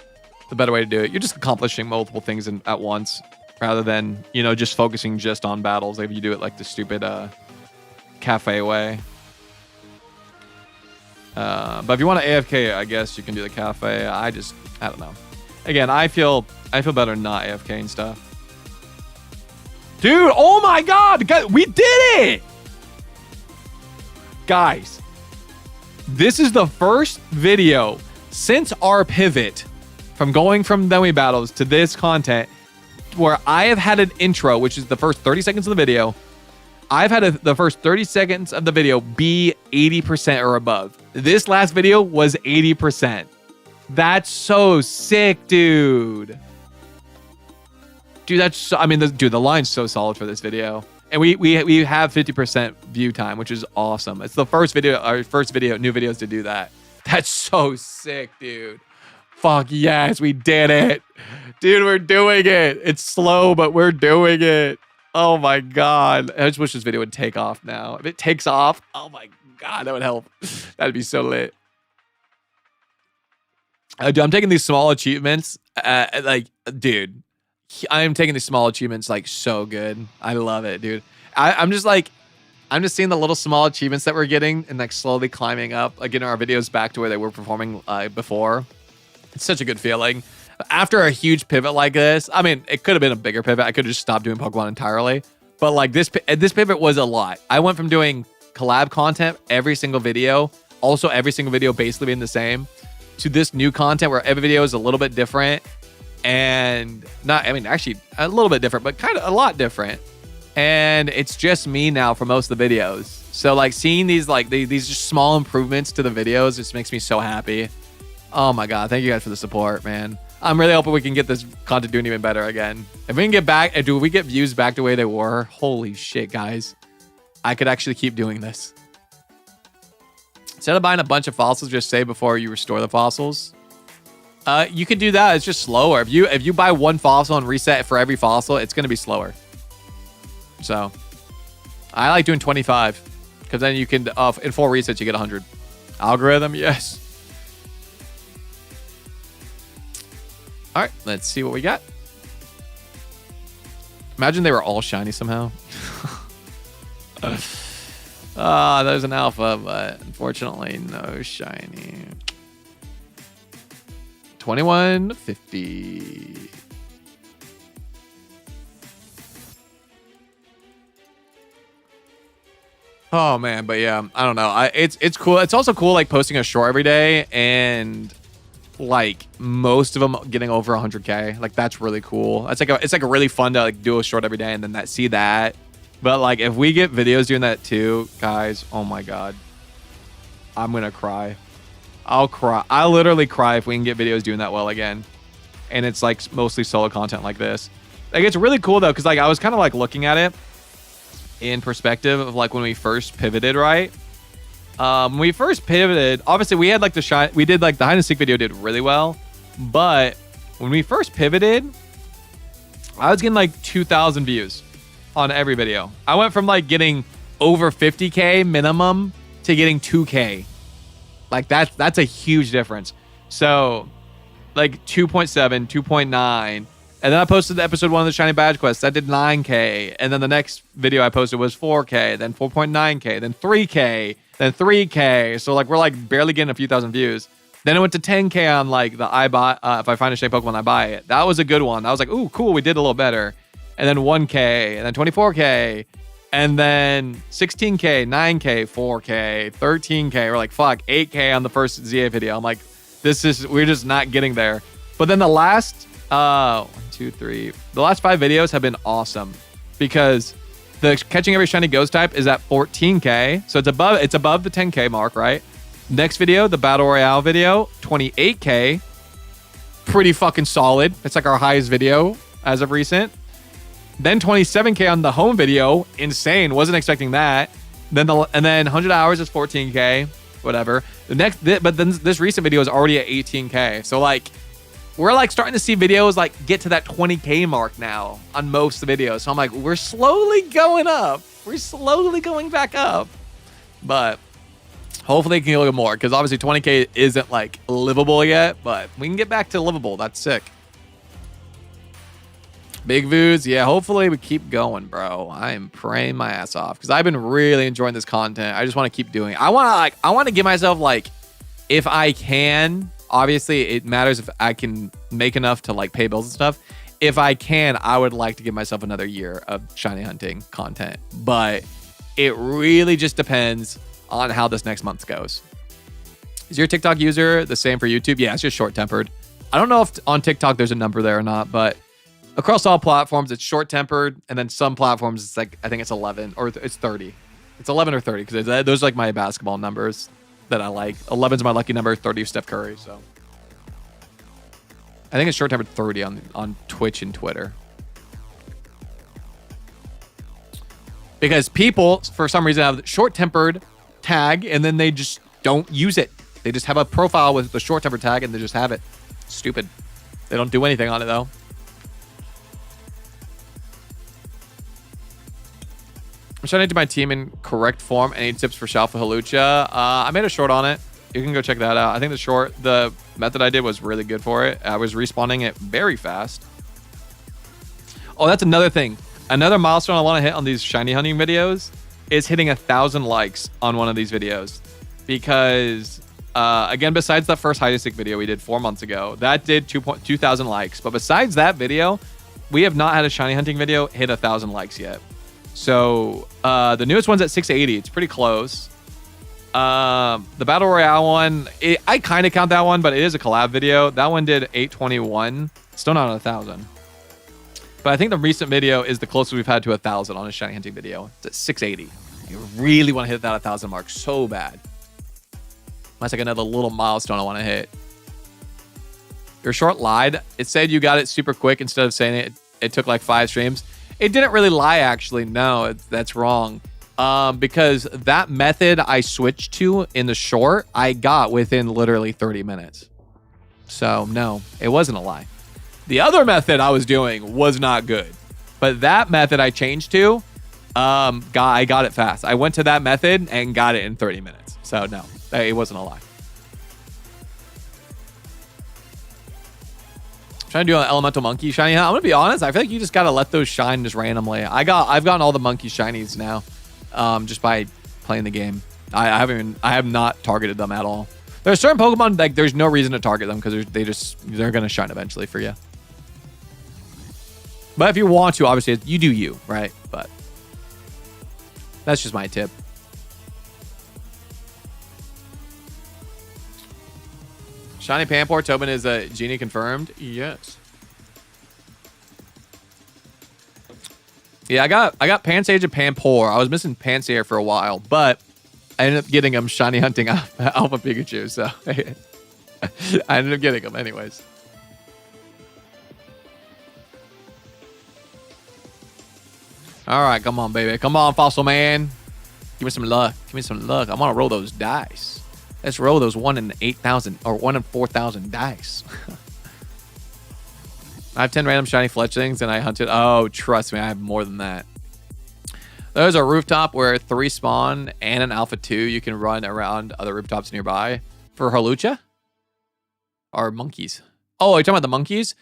better way to do it. You're just accomplishing multiple things at once rather than, just focusing just on battles. Like if you do it like the stupid cafe way. But if you want to AFK, I guess you can do the cafe. I don't know. Again, I feel better not AFK and stuff. Dude, oh my God, we did it! Guys, this is the first video since our pivot from going from Dummy Battles to this content where I have had an intro, which is the first 30 seconds of the video. I've had the first 30 seconds of the video be 80% or above. This last video was 80%. That's so sick, dude. Dude, the line's so solid for this video. And we have 50% view time, which is awesome. It's the first new videos to do that. That's so sick, dude. Fuck yes, we did it. Dude, we're doing it. It's slow, but we're doing it. Oh my God. I just wish this video would take off now. If it takes off, oh my God, that would help. That'd be so lit. Dude, I'm taking these small achievements. Dude, I'm taking these small achievements like so good. I love it, dude. I'm just seeing the little small achievements that we're getting and like slowly climbing up, like getting our videos back to where they were performing before. It's such a good feeling. After a huge pivot like this, I mean, it could have been a bigger pivot. I could have just stopped doing Pokemon entirely. But like this pivot was a lot. I went from doing collab content every single video, also every single video basically being the same, to this new content where every video is a little bit different. And actually a little bit different, but kind of a lot different. And it's just me now for most of the videos. So like seeing these just small improvements to the videos just makes me so happy. Oh my God, thank you guys for the support, man. I'm really hoping we can get this content doing even better again. If we can get back, if we get views back the way they were, holy shit, guys. I could actually keep doing this. Instead of buying a bunch of fossils, just save before you restore the fossils. You can do that. It's just slower. If you buy one fossil and reset for every fossil, it's going to be slower. So I like doing 25 because then you can, in 4 resets, you get 100. Algorithm, yes. All right, let's see what we got. Imagine they were all shiny somehow. There's an alpha, but unfortunately, no shiny. 2150. Oh man, but yeah, I don't know. It's cool. It's also cool like posting a short every day and like most of them getting over 100K. Like that's really cool. It's like a really fun to like do a short every day and then see that. But like if we get videos doing that too, guys, oh my God, I'm gonna cry. I'll cry. I'll literally cry if we can get videos doing that well again. And it's like mostly solo content like this. Like it's really cool though, because like I was kind of like looking at it in perspective of like when we first pivoted, right? When we first pivoted, obviously we had like we did like the hide and seek video did really well, but when we first pivoted, I was getting like 2,000 views on every video. I went from like getting over 50K minimum to getting 2K. Like that's a huge difference. So like 2.7, 2.9. And then I posted the episode 1 of the Shiny Badge Quest. That did 9K. And then the next video I posted was 4K, then 4.9K, then 3K, then 3K. So like we're like barely getting a few thousand views. Then it went to 10K on like the I buy, if I find a shiny Pokemon, I buy it. That was a good one. I was like, ooh, cool, we did a little better. And then 1K, and then 24K, and then 16K, 9K, 4K, 13K. We're like, fuck, 8K on the first ZA video. I'm like, we're just not getting there. But then the last, 1, 2, 3, the last 5 videos have been awesome because the catching every shiny ghost type is at 14K. So it's above the 10K mark, right? Next video, the Battle Royale video, 28K. Pretty fucking solid. It's like our highest video as of recent. Then 27K on the home video. Insane. Wasn't expecting that. And then 100 hours is 14K. Whatever. But then this recent video is already at 18K. So like, we're like starting to see videos like get to that 20K mark now on most of the videos. So I'm like, we're slowly going up. We're slowly going back up. But hopefully it can get a little more because obviously 20K isn't like livable yet, but we can get back to livable. That's sick. Big views. Yeah, hopefully we keep going, bro. I am praying my ass off because I've been really enjoying this content. I just want to keep doing it. I want to give myself like, if I can, obviously it matters if I can make enough to like pay bills and stuff. If I can, I would like to give myself another year of shiny hunting content, but it really just depends on how this next month goes. Is your TikTok user the same for YouTube? Yeah, it's just short-tempered. I don't know if on TikTok there's a number there or not, but across all platforms, it's short-tempered, and then some platforms, it's like, I think it's 11, or it's 30. It's 11 or 30, because those are like my basketball numbers that I like. 11 is my lucky number, 30 is Steph Curry, so. I think it's short-tempered 30 on Twitch and Twitter. Because people, for some reason, have short-tempered tag, and then they just don't use it. They just have a profile with the short-tempered tag, and they just have it. Stupid. They don't do anything on it, though. I'm trying to do my team in correct form. Any tips for Shalfa Halucha? I made a short on it. You can go check that out. I think the method I did was really good for it. I was respawning it very fast. Oh, that's another thing. Another milestone I want to hit on these shiny hunting videos is hitting 1,000 likes on one of these videos. Because, again, besides that first hide and seek video we did 4 months ago, that did 2,000 likes. But besides that video, we have not had a shiny hunting video hit 1,000 likes yet. So the newest one's at 680. It's pretty close. The Battle Royale one, I kind of count that one, but it is a collab video. That one did 821. Still not 1,000. But I think the recent video is the closest we've had to 1,000 on a shiny hunting video. It's at 680. You really want to hit that 1,000 mark so bad. That's like another little milestone I want to hit. Your short lied. It said you got it super quick instead of saying it took like 5 streams. It didn't really lie, actually. No, that's wrong. Because that method I switched to in the short, I got within literally 30 minutes. So, no, it wasn't a lie. The other method I was doing was not good. But that method I changed to, I got it fast. I went to that method and got it in 30 minutes. So, no, it wasn't a lie. Trying to do an elemental monkey shiny hunt. I'm gonna be honest, I feel like you just gotta let those shine just randomly. I've gotten all the monkey shinies now, just by playing the game. I have not targeted them at all. There's certain Pokemon like there's no reason to target them because they're gonna shine eventually for you. But if you want to, obviously you do you, right? But that's just my tip. Shiny Pampor Tobin is a genie confirmed. Yes. Yeah, I got Pansage and Pampor. I was missing Pansear for a while, but I ended up getting him shiny hunting Alpha Pikachu, so I ended up getting him anyways. All right, come on, baby. Come on, Fossil Man. Give me some luck. Give me some luck. I want to roll those dice. Let's roll those 1 in 8,000 or 1 in 4,000 dice. I have 10 random shiny fletchlings and I hunted. Oh, trust me, I have more than that. There's a rooftop where 3 spawn and an alpha 2. You can run around other rooftops nearby. For Hawlucha? Or monkeys? Oh, are you talking about the monkeys?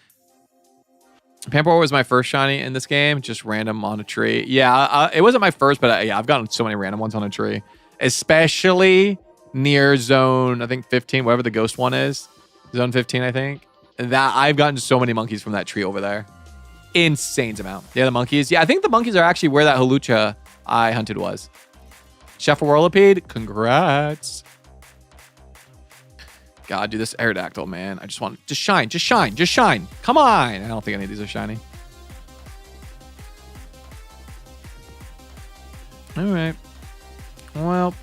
Pampor was my first shiny in this game. Just random on a tree. Yeah, it wasn't my first, but yeah, I've gotten so many random ones on a tree. Especially near zone, I think 15, whatever the ghost one is. Zone 15, I think. That I've gotten so many monkeys from that tree over there. Insane amount. Yeah, the monkeys. Yeah, I think the monkeys are actually where that Hawlucha I hunted was. Shuffle Whirlipede, congrats. God, dude, this Aerodactyl, man. I just want just shine, just shine, just shine. Come on. I don't think any of these are shiny. All right. Well,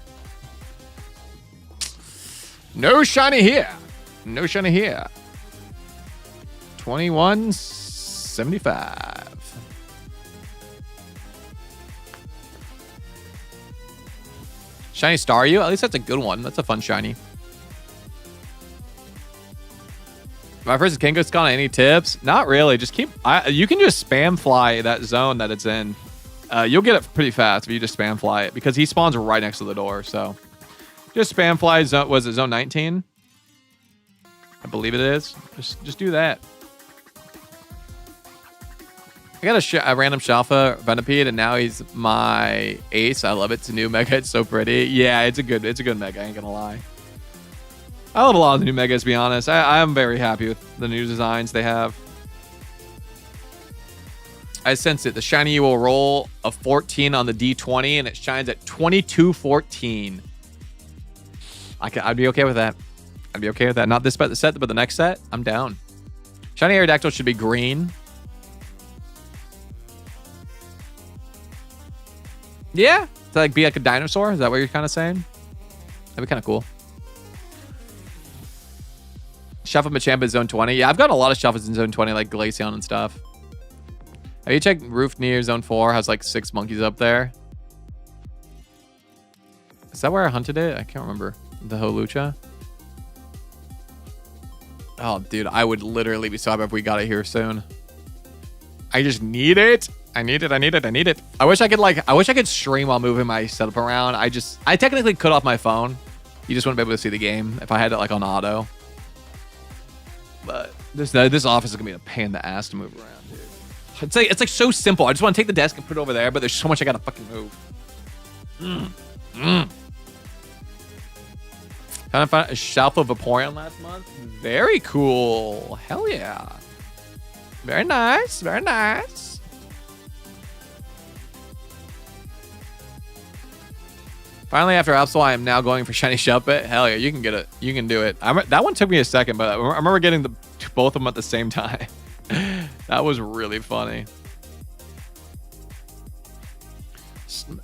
no shiny here. No shiny here. 2175. Shiny Staryu? At least that's a good one. That's a fun shiny. My first is Kangaskhan. Any tips? Not really. Just keep... you can just spam fly that zone that it's in. You'll get it pretty fast if you just spam fly it because he spawns right next to the door. So just spam fly zone. Was it zone 19? I believe it is. Just do that. I got a random Shalfa Venipede, and now he's my ace. I love it. It's a new mega. It's so pretty. Yeah, it's a good mega. I ain't gonna lie. I love a lot of the new megas, to be honest. I'm very happy with the new designs they have. I sense it. The shiny will roll a 14 on the D20, and it shines at 2214. I'd be okay with that. I'd be okay with that. Not this set, but the next set, I'm down. Shiny Aerodactyl should be green. Yeah, to like be like a dinosaur. Is that what you're kind of saying? That'd be kind of cool. Shuffle Machamp is zone 20. Yeah, I've got a lot of shuffles in zone 20, like Glaceon and stuff. Have you checked roof near zone 4? Has like 6 monkeys up there. Is that where I hunted it? I can't remember. The Hawlucha. Oh, dude, I would literally be so happy if we got it here soon. I just need it. I need it. I need it. I need it. I wish I could stream while moving my setup around. I technically could off my phone. You just wouldn't be able to see the game if I had it like on auto. But this office is gonna be a pain in the ass to move around, dude. It's like so simple. I just want to take the desk and put it over there, but there's so much I gotta fucking move. Trying to find a shelf of Vaporeon last month. Very cool. Hell yeah. Very nice. Very nice. Finally, after Absol, I am now going for Shiny Shuppet. Hell yeah, you can get it. You can do it. That one took me a second, but I remember getting both of them at the same time. That was really funny.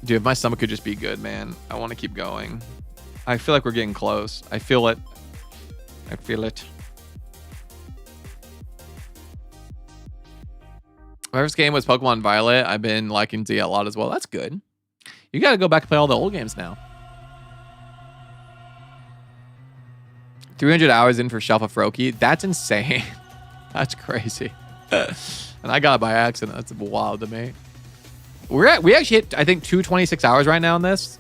Dude, if my stomach could just be good, man. I want to keep going. I feel like we're getting close. I feel it. I feel it. My first game was Pokemon Violet. I've been liking Z a lot as well. That's good. You got to go back and play all the old games now. 300 hours in for Shelf of Froakie. That's insane. That's crazy. And I got it by accident. That's wild to me. We actually hit, I think, 226 hours right now on this.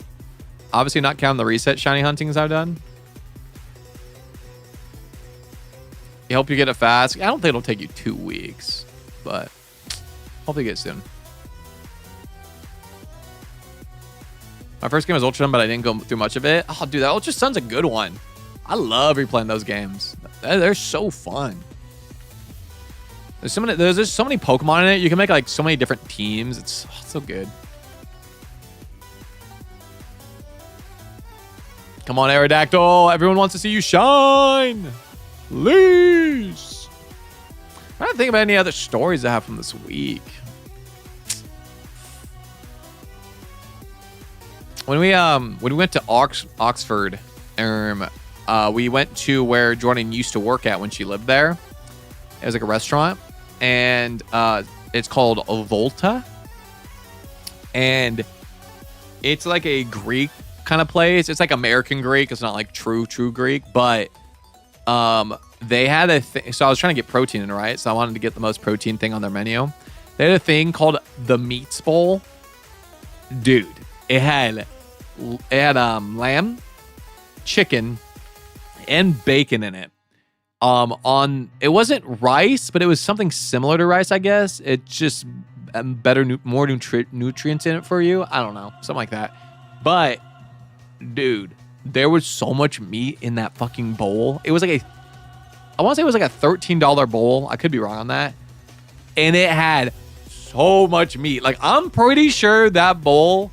Obviously not counting the reset shiny huntings I've done. I hope you get it fast. I don't think it'll take you 2 weeks, but hopefully you get it soon. My first game was Ultra Sun, but I didn't go through much of it. Oh, dude, that Ultra Sun's a good one. I love replaying those games. They're so fun. There's so many Pokemon in it. You can make like so many different teams. It's so good. Come on, Aerodactyl. Everyone wants to see you shine. Please. I'm trying to think about any other stories I have from this week. when we went to Oxford, we went to where Jordan used to work at when she lived there. It was like a restaurant, and it's called Volta, and it's like a Greek kind of place. It's like American Greek. It's not like true Greek, but they had a thing. So I was trying to get protein in, right? So I wanted to get the most protein thing on their menu. They had a thing called the Meats Bowl. Dude, it had lamb, chicken, and bacon in it. It wasn't rice, but it was something similar to rice, I guess. It's just better, more nutrients in it for you. I don't know, something like that. But dude, there was so much meat in that fucking bowl. It was like I want to say it was like a $13 bowl. I could be wrong on that. And it had so much meat. Like, I'm pretty sure that bowl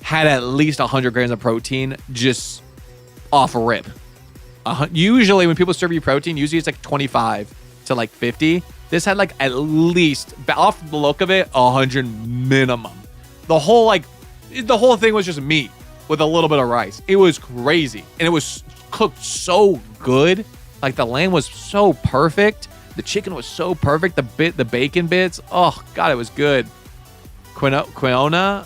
had at least 100 grams of protein just off a rip. Usually when people serve you protein, usually it's like 25 to like 50. This had like at least, off the look of it, 100 minimum. The whole thing was just meat with a little bit of rice. It was crazy. And it was cooked so good. Like, the lamb was so perfect. The chicken was so perfect. The bacon bits. Oh, God, it was good. Quinona,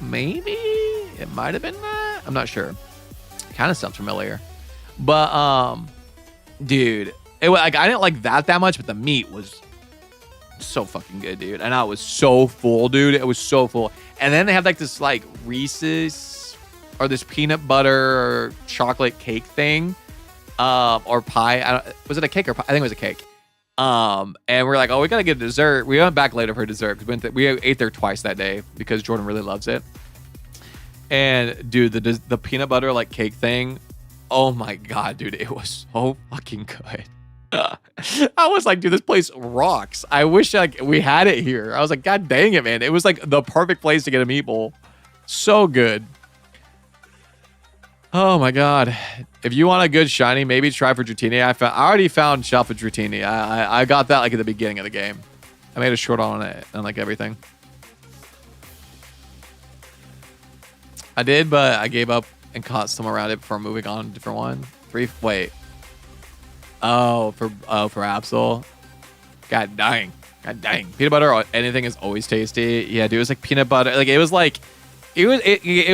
maybe? It might have been that. I'm not sure. Kind of sounds familiar. But, dude, I didn't like that much, but the meat was so fucking good, dude. And I was so full, dude. It was so full. And then they had like this like Reese's or this peanut butter or chocolate cake thing. Or pie. Was it a cake or pie? I think it was a cake. And we're like, oh, we gotta get dessert. We went back later for dessert because we ate there twice that day because Jordan really loves it. And dude, the peanut butter like cake thing, oh my God, dude, it was so fucking good. I was like, dude, this place rocks. I wish like we had it here. I was like, God dang it, man. It was like the perfect place to get a meat bowl. So good. Oh my God. If you want a good shiny, maybe try for Dratini. I already found Shelf of Dratini. I got that like at the beginning of the game. I made a short on it and like everything. I did, but I gave up and caught some around it before moving on to a different one. Wait. Oh, for Absol. God dang. Peanut butter or anything is always tasty. Yeah, dude, it was like peanut butter. Like, it was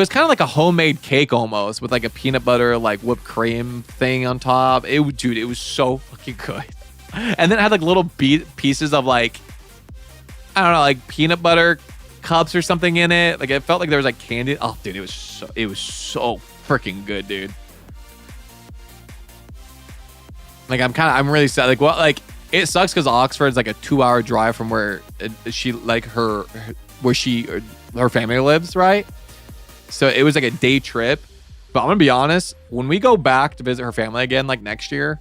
kind of like a homemade cake almost with like a peanut butter like whipped cream thing on top. Dude, it was so fucking good. And then it had like little pieces of like, I don't know, like peanut butter cups or something in it. Like, it felt like there was like candy. Oh, dude, it was so freaking good, dude. Like, I'm really sad. Like, what? Like, it sucks because Oxford's like a 2-hour drive from where she like her family lives, right? So it was like a day trip. But I'm gonna be honest, when we go back to visit her family again, like next year,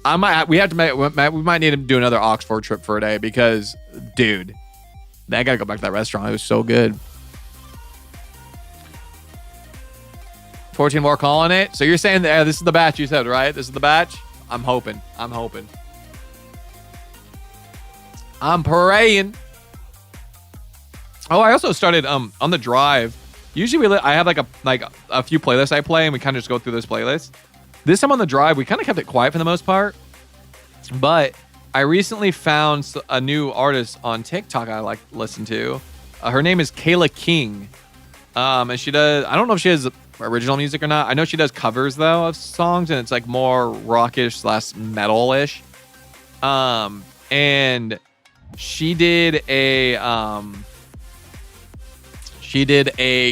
we might need to do another Oxford trip for a day because, dude, I gotta go back to that restaurant. It was so good. 14 more calling it. So you're saying that this is the batch you said, right? This is the batch? I'm hoping. I'm praying. Oh, I also started on the drive. Usually I have like a few playlists I play and we kind of just go through this playlist. This time on the drive, we kind of kept it quiet for the most part. But I recently found a new artist on TikTok I like to listen to. Her name is Kayla King. And she does, I don't know if she has original music or not. I know she does covers though of songs and it's like more rockish / metal-ish. And she did a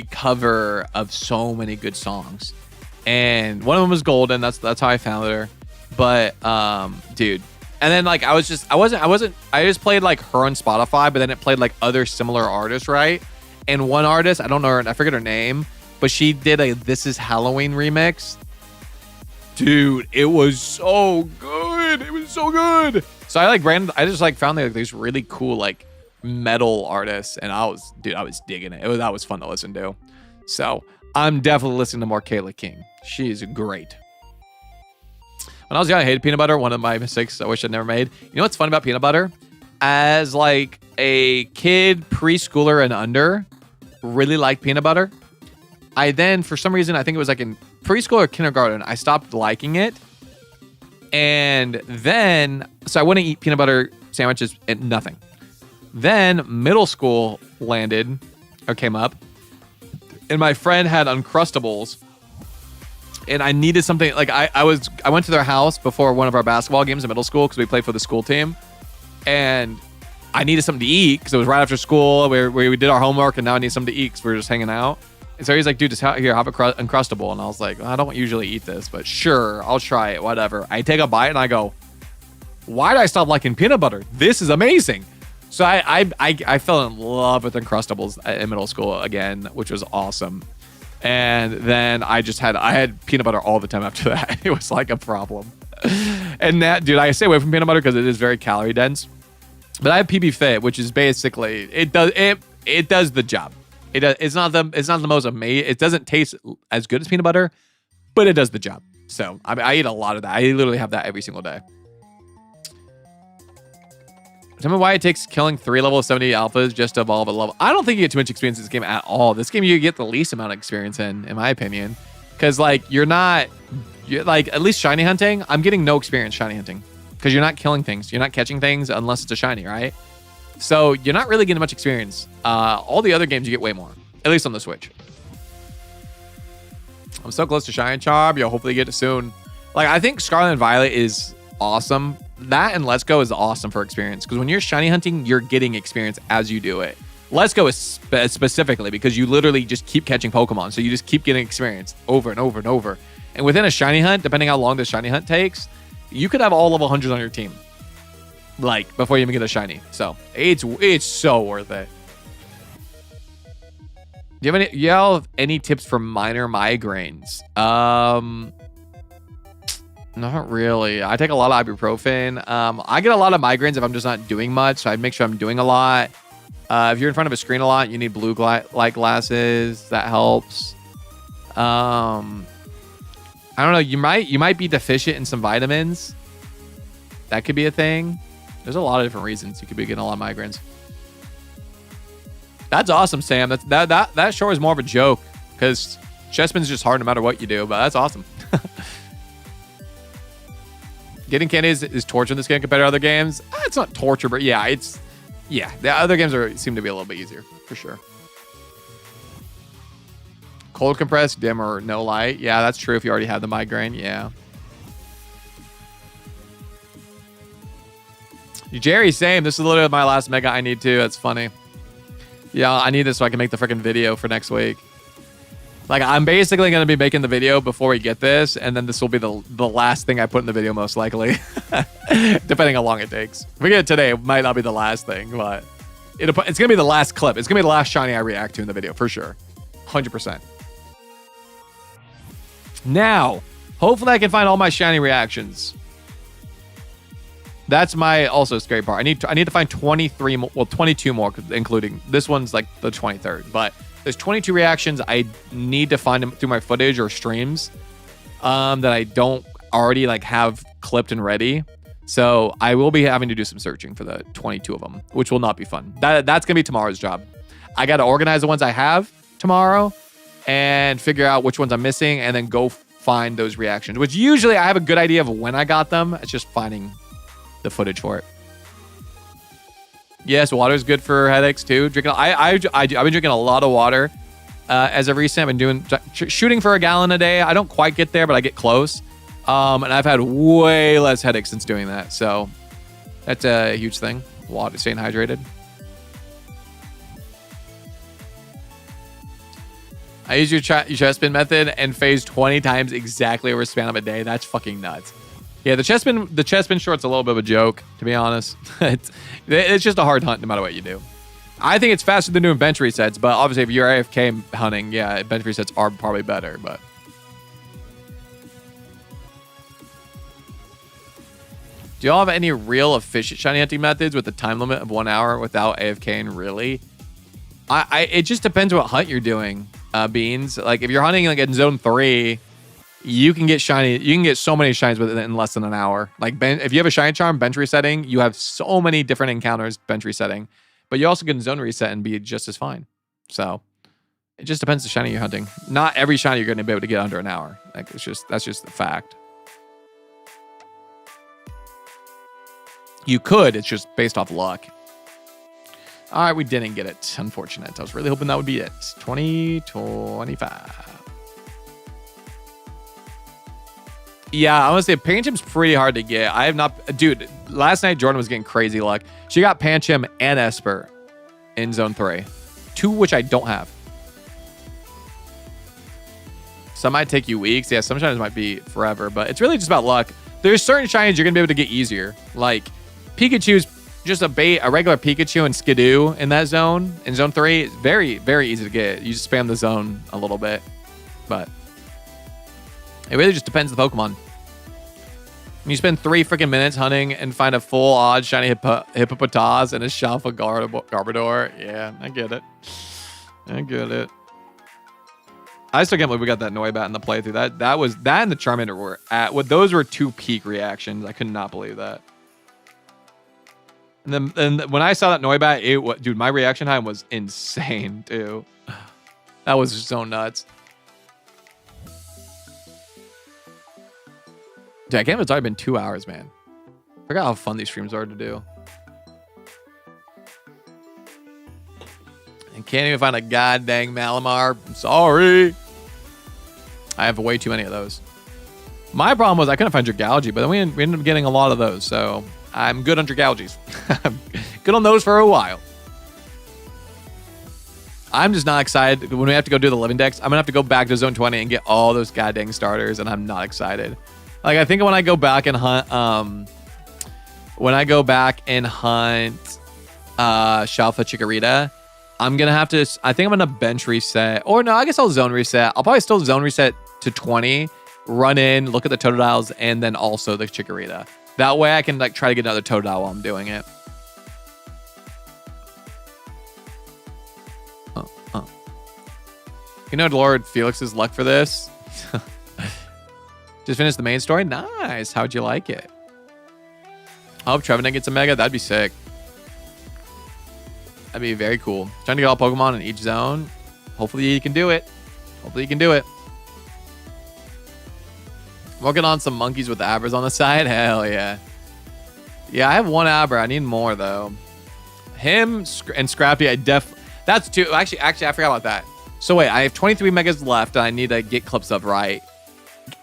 cover of so many good songs. And one of them was Golden. That's how I found her. But dude, and then like I just played like her on Spotify, but then it played like other similar artists, right? And one artist, I don't know her, I forget her name, but she did a This Is Halloween remix. Dude, it was so good. So I just like found like these really cool like metal artists, and I was digging it. That was fun to listen to. So I'm definitely listening to more Kayla King. She's great. When I was young, I hated peanut butter. One of my mistakes I wish I'd never made. You know what's fun about peanut butter? As like a kid, preschooler and under, really liked peanut butter. I then, for some reason, I think it was like in preschool or kindergarten, I stopped liking it. And then, so I wouldn't eat peanut butter sandwiches and nothing. Then middle school landed or came up, and my friend had Uncrustables, and I needed something. Like I went to their house before one of our basketball games in middle school because we played for the school team, and I needed something to eat because it was right after school where we did our homework, and now I need something to eat because we were just hanging out. And so he's like, dude, just here, have a Uncrustable. And I was like, I don't usually eat this, but sure, I'll try it, whatever. I take a bite and I go, why did I stop liking peanut butter? This is amazing. So I fell in love with Uncrustables in middle school again, which was awesome. And then I had peanut butter all the time after that. It was like a problem. And that, dude, I stay away from peanut butter because it is very calorie dense. But I have PB Fit, which is basically, it does the job. It's not the most amazing. It doesn't taste as good as peanut butter, but it does the job. So I eat a lot of that. I literally have that every single day. Tell me why it takes killing 3 level 70 alphas just to evolve a level. I don't think you get too much experience in this game at all. This game you get the least amount of experience in my opinion. Because like you're like at least shiny hunting, I'm getting no experience shiny hunting. Because you're not killing things. You're not catching things unless it's a shiny, right? So you're not really getting much experience. All the other games you get way more. At least on the Switch. I'm so close to Shiny Charm. You'll hopefully get it soon. Like I think Scarlet and Violet is awesome. That and Let's Go is awesome for experience. Because when you're shiny hunting, you're getting experience as you do it. Let's Go is specifically because you literally just keep catching Pokemon. So you just keep getting experience over and over and over. And within a shiny hunt, depending how long the shiny hunt takes, you could have all level 100s on your team. Like before you even get a shiny. So it's so worth it. Do you have any tips for minor migraines? Not really. I take a lot of ibuprofen. I get a lot of migraines if I'm just not doing much. So I make sure I'm doing a lot. If you're in front of a screen a lot, you need blue light glasses. That helps. I don't know. You might be deficient in some vitamins. That could be a thing. There's a lot of different reasons you could be getting a lot of migraines. That's awesome, Sam. That sure is more of a joke because chess-spin's just hard no matter what you do, but that's awesome. Getting candy is torture in this game compared to other games. It's not torture, but yeah, the other games seem to be a little bit easier for sure. Cold compressed, dim or no light. Yeah, that's true if you already have the migraine. Yeah. Jerry, same. This is literally my last mega I need too. That's funny. Yeah, I need this so I can make the freaking video for next week. Like, I'm basically going to be making the video before we get this, and then this will be the last thing I put in the video, most likely. Depending how long it takes. If we get it today, it might not be the last thing, but it's going to be the last clip. It's going to be the last shiny I react to in the video, for sure. 100%. Now, hopefully I can find all my shiny reactions. That's my also scary part. I need to find 23 more, well, 22 more, including this one's like the 23rd, but there's 22 reactions. I need to find them through my footage or streams that I don't already like have clipped and ready. So I will be having to do some searching for the 22 of them, which will not be fun. That's going to be tomorrow's job. I got to organize the ones I have tomorrow and figure out which ones I'm missing and then go find those reactions, which usually I have a good idea of when I got them. It's just finding the footage for it. Yes, water is good for headaches too. Drinking, I've been drinking a lot of water as of recent. I've been shooting for a gallon a day. I don't quite get there, but I get close. And I've had way less headaches since doing that. So that's a huge thing. Water, staying hydrated. I use your chest spin method and phase 20 times exactly over a span of a day. That's fucking nuts. Yeah, the chest spin short's a little bit of a joke, to be honest. It's just a hard hunt no matter what you do. I think it's faster than doing bench resets, but obviously if you're AFK hunting, yeah, bench resets are probably better, but. Do y'all have any real efficient shiny hunting methods with a time limit of 1 hour without AFKing, really? It just depends what hunt you're doing, Beans. Like if you're hunting like in zone 3, you can get shiny. You can get so many shines in less than an hour. Like if you have a shiny charm bench resetting, you have so many different encounters bench resetting, but you also can zone reset and be just as fine. So It just depends the shiny you're hunting. Not every shiny you're going to be able to get under an hour. Like that's just the fact. You could. It's just based off luck. All right, we didn't get it. Unfortunate. I was really hoping that would be it. 2025. Yeah, I want to say Panchim's pretty hard to get. I have not... Dude, last night Jordan was getting crazy luck. She got Panchim and Esper in Zone 3. 2 which I don't have. Some might take you weeks. Yeah, some shinies might be forever, but it's really just about luck. There's certain shinies you're going to be able to get easier. Like, Pikachu's just a regular Pikachu and Skidoo in that zone. In Zone 3, it's very, very easy to get. You just spam the zone a little bit. But... it really just depends on the Pokemon. When you spend 3 freaking minutes hunting and find a full odd shiny Hippopotas and a Shalfa Garbodor. Yeah, I get it. I get it. I still can't believe we got that Noibat in the playthrough. That and the Charmander were at those were 2 peak reactions. I could not believe that. And then when I saw that Noibat, dude, my reaction time was insane too. That was just so nuts. Dude, I can't believe it's already been 2 hours, man. I forgot how fun these streams are to do. And can't even find a goddamn Malamar. I'm sorry. I have way too many of those. My problem was I couldn't find Dragalge, but then we ended up getting a lot of those. So I'm good on Dragalges. I'm good on those for a while. I'm just not excited. When we have to go do the living decks, I'm going to have to go back to Zone 20 and get all those goddamn starters, and I'm not excited. Like, I think when I go back and hunt, Shalfa Chikorita, I'm going to have to, I think I'm going to bench reset. Or no, I guess I'll zone reset. I'll probably still zone reset to 20, run in, look at the Totodiles, and then also the Chikorita. That way I can, like, try to get another Totodile while I'm doing it. You know Lord Felix's luck for this? Just finished the main story? Nice. How'd you like it? I hope Trevenant gets a Mega. That'd be sick. That'd be very cool. Trying to get all Pokemon in each zone. Hopefully you can do it. Hopefully you can do it. Working on some monkeys with Abras on the side. Hell yeah. Yeah, I have 1 Abra. I need more though. Him and Scrappy, that's 2. Actually, I forgot about that. So wait, I have 23 Megas left and I need to get clips of, right?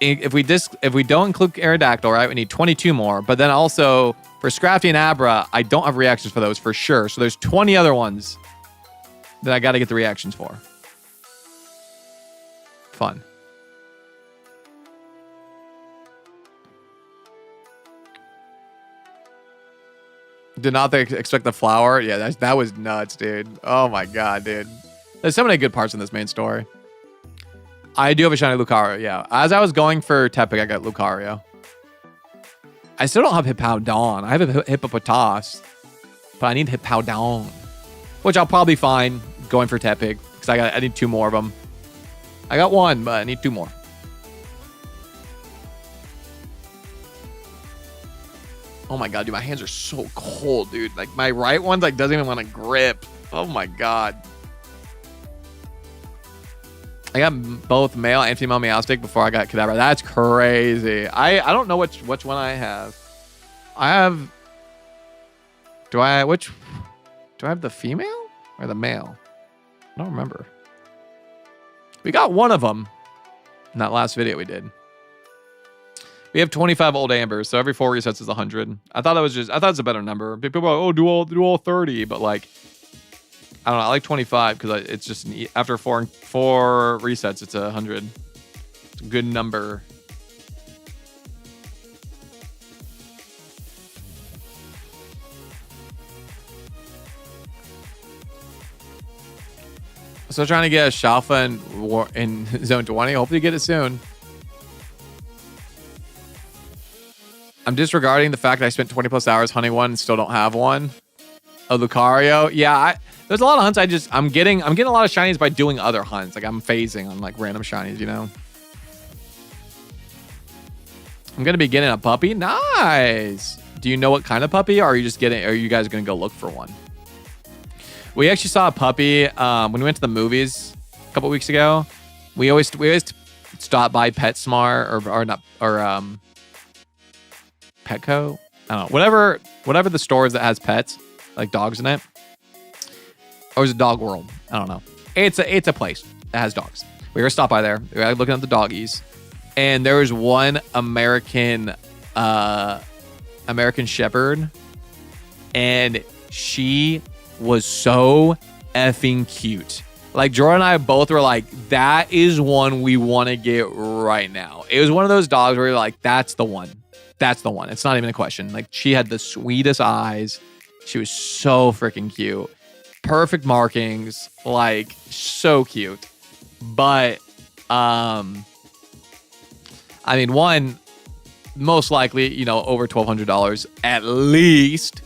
If we don't include Aerodactyl, right, we need 22 more. But then also for Scrafty and Abra, I don't have reactions for those for sure. So there's 20 other ones that I got to get the reactions for. Fun. Did not expect the flower. Yeah, that was nuts, dude. Oh my god, dude. There's so many good parts in this main story. I do have a shiny Lucario, yeah. As I was going for Tepig, I got Lucario. I still don't have Hippowdon. I have a Hippopotas, but I need Hippowdon, which I'll probably find going for Tepig because I need 2 more of them. I got 1, but I need 2 more. Oh my god, dude, my hands are so cold, dude. Like my right one, like doesn't even want to grip. Oh my god. I got both male and female Meowstic before I got Kadabra. That's crazy. I don't know which one I have. Do I have the female or the male? I don't remember. We got one of them in that last video we did. We have 25 old ambers, so every 4 resets is 100. I thought it's a better number. People are like, oh, do all 30, but like, I don't know. I like 25 because it's just after four resets, it's 100. It's a good number. So trying to get a Shalfa in Zone 20. Hopefully you get it soon. I'm disregarding the fact that I spent 20 plus hours hunting one and still don't have one. A Lucario. Yeah, there's a lot of hunts I'm getting a lot of shinies by doing other hunts. Like I'm phasing on like random shinies, you know. I'm gonna be getting a puppy. Nice. Do you know what kind of puppy, or are you guys gonna go look for one? We actually saw a puppy when we went to the movies a couple weeks ago. We always stop by PetSmart or not or Petco. I don't know. Whatever the stores that has pets, like dogs in it. Or is it Dog World? I don't know. It's a place that has dogs. We were stopped by there. We were looking at the doggies. And there was one American Shepherd. And she was so effing cute. Like Jordan and I both were like, that is one we want to get right now. It was one of those dogs where you're like, that's the one. That's the one. It's not even a question. Like she had the sweetest eyes. She was so freaking cute. Perfect markings. Like so cute. But I mean, one, most likely, you know, over $1,200 at least.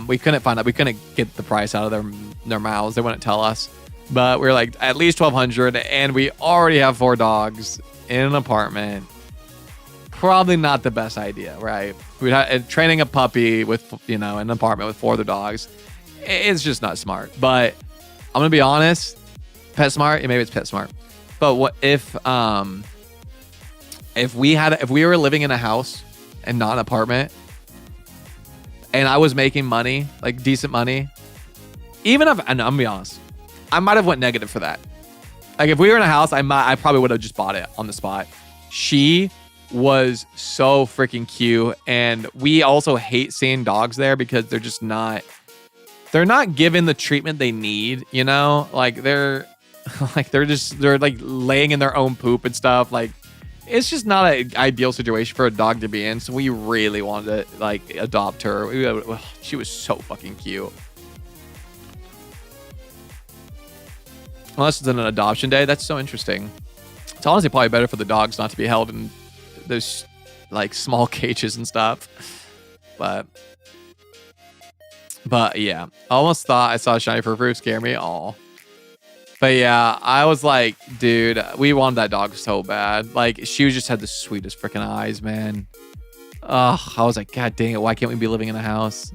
We couldn't find out. We couldn't get the price out of their mouths. They wouldn't tell us. But we were like, at least $1,200, and we already have 4 dogs in an apartment. Probably not the best idea, right? Training a puppy with, you know, an apartment with 4 other dogs. It's just not smart. But I'm gonna be honest. PetSmart, maybe it's PetSmart. But what if we were living in a house and not an apartment, and I was making money, like decent money, even if, and I'm gonna be honest, I might have went negative for that. Like if we were in a house, I probably would have just bought it on the spot. She was so freaking cute, and we also hate seeing dogs there because they're not given the treatment they need, you know? Like they're laying in their own poop and stuff. Like it's just not an ideal situation for a dog to be in. So we really wanted to like adopt her. She was so fucking cute. Unless it's an adoption day. That's so interesting. It's honestly probably better for the dogs not to be held in those like small cages and stuff. But yeah, I almost thought I saw a shiny fur scare me. Aw. But yeah, I was like, dude, we wanted that dog so bad. Like, she just had the sweetest freaking eyes, man. Ugh, I was like, God dang it, why can't we be living in a house?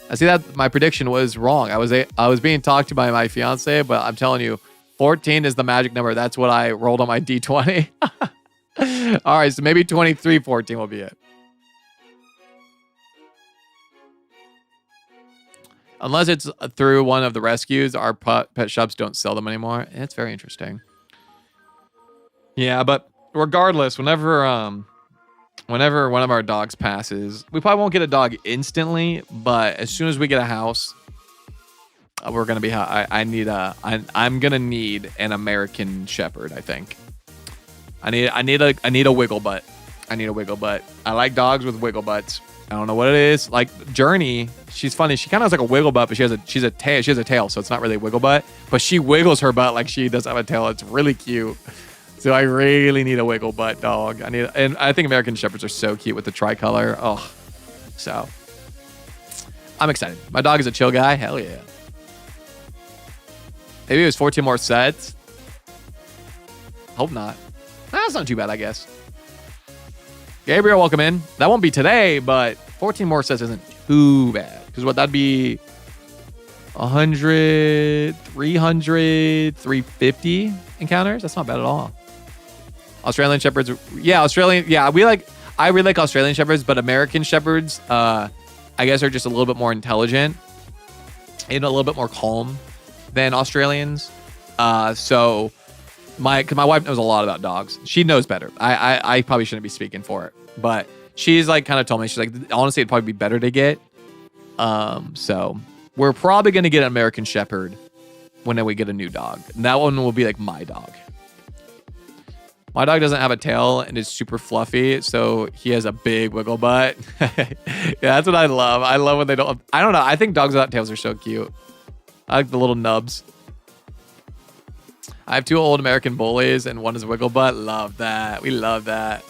I see that my prediction was wrong. I was being talked to by my fiance, but I'm telling you, 14 is the magic number. That's what I rolled on my D20. All right, so maybe 23, 14 will be it. Unless it's through one of the rescues, our pet shops don't sell them anymore. It's very interesting. Yeah, but regardless, whenever one of our dogs passes, we probably won't get a dog instantly, but as soon as we get a house, we're gonna be. I'm gonna need an American Shepherd. I think. I need a wiggle butt. I need a wiggle butt. I like dogs with wiggle butts. I don't know what it is. Like Journey, she's funny. She kind of has like a wiggle butt, but she has a tail. She has a tail, so it's not really a wiggle butt. But she wiggles her butt like she does have a tail. It's really cute. So I really need a wiggle butt dog. And I think American Shepherds are so cute with the tricolor. Oh, so I'm excited. My dog is a chill guy. Hell yeah. Maybe it was 14 more sets. Hope not. That's not too bad, I guess. Gabriel, welcome in. That won't be today, but 14 more sets isn't too bad. Because that'd be 100, 300, 350 encounters. That's not bad at all. Australian Shepherds. Yeah, Australian. Yeah, I really like Australian Shepherds, but American Shepherds, I guess, are just a little bit more intelligent and a little bit more calm than Australians. So my wife knows a lot about dogs. She knows better. I probably shouldn't be speaking for it, but she's like kind of told me, she's like, honestly, it'd probably be better to get. So we're probably going to get an American Shepherd when we get a new dog. And that one will be like my dog. My dog doesn't have a tail and is super fluffy, so he has a big wiggle butt. Yeah, that's what I love. I love when they don't. I don't know. I think dogs without tails are so cute. I like the little nubs. I have 2 old American bullies and one is wiggle butt. Love that. We love that.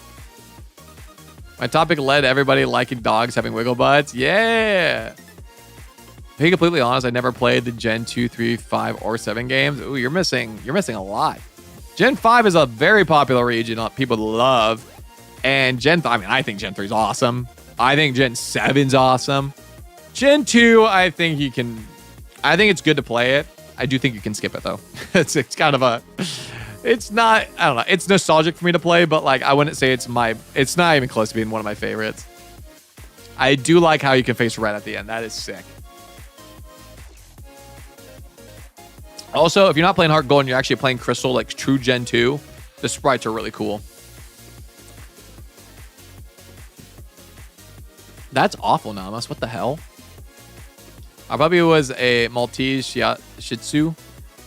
My topic led to everybody liking dogs having wiggle butts. Yeah. To be completely honest, I never played the Gen 2, 3, 5, or 7 games. Ooh, you're missing a lot. Gen 5 is a very popular region people love. And I think Gen 3 is awesome. I think Gen 7's awesome. Gen 2, I think it's good to play it. I do think you can skip it though. It's kind of a, it's not, I don't know. It's nostalgic for me to play, but like I wouldn't say it's not even close to being one of my favorites. I do like how you can face red at the end. That is sick. Also, if you're not playing Heart Gold and you're actually playing Crystal, like true Gen 2, the sprites are really cool. That's awful, Namas. What the hell? Our puppy was a Maltese Shih Tzu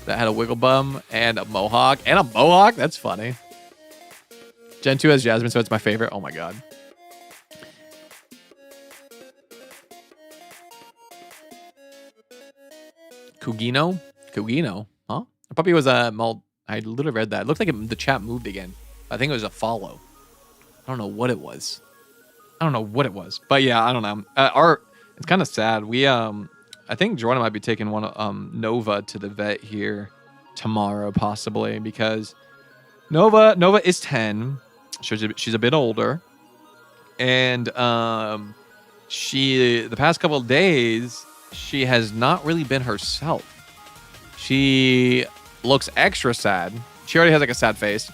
that had a wiggle bum and a mohawk. And a mohawk? That's funny. Gen 2 has Jasmine, so it's my favorite. Oh my god. Kugino? Huh? Our puppy was a I literally read that. It looked like the chat moved again. I think it was a follow. I don't know what it was. But yeah, I don't know. It's kind of sad. I think Jordan might be taking Nova to the vet here tomorrow, possibly, because Nova is 10. She's a bit older, and the past couple of days she has not really been herself. She looks extra sad. She already has like a sad face,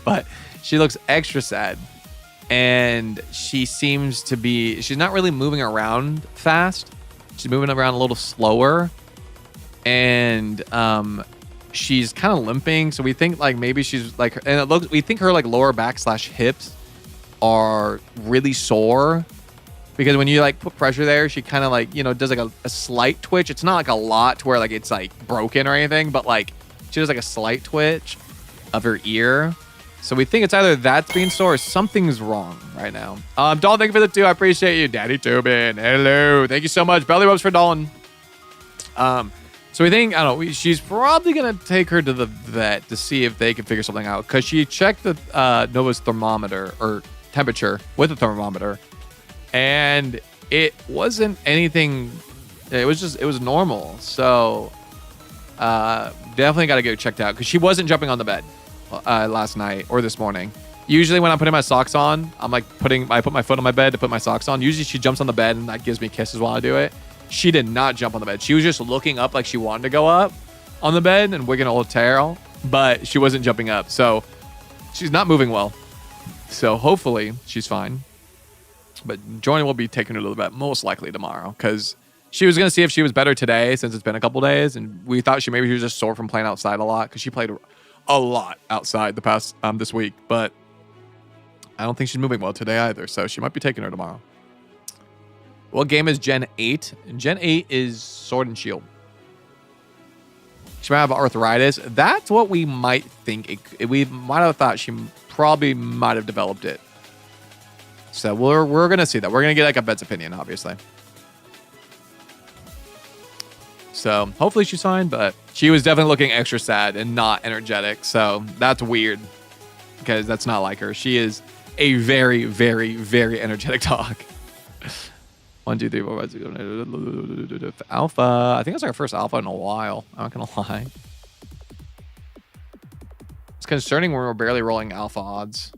but she looks extra sad. And she seems to be, she's not really moving around fast. She's moving around a little slower. And she's kind of limping. So we think like maybe she's like, and we think her like lower back / hips are really sore. Because when you like put pressure there, she kind of like, does like a slight twitch. It's not like a lot to where like it's like broken or anything, but like she does like a slight twitch of her ear. So we think it's either that's being sore or something's wrong right now. Dalton, thank you for the 2. I appreciate you. Daddy Tobin, hello. Thank you so much. Belly rubs for Dalton. So we think, I don't know, she's probably going to take her to the vet to see if they can figure something out. Because she checked the Nova's thermometer or temperature with the thermometer. And it wasn't anything, it was normal. So definitely got to get her checked out. Because she wasn't jumping on the bed last night or this morning. Usually when I'm putting my socks on, I put my foot on my bed to put my socks on. Usually she jumps on the bed and that gives me kisses while I do it. She did not jump on the bed. She was just looking up like she wanted to go up on the bed and wigging a little tail, but she wasn't jumping up. So she's not moving well. So hopefully she's fine. But Jordan will be taking her to the vet most likely tomorrow because she was going to see if she was better today since it's been a couple days. And we thought maybe she was just sore from playing outside a lot because she played a lot outside the past this week. But I don't think she's moving well today either. So she might be taking her tomorrow. What game is Gen 8? Gen 8 is Sword and Shield. She might have arthritis. That's what we might think. We might have thought she probably might have developed it. So we're going to see that. We're going to get like a vet's opinion, obviously. So hopefully she's fine, but she was definitely looking extra sad and not energetic. So that's weird because that's not like her. She is a very, very, very energetic dog. 1, 2, 3, 4, 5, 6, alpha. I think it's our first alpha in a while. I'm not going to lie. It's concerning when we're barely rolling alpha odds.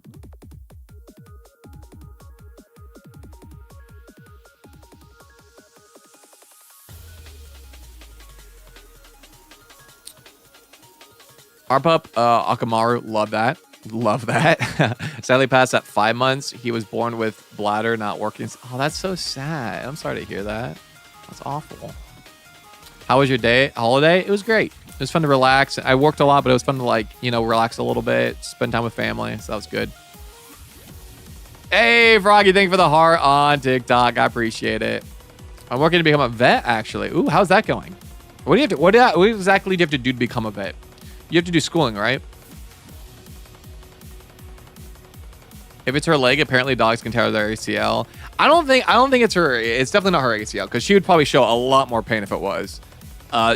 Our pup, Akamaru, love that. Love that. Sadly passed at 5 months. He was born with bladder not working. Oh, that's so sad. I'm sorry to hear that. That's awful. How was your holiday? It was great. It was fun to relax. I worked a lot, but it was fun to relax a little bit, spend time with family. So that was good. Hey, Froggy, thank you for the heart on TikTok. I appreciate it. I'm working to become a vet, actually. Ooh, how's that going? What exactly do you have to do to become a vet? You have to do schooling, right? If it's her leg, apparently dogs can tear their ACL. I don't think it's her. It's definitely not her ACL because she would probably show a lot more pain if it was.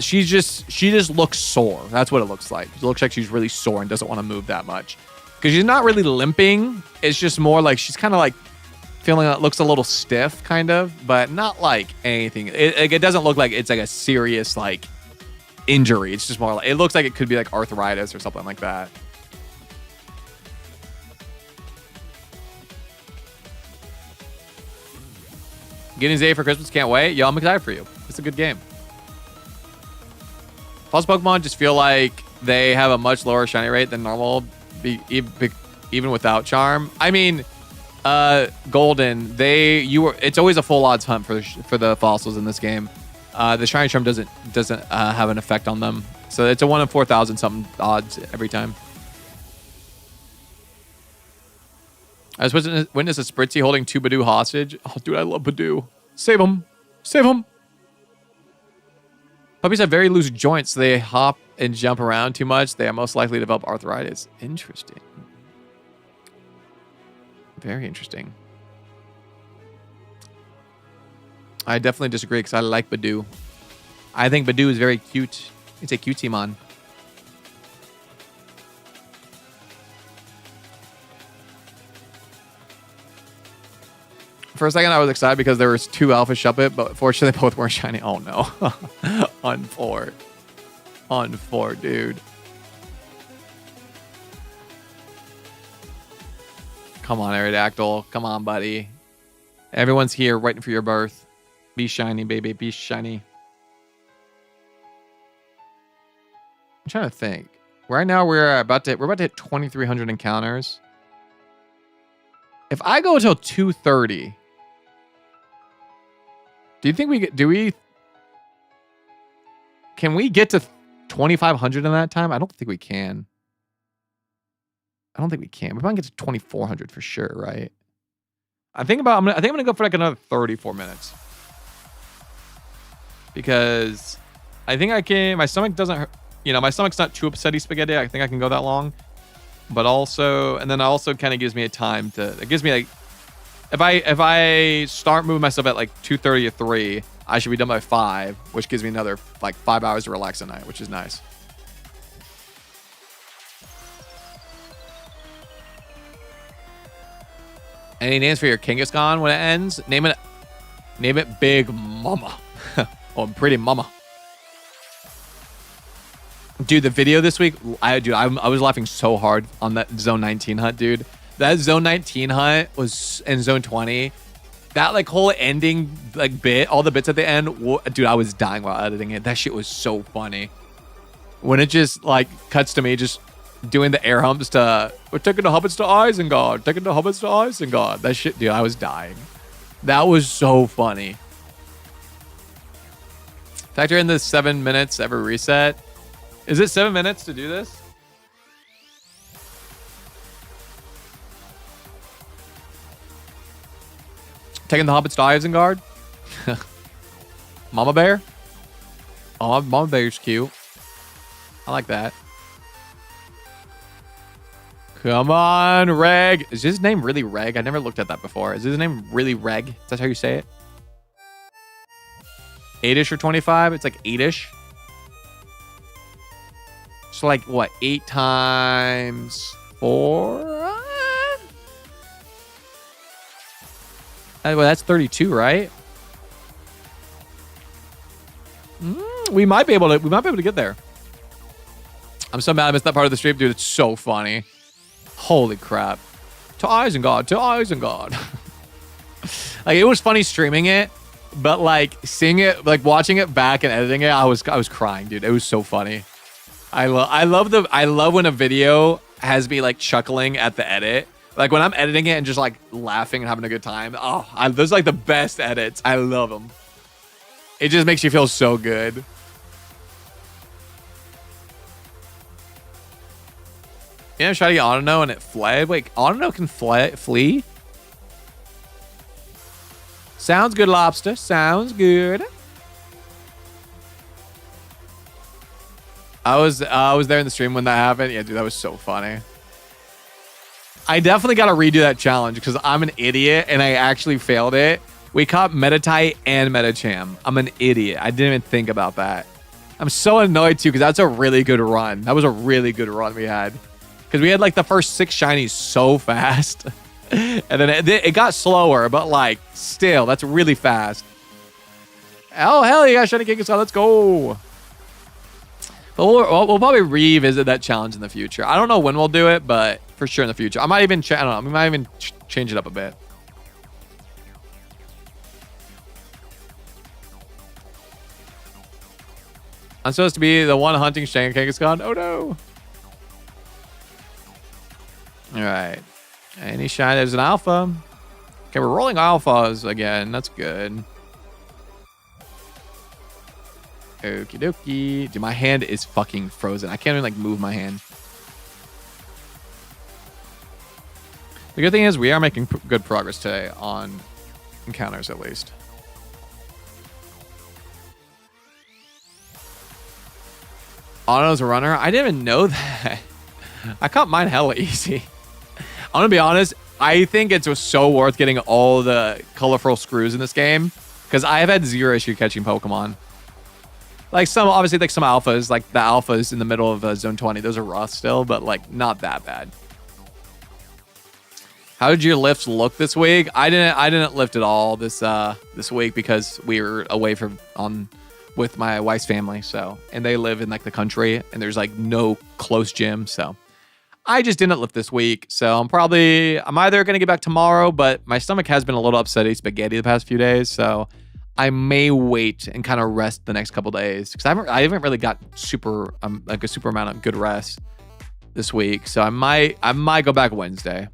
She just looks sore. That's what it looks like. It looks like she's really sore and doesn't want to move that much because she's not really limping. It's just more like she's kind of like feeling like it looks a little stiff, kind of, but not like anything. It doesn't look like it's like a serious like injury. It's just more like it looks like it could be like arthritis or something like that. Getting Zay for Christmas, can't wait. Yo, I'm excited for you. It's a good game. Fossil Pokemon just feel like they have a much lower shiny rate than normal, even without charm. I mean, Golden, it's always a full odds hunt for the fossils in this game. The shiny charm doesn't have an effect on them, so it's a 1 in 4,000 something odds every time. I was witness a Spritzy holding 2 Badoo hostage. Oh, dude, I love Badoo. Save him. Save him. Puppies have very loose joints, so they hop and jump around too much. They are most likely to develop arthritis. Interesting. Very interesting. I definitely disagree because I like Badoo. I think Badoo is very cute. It's a cutie mon. For a second, I was excited because there was 2 Alpha Shuppet, but fortunately, both weren't shiny. Oh, no. On 4. On 4, dude. Come on, Aerodactyl. Come on, buddy. Everyone's here waiting for your birth. Be shiny, baby. Be shiny. I'm trying to think. Right now, we're about to hit 2,300 encounters. If I go till 2:30... Do you think can we get to 2,500 in that time? I don't think we can. I don't think we can. We probably get to 2,400 for sure, right? I think I'm gonna go for like another 34 minutes. Because I think I can, my stomach doesn't hurt, my stomach's not too upsetty spaghetti. I think I can go that long. But also, and then also kind of gives me a time it gives me like, if I start moving myself at like 2:30 or 3, I should be done by 5, which gives me another like 5 hours to relax at night, which is nice. Any names for your Kangaskhan when it ends? Name it Big Mama. Or Pretty Mama. Dude, the video this week, I was laughing so hard on that Zone 19 hunt, dude. That Zone 19 hunt was in Zone 20. That like whole ending like bit, all the bits at the end, dude, I was dying while editing it. That shit was so funny. When it just like cuts to me just doing the air humps to, we're taking the hobbits to Isengard, taking the hobbits to Isengard. That shit, dude, I was dying. That was so funny. Factor in the 7 minutes every reset. Is it 7 minutes to do this? Taking the hobbits to Isengard. Mama Bear. Oh, Mama Bear's cute. I like that. Come on, Reg. Is his name really Reg? I never looked at that before. Is his name really Reg? Is that how you say it? 8-ish or 25? It's like 8-ish. So like what? 8 times 4? Well, that's 32, right? We might be able to get there. I'm so mad I missed that part of the stream, dude. It's so funny. Holy crap. To Isengard, to Isengard. Like, it was funny streaming it, but like seeing it, like watching it back and editing it, I was crying, dude. It was so funny. I love when a video has me like chuckling at the edit. Like when I'm editing it and just like laughing and having a good time. Oh, those are like the best edits. I love them. It just makes you feel so good. Yeah, I'm trying to get Autono and it fled. Wait, Autono can flee? Sounds good, Lobster. Sounds good. I was there in the stream when that happened. Yeah, dude, that was so funny. I definitely got to redo that challenge because I'm an idiot and I actually failed it. We caught Meditite and Medicham. I'm an idiot. I didn't even think about that. I'm so annoyed too because that's a really good run. That was a really good run we had. Because we had like the first 6 shinies so fast. And then it got slower, but like still, that's really fast. Oh, hell, you got shiny Kangaskhan. Let's go. But we'll probably revisit that challenge in the future. I don't know when we'll do it, but for sure in the future. I might even, I don't know, we might even change it up a bit. I'm supposed to be the one hunting Kangaskhan. Oh no. All right. Any shine? There's an alpha. Okay, we're rolling alphas again. That's good. Okie dokie. Dude, my hand is fucking frozen. I can't even like move my hand. The good thing is we are making good progress today on encounters at least. Auto's a runner. I didn't even know that. I caught mine hella easy. I'm gonna be honest. I think it's so worth getting all the colorful screws in this game because I have had zero issue catching Pokemon. Like obviously like some alphas, like the alphas in the middle of Zone 20. Those are rough still, but like not that bad. How did your lifts look this week? I didn't lift at all this week because we were away with my wife's family. So, and they live in like the country and there's like no close gym. So I just didn't lift this week. So I'm either going to get back tomorrow, but my stomach has been a little upsetty spaghetti the past few days. So I may wait and kind of rest the next couple days because I haven't really got super amount of good rest this week. So I might go back Wednesday.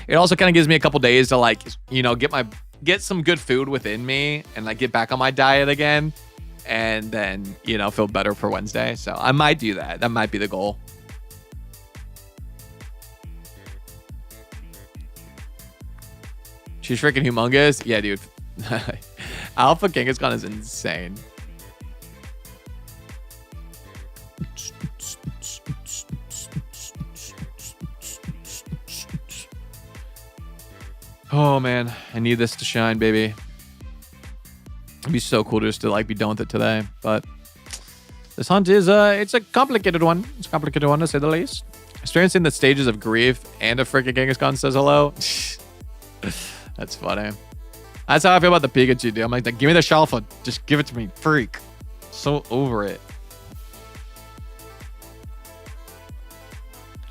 It also kind of gives me a couple days to like, get some good food within me and like get back on my diet again and then, feel better for Wednesday. So I might do that. That might be the goal. She's freaking humongous. Yeah, dude. Alpha Kangaskhan is insane. Oh man, I need this to shine, baby. It'd be so cool just to like be done with it today. But this hunt is it's a complicated one. It's a complicated one to say the least. Experiencing the stages of grief and a freaking Kangaskhan says hello. That's funny. That's how I feel about the Pikachu, dude. I'm like, give me the Shalfa. Just give it to me. Freak. So over it.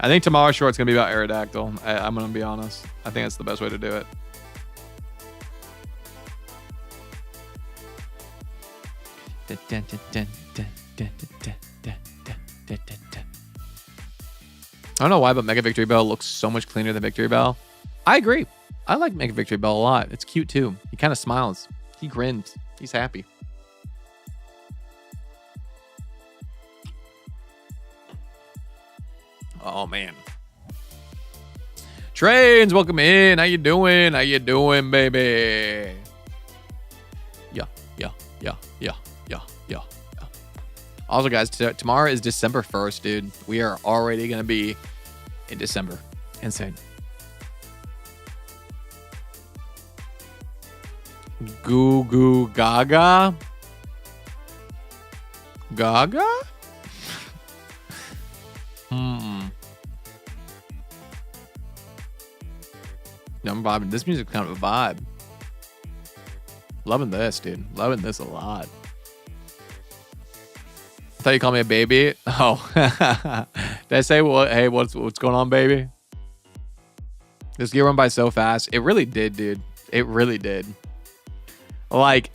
I think tomorrow's short's going to be about Aerodactyl. I'm going to be honest. I think that's the best way to do it. I don't know why, but Mega Victory Bell looks so much cleaner than Victory Bell. I agree. I like Mega Victory Bell a lot. It's cute too. He kind of smiles. He grins. He's happy. Oh man. Trains, welcome in. How you doing? How you doing, baby? Yeah. Also, guys, tomorrow is December 1st, dude. We are already gonna be in December. Insane. Goo Goo Gaga? Gaga? No, I'm vibing. This music's kind of a vibe. Loving this, dude. Loving this a lot. I thought you called me a baby. Oh. Did I say, hey, what's going on, baby? This gear went by so fast. It really did, dude. It really did. Like,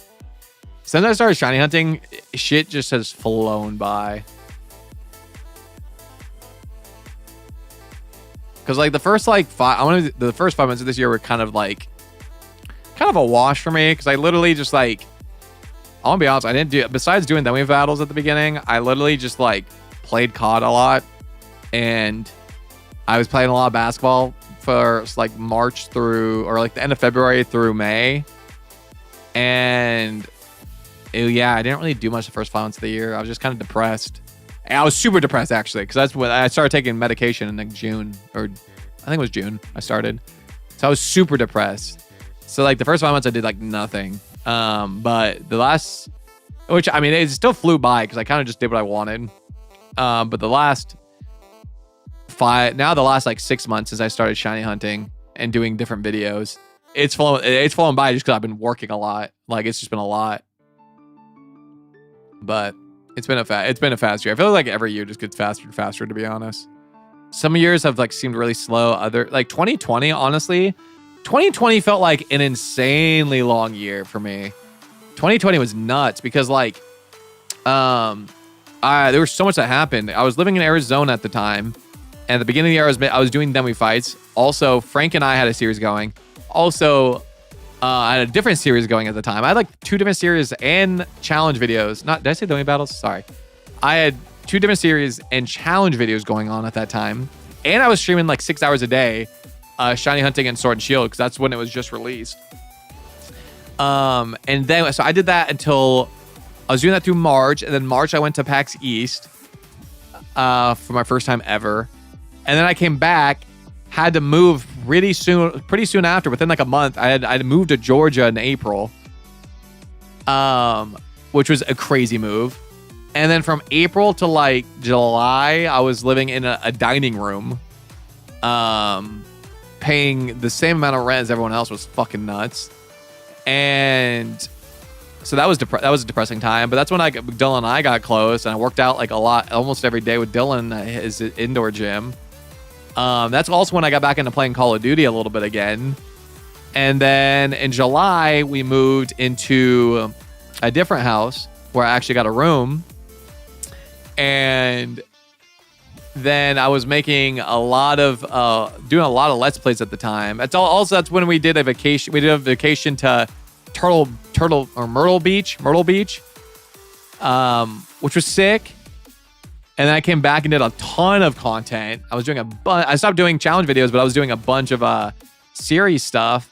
since I started shiny hunting, shit just has flown by. Because like the first like the first 5 months of this year were kind of a wash for me. Because I literally just like, I want to be honest, I didn't do, besides doing dummy battles at the beginning, I literally just like played COD a lot, and I was playing a lot of basketball for like March through, or like the end of February through May. And yeah, I didn't really do much the first 5 months of the year. I was just kind of depressed. And I was super depressed actually, because that's when I started taking medication in like June, or I think it was June I started. So I was super depressed. So like the first 5 months I did like nothing. But the last, which I mean, it still flew by because I kind of just did what I wanted. But the last the last like 6 months since I started shiny hunting and doing different videos, it's flown by just because I've been working a lot. Like it's just been a lot. But it's been a fast year. I feel like every year just gets faster and faster, to be honest. Some years have like seemed really slow. Other like 2020, honestly, 2020 felt like an insanely long year for me. 2020 was nuts because like There was so much that happened. I was living in Arizona at the time. And at the beginning of the year, I was doing Demi Fights. Also, Frank and I had a series going. Also, I had a different series going at the time. I had like 2 different series and challenge videos. Did I say Demi Battles? Sorry. I had 2 different series and challenge videos going on at that time. And I was streaming like 6 hours a day, Shiny Hunting and Sword and Shield, because that's when it was just released. And then, so I did that until I was doing that through March. And then March, I went to PAX East for my first time ever. And then I came back, had to move pretty soon after, within like a month. I had moved to Georgia in April, which was a crazy move. And then from April to like July, I was living in a dining room, paying the same amount of rent as everyone else. Was fucking nuts. And so that was a depressing time. But that's when Dylan and I got close, and I worked out like a lot, almost every day with Dylan at his indoor gym. That's also when I got back into playing Call of Duty a little bit again. And then in July, we moved into a different house where I actually got a room. And then I was making doing a lot of Let's Plays at the time. That's when we did a vacation. We did a vacation to Myrtle Beach, which was sick. And then I came back and did a ton of content. I was doing I stopped doing challenge videos, but I was doing a bunch of series stuff.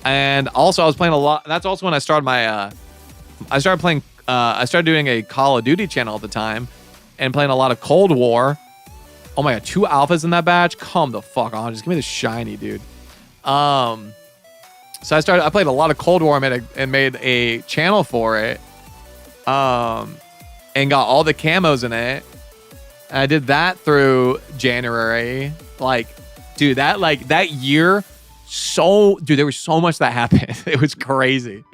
And also I was playing a lot. That's also when I started I started doing a Call of Duty channel at the time and playing a lot of Cold War. Oh my God, 2 alphas in that batch? Come the fuck on. Just give me the shiny, dude. So I played a lot of Cold War and made a channel for it. And got all the camos in it. And I did that through January. Like, dude, that year, there was so much that happened. It was crazy.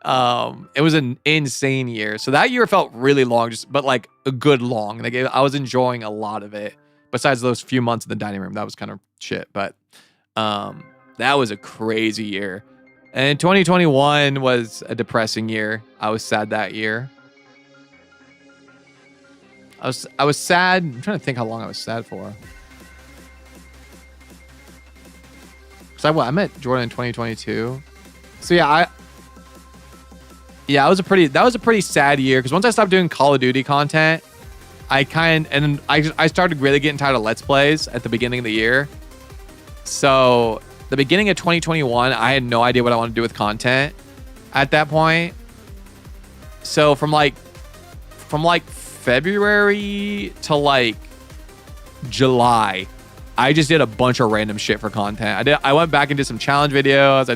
It was an insane year. So that year felt really long, but like a good long. Like I was enjoying a lot of it. Besides those few months in the dining room, that was kind of shit. But that was a crazy year. And 2021 was a depressing year. I was sad that year. I was sad. I'm trying to think how long I was sad for. Cause I met Jordan in 2022. So yeah, that was a pretty sad year. Cause once I stopped doing Call of Duty content, I started really getting tired of Let's Plays at the beginning of the year. So the beginning of 2021, I had no idea what I wanted to do with content at that point. So from like February to like July, I just did a bunch of random shit for content. I went back and did some challenge videos.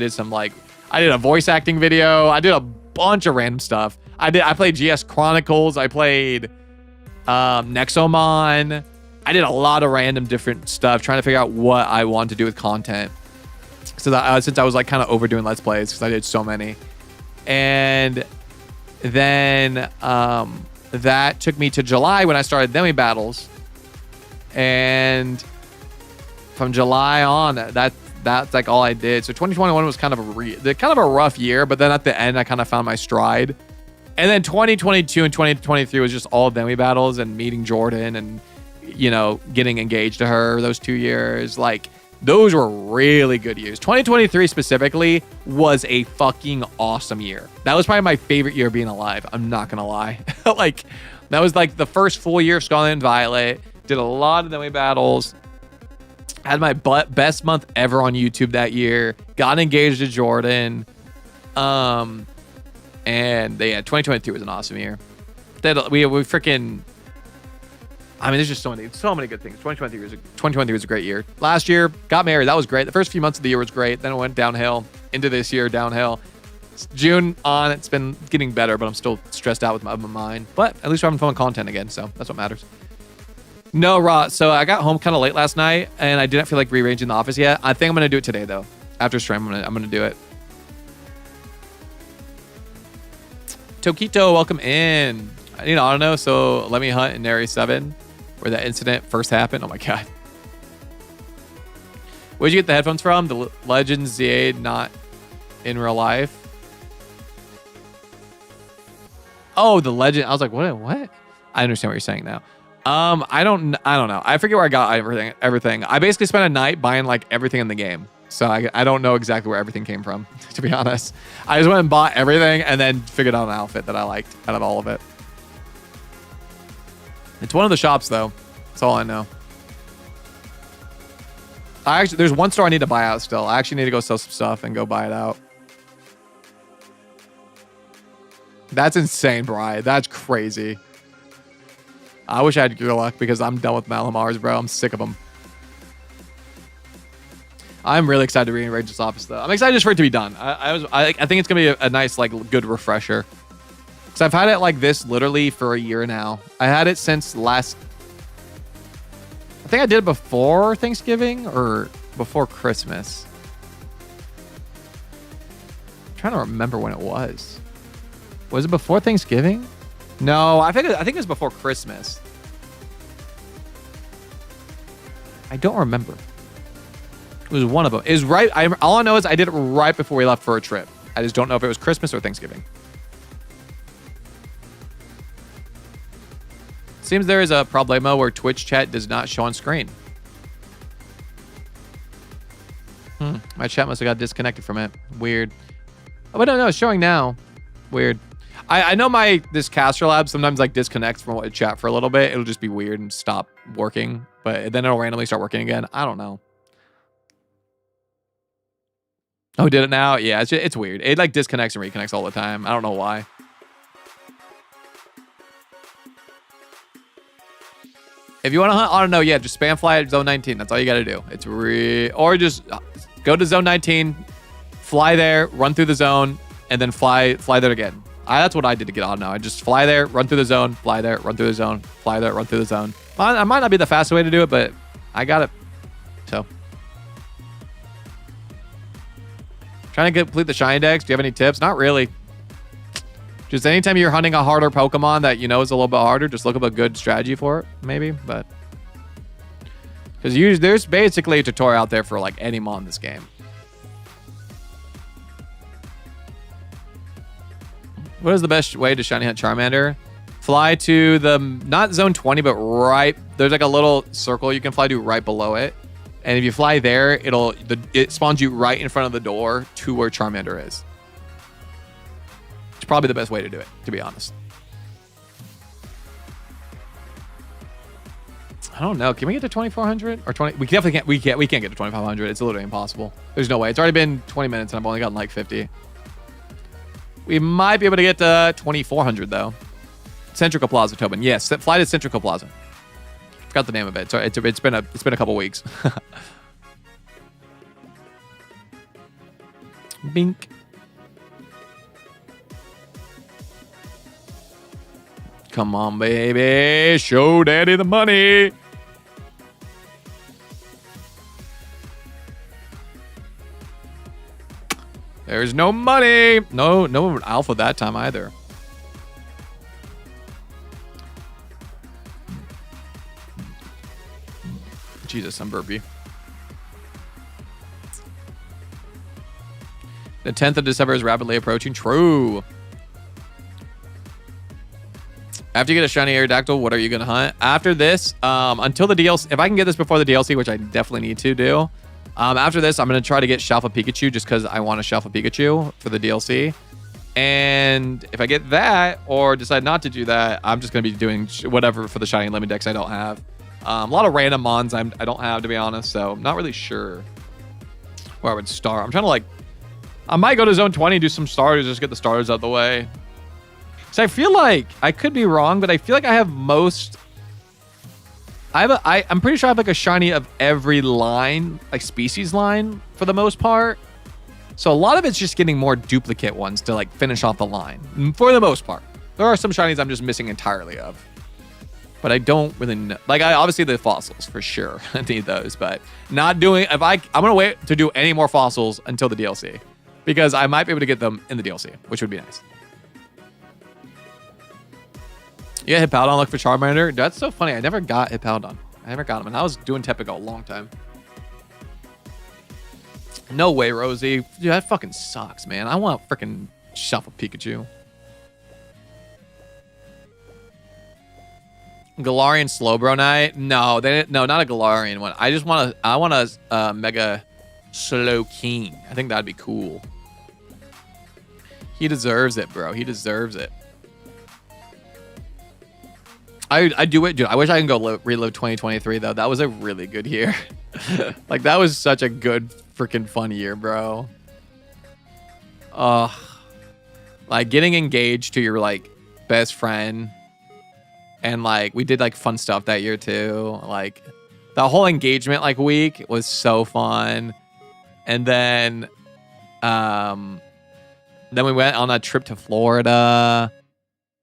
I did a voice acting video. I did a bunch of random stuff. I played GS Chronicles. I played Nexomon. I did a lot of random different stuff trying to figure out what I wanted to do with content. So that since I was like kind of overdoing Let's Plays because I did so many. And then that took me to July when I started Demi Battles. And from July on, that's like all I did. So 2021 was kind of a rough year, but then at the end I kind of found my stride. And then 2022 and 2023 was just all Demi Battles and meeting Jordan and, you know, getting engaged to her those 2 years. Like, those were really good years. 2023 specifically was a fucking awesome year. That was probably my favorite year being alive. I'm not gonna lie. Like, that was like the first full year of Scarlet and Violet. Did a lot of Demi Battles. Had my best month ever on YouTube that year. Got engaged to Jordan. And yeah, 2023 was an awesome year. We freaking. I mean, there's just so many good things. 2023 was a great year. Last year, got married. That was great. The first few months of the year was great. Then it went downhill. Into this year, downhill. June on, it's been getting better, but I'm still stressed out with my mind. But at least we're having fun with content again, so that's what matters. No, Raw. So I got home kind of late last night, and I didn't feel like rearranging the office yet. I think I'm gonna do it today, though. After stream, I'm gonna do it. Tokito, welcome in. I don't know. So let me hunt in Area 7, where that incident first happened. Oh my god. Where'd you get the headphones from? The Legends Z8, not in real life. Oh, the legend. I was like, what? I understand what you're saying now. I don't know. I forget where I got everything. I basically spent a night buying like everything in the game. So I don't know exactly where everything came from, to be honest. I just went and bought everything and then figured out an outfit that I liked out of all of it. It's one of the shops though. That's all I know. There's one store I need to buy out still. I actually need to go sell some stuff and go buy it out. That's insane, Brian. That's crazy. I wish I had good luck because I'm done with Malamars, bro. I'm sick of them. I'm really excited to rearrange this office, though. I'm excited just for it to be done. I think it's gonna be a nice, like, good refresher. Because I've had it like this literally for a year now. I had it since last. I think I did it before Thanksgiving or before Christmas. I'm trying to remember when it was. Was it before Thanksgiving? No, I think it was before Christmas. I don't remember. It was one of them. It was right. All I know is I did it right before we left for a trip. I just don't know if it was Christmas or Thanksgiving. Seems there is a problema where Twitch chat does not show on screen. My chat must have got disconnected from it. Weird. Oh, but no, it's showing now. Weird. I know this Caster Lab sometimes like disconnects from a chat for a little bit. It'll just be weird and stop working, but then it'll randomly start working again. I don't know. Oh, did it now? Yeah, it's weird. It like disconnects and reconnects all the time. I don't know why. If you want to hunt on a no, yeah, just spam fly at zone 19. That's all you got to do. It's or just go to zone 19, fly there, run through the zone, and then fly there again. That's what I did to get on now. I just fly there, run through the zone, fly there, run through the zone, fly there, run through the zone. I might not be the fastest way to do it, but I got it. So. Trying to complete the shiny decks. Do you have any tips? Not really. Just anytime you're hunting a harder Pokemon that you know is a little bit harder, just look up a good strategy for it, maybe. But because there's basically a tutorial out there for like any mon in this game. What is the best way to shiny hunt Charmander? Fly to the not zone 20, but right there's like a little circle you can fly to right below it. And if you fly there, it spawns you right in front of the door to where Charmander is. It's probably the best way to do it, to be honest. I don't know. Can we get to 2400 or 20? We definitely can't. We can't get to 2500. It's literally impossible. There's no way. It's already been 20 minutes and I've only gotten like 50. We might be able to get to 2400 though. Centrical Plaza, Tobin. Yes, fly to Centrical Plaza. Forgot the name of it. Sorry, it's been a couple weeks. Bink. Come on, baby. Show daddy the money. There's no money. No alpha that time either. Jesus, I'm burpy. The 10th of December is rapidly approaching. True. After you get a shiny Aerodactyl, what are you going to hunt? After this, until the DLC, if I can get this before the DLC, which I definitely need to do, after this, I'm going to try to get Shelfa Pikachu just because I want a Shelfa Pikachu for the DLC. And if I get that or decide not to do that, I'm just going to be doing whatever for the shiny limit decks I don't have. A lot of random mons I don't have, to be honest, so I'm not really sure where I would start. I'm trying to like, I might go to zone 20 and do some starters, just get the starters out of the way. So I feel like, I could be wrong, but I feel like I have most, I'm pretty sure I have like a shiny of every line, like species line for the most part. So a lot of it's just getting more duplicate ones to like finish off the line for the most part. There are some shinies I'm just missing entirely of. But I don't really know. Like, obviously the fossils for sure. I need those, but not doing. I'm gonna wait to do any more fossils until the DLC, because I might be able to get them in the DLC, which would be nice. You got Hippowdon, look for Charmander. That's so funny. I never got Hippowdon. I never got him, and I was doing Tepico a long time. No way, Rosie. Dude, that fucking sucks, man. I want freaking Shelfa Pikachu. Galarian Slowbro Knight? No, no, not a Galarian one. I want a Mega Slow King. I think that'd be cool. He deserves it, bro. He deserves it. I do it, dude. I wish I can go relive 2023 though. That was a really good year. Like that was such a good freaking fun year, bro. Like getting engaged to your like best friend, and like we did like fun stuff that year too. Like the whole engagement like week was so fun, and then we went on a trip to Florida.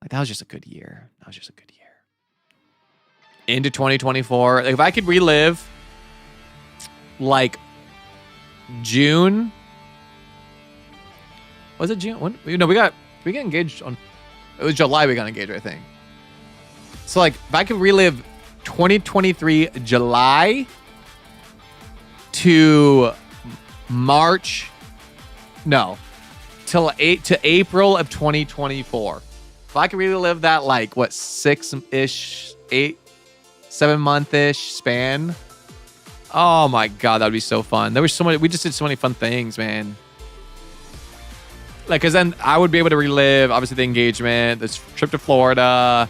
Like that was just a good year. That was just a good year. Into 2024. Like, if I could relive like June. Was it June? When? No, we got engaged on. It was July we got engaged, I think. So like if I could relive 2023 July to March, no, to April of 2024. If I could relive that like what 6-ish, 7-month-ish span. Oh my god, that'd be so fun. There was so many. We just did so many fun things, man. Like, cause then I would be able to relive obviously the engagement, this trip to Florida,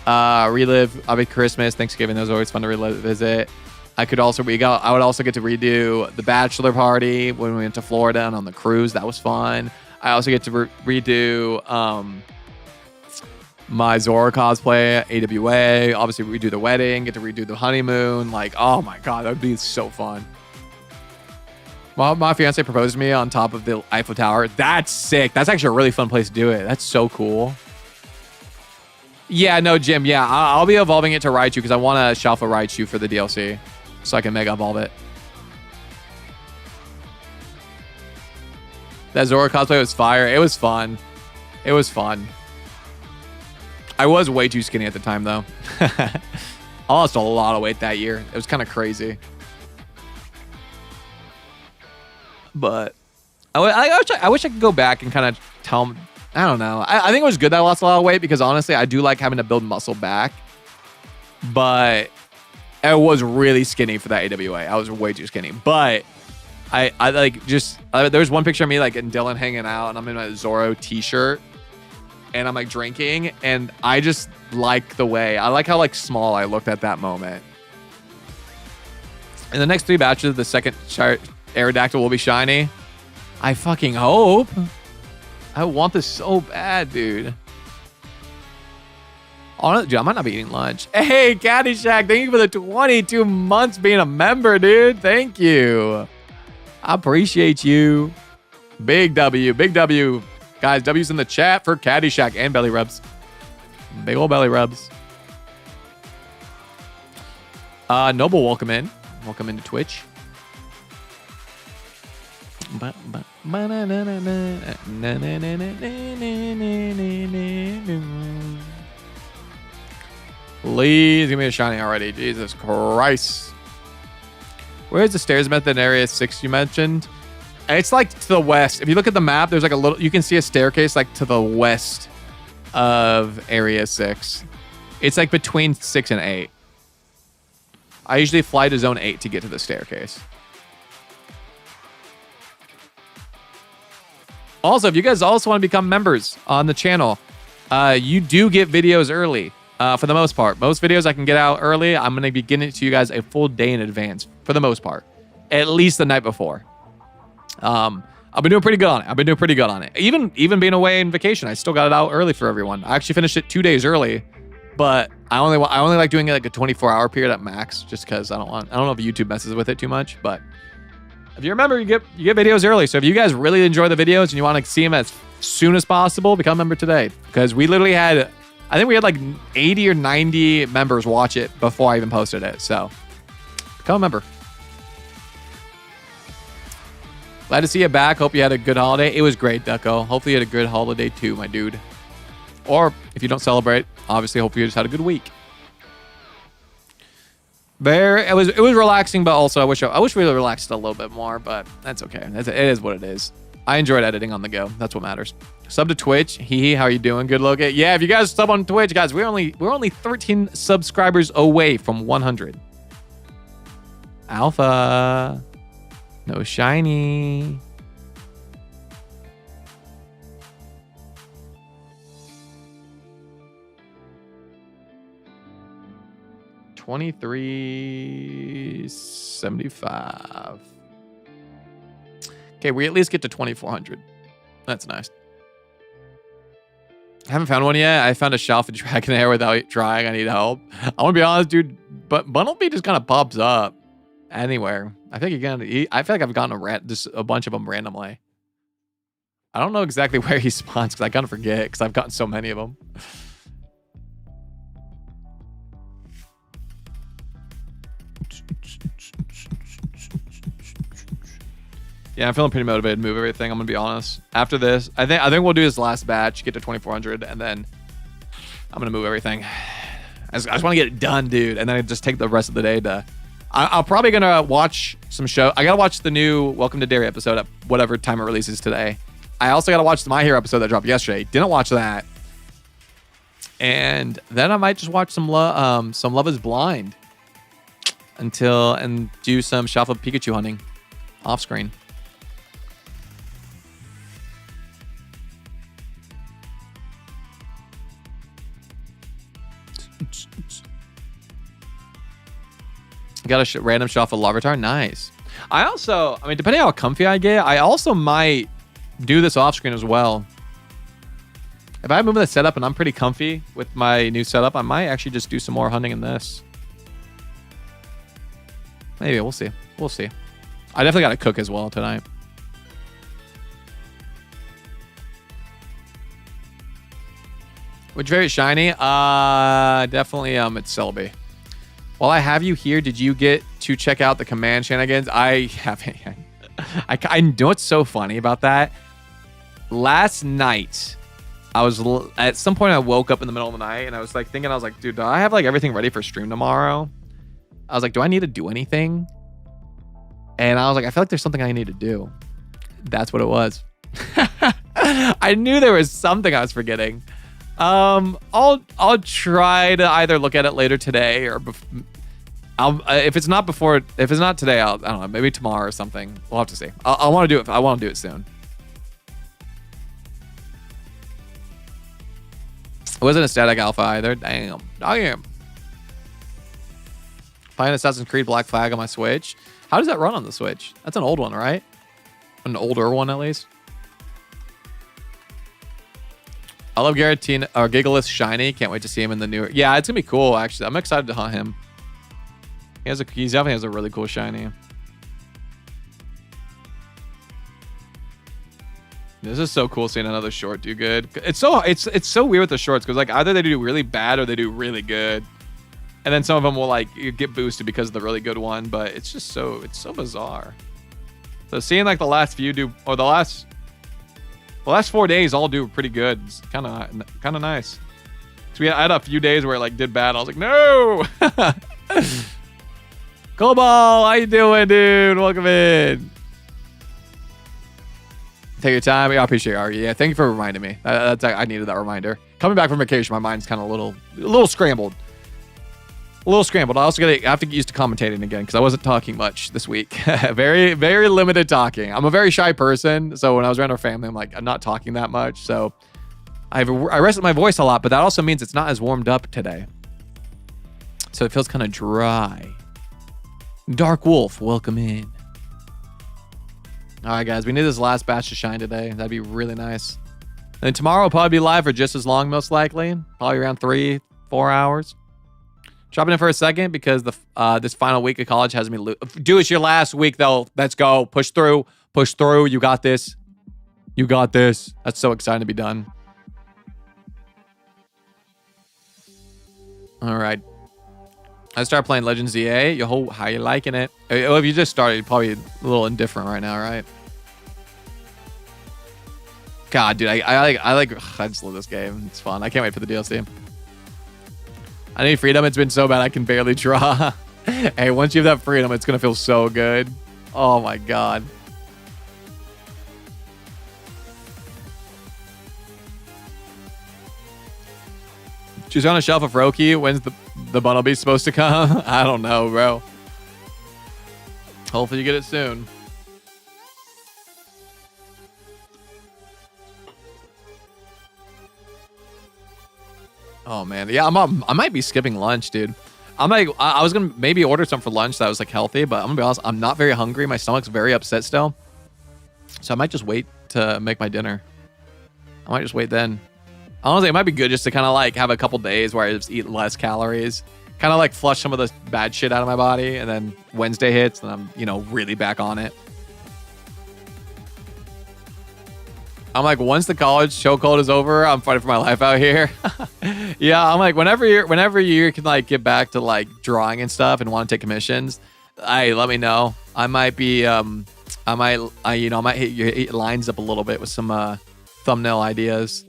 relive obviously Christmas, Thanksgiving. That was always fun to revisit. I would also get to redo the bachelor party when we went to Florida and on the cruise. That was fun. I also get to redo my Zora cosplay at AWA. Obviously redo the wedding, get to redo the honeymoon. Like, oh my god, that would be so fun. Well, my fiance proposed to me on top of the Eiffel Tower. That's sick. That's actually a really fun place to do it. That's so cool. Yeah, no, Jim. Yeah, I'll be evolving it to Raichu because I want to shelf a Raichu for the DLC so I can Mega Evolve it. That Zora cosplay was fire. It was fun. It was fun. I was way too skinny at the time, though. I lost a lot of weight that year. It was kind of crazy. But I wish I could go back and kind of tell them. I don't know. I think it was good that I lost a lot of weight because honestly, I do like having to build muscle back. But I was really skinny for that AWA. I was way too skinny. But I like just there was one picture of me like and Dylan hanging out, and I'm in my Zorro t-shirt, and I'm like drinking, and I just like the way I like how like small I looked at that moment. In the next 3 batches, the second Aerodactyl will be shiny. I fucking hope. I want this so bad, dude. Honestly, dude, I might not be eating lunch. Hey, Caddyshack, thank you for the 22 months being a member, dude. Thank you. I appreciate you. Big W, big W. Guys, W's in the chat for Caddyshack and belly rubs. Big old belly rubs. Noble, welcome in. Welcome into Twitch. Please give me a shiny already. Jesus Christ. Where's the stairs method in area 6 you mentioned? It's like to the west. If you look at the map, there's like a little, you can see a staircase like to the west of area 6. It's like between 6 and 8. I usually fly to zone 8 to get to the staircase. Also, if you guys also want to become members on the channel, you do get videos early for the most part. Most videos I can get out early. I'm going to be getting it to you guys a full day in advance for the most part. At least the night before. I've been doing pretty good on it. Even being away in vacation, I still got it out early for everyone. I actually finished it 2 days early, but I only like doing it like a 24-hour period at max, just because I don't know if YouTube messes with it too much, but if you remember, you get videos early. So if you guys really enjoy the videos and you want to see them as soon as possible, become a member today. Because we literally had, I think we had like 80 or 90 members watch it before I even posted it. So become a member. Glad to see you back. Hope you had a good holiday. It was great, Deco. Hopefully you had a good holiday too, my dude. Or if you don't celebrate, obviously hopefully you just had a good week. It was relaxing, but also I wish we relaxed a little bit more, but that's okay. It is what it is. I enjoyed editing on the go. That's what matters. Sub to Twitch. Hee, how you doing? Good look. Yeah, if you guys sub on Twitch, guys, we're only 13 subscribers away from 100. Alpha. No shiny. $23.75. Okay, we at least get to 2,400. That's nice. I haven't found one yet. I found a shelf of dragon hair without trying. I need help. I want to be honest, dude. But Bundlebee just kind of pops up anywhere. I think I feel like I've gotten just a bunch of them randomly. I don't know exactly where he spawns because I kind of forget because I've gotten so many of them. Yeah, I'm feeling pretty motivated to move everything. I'm gonna be honest. After this, I think we'll do this last batch, get to 2,400, and then I'm gonna move everything. I just want to get it done, dude, and then I just take the rest of the day to. I'm probably gonna watch some show. I gotta watch the new Welcome to Derry episode at whatever time it releases today. I also gotta watch the My Hero episode that dropped yesterday. Didn't watch that, and then I might just watch some Love Is Blind and do some Shuffle Pikachu hunting off screen. Got a random shuffle Larvitar. Nice. I mean, depending on how comfy I get, I also might do this off screen as well. If I move the setup and I'm pretty comfy with my new setup, I might actually just do some more hunting in this. Maybe. We'll see. We'll see. I definitely got to cook as well tonight. Which very shiny? Definitely it's Celebi. While I have you here, did you get to check out the command shenanigans? I haven't. I know what's so funny about that. Last night, at some point I woke up in the middle of the night and I was like thinking, I was like, dude, do I have like everything ready for stream tomorrow? I was like, do I need to do anything? And I was like, I feel like there's something I need to do. That's what it was. I knew there was something I was forgetting. I'll try to either look at it later today or if it's not today, I don't know, maybe tomorrow or something. We'll have to see. I want to do it. I want to do it soon. It wasn't a static alpha either. Damn. Playing Assassin's Creed Black Flag on my Switch. How does that run on the Switch? That's an old one, right? An older one, at least. I love Giratina or Gigalith Shiny. Can't wait to see him in the newer. Yeah, it's gonna be cool. Actually, I'm excited to hunt him. He definitely has a really cool shiny. This is so cool seeing another short do good. It's so weird with the shorts because like either they do really bad or they do really good, and then some of them will like get boosted because of the really good one. But it's just so bizarre. So seeing like the last few do or the last 4 days all do pretty good. It's kind of nice. So I had a few days where it like did bad. I was like, no. Cobalt, how you doing, dude? Welcome in. Take your time. I appreciate it, Argy. Yeah, thank you for reminding me. I needed that reminder. Coming back from vacation, my mind's kind of a little scrambled. A little scrambled. I have to get used to commentating again because I wasn't talking much this week. Very, very limited talking. I'm a very shy person, so when I was around our family, I'm not talking that much. So I rested my voice a lot, but that also means it's not as warmed up today. So it feels kind of dry. Dark Wolf, welcome in. All right, guys, we need this last batch to shine today. That'd be really nice. And then tomorrow will probably be live for just as long, most likely. Probably around 3-4 hours. Dropping in for a second because this final week of college has me do it's your last week though. Let's go. Push through. Push through. You got this. You got this. That's so exciting to be done. All right. I started playing Legends EA. Yo, how you liking it? If you just started, you're probably a little indifferent right now, right? God, dude, I just love this game. It's fun. I can't wait for the DLC. I need freedom. It's been so bad I can barely draw. Hey, once you have that freedom, it's gonna feel so good. Oh my god. She's on a shelf of Roki. When's the bundle be supposed to come? I don't know, bro. Hopefully you get it soon. Oh man, yeah, I might be skipping lunch, dude. I was gonna maybe order something for lunch that was like healthy, but I'm gonna be honest, I'm not very hungry. My stomach's very upset still, so I might just wait to make my dinner. I might just wait then. Honestly, it might be good just to kind of like have a couple days where I just eat less calories, kind of like flush some of the bad shit out of my body, and then Wednesday hits and I'm, you know, really back on it. I'm like, once the college chokehold is over, I'm fighting for my life out here. Yeah, I'm like, whenever you can like get back to like drawing and stuff and want to take commissions, let me know. I might be, I might hit your lines up a little bit with some thumbnail ideas.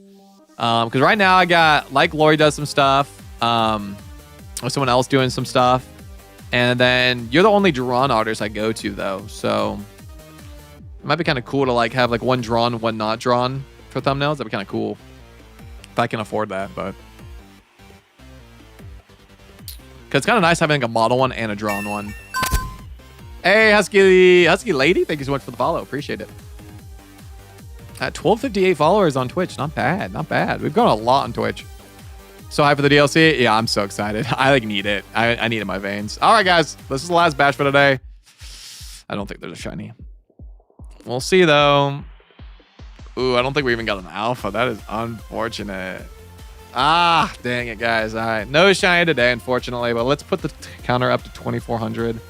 Because right now I got like Lori does some stuff, with someone else doing some stuff, and then you're the only drawn artist I go to though, so. It might be kind of cool to like have like one drawn, one not drawn for thumbnails. That'd be kind of cool if I can afford that, but because it's kind of nice having like a model one and a drawn one. Hey, Husky Lady, thank you so much for the follow. Appreciate it. At 1258 followers on Twitch, not bad, not bad. We've grown a lot on Twitch. So hyped for the DLC. Yeah, I'm so excited. I like need it. I need it in my veins. All right, guys, this is the last batch for today. I don't think there's a shiny. We'll see, though. Ooh, I don't think we even got an alpha. That is unfortunate. Ah, dang it, guys. All right. No shiny today, unfortunately. But let's put the counter up to 2,400.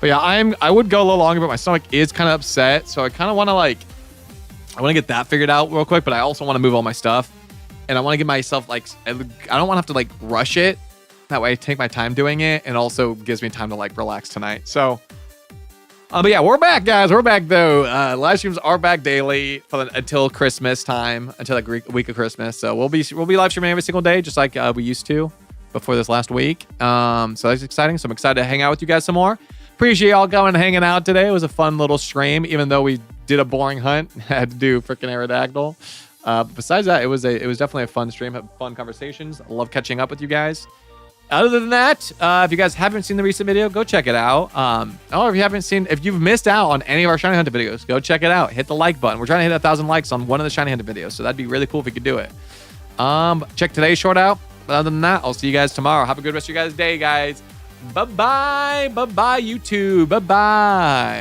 But yeah, I would go a little longer, but my stomach is kind of upset. So I kind of want to, like, I want to get that figured out real quick. But I also want to move all my stuff. And I want to give myself, like, I don't want to have to, like, rush it. That way I take my time doing it. And also gives me time to, like, relax tonight. So... but yeah, we're back, guys. We're back, though. Live streams are back daily until Christmas time, until like week of Christmas. So we'll be live streaming every single day, just like we used to before this last week. So that's exciting. So I'm excited to hang out with you guys some more. Appreciate y'all coming and hanging out today. It was a fun little stream, even though we did a boring hunt. Had to do freaking Aerodactyl. Besides that, it was definitely a fun stream. Had fun conversations. I love catching up with you guys. Other than that, if you guys haven't seen the recent video, go check it out. Or if you've missed out on any of our Shiny Hunter videos, go check it out. Hit the like button. We're trying to hit 1,000 likes on one of the Shiny Hunter videos, so that'd be really cool if we could do it. Check today's short out. But other than that, I'll see you guys tomorrow. Have a good rest of your guys' day, guys. Bye-bye. Bye-bye, YouTube. Bye-bye.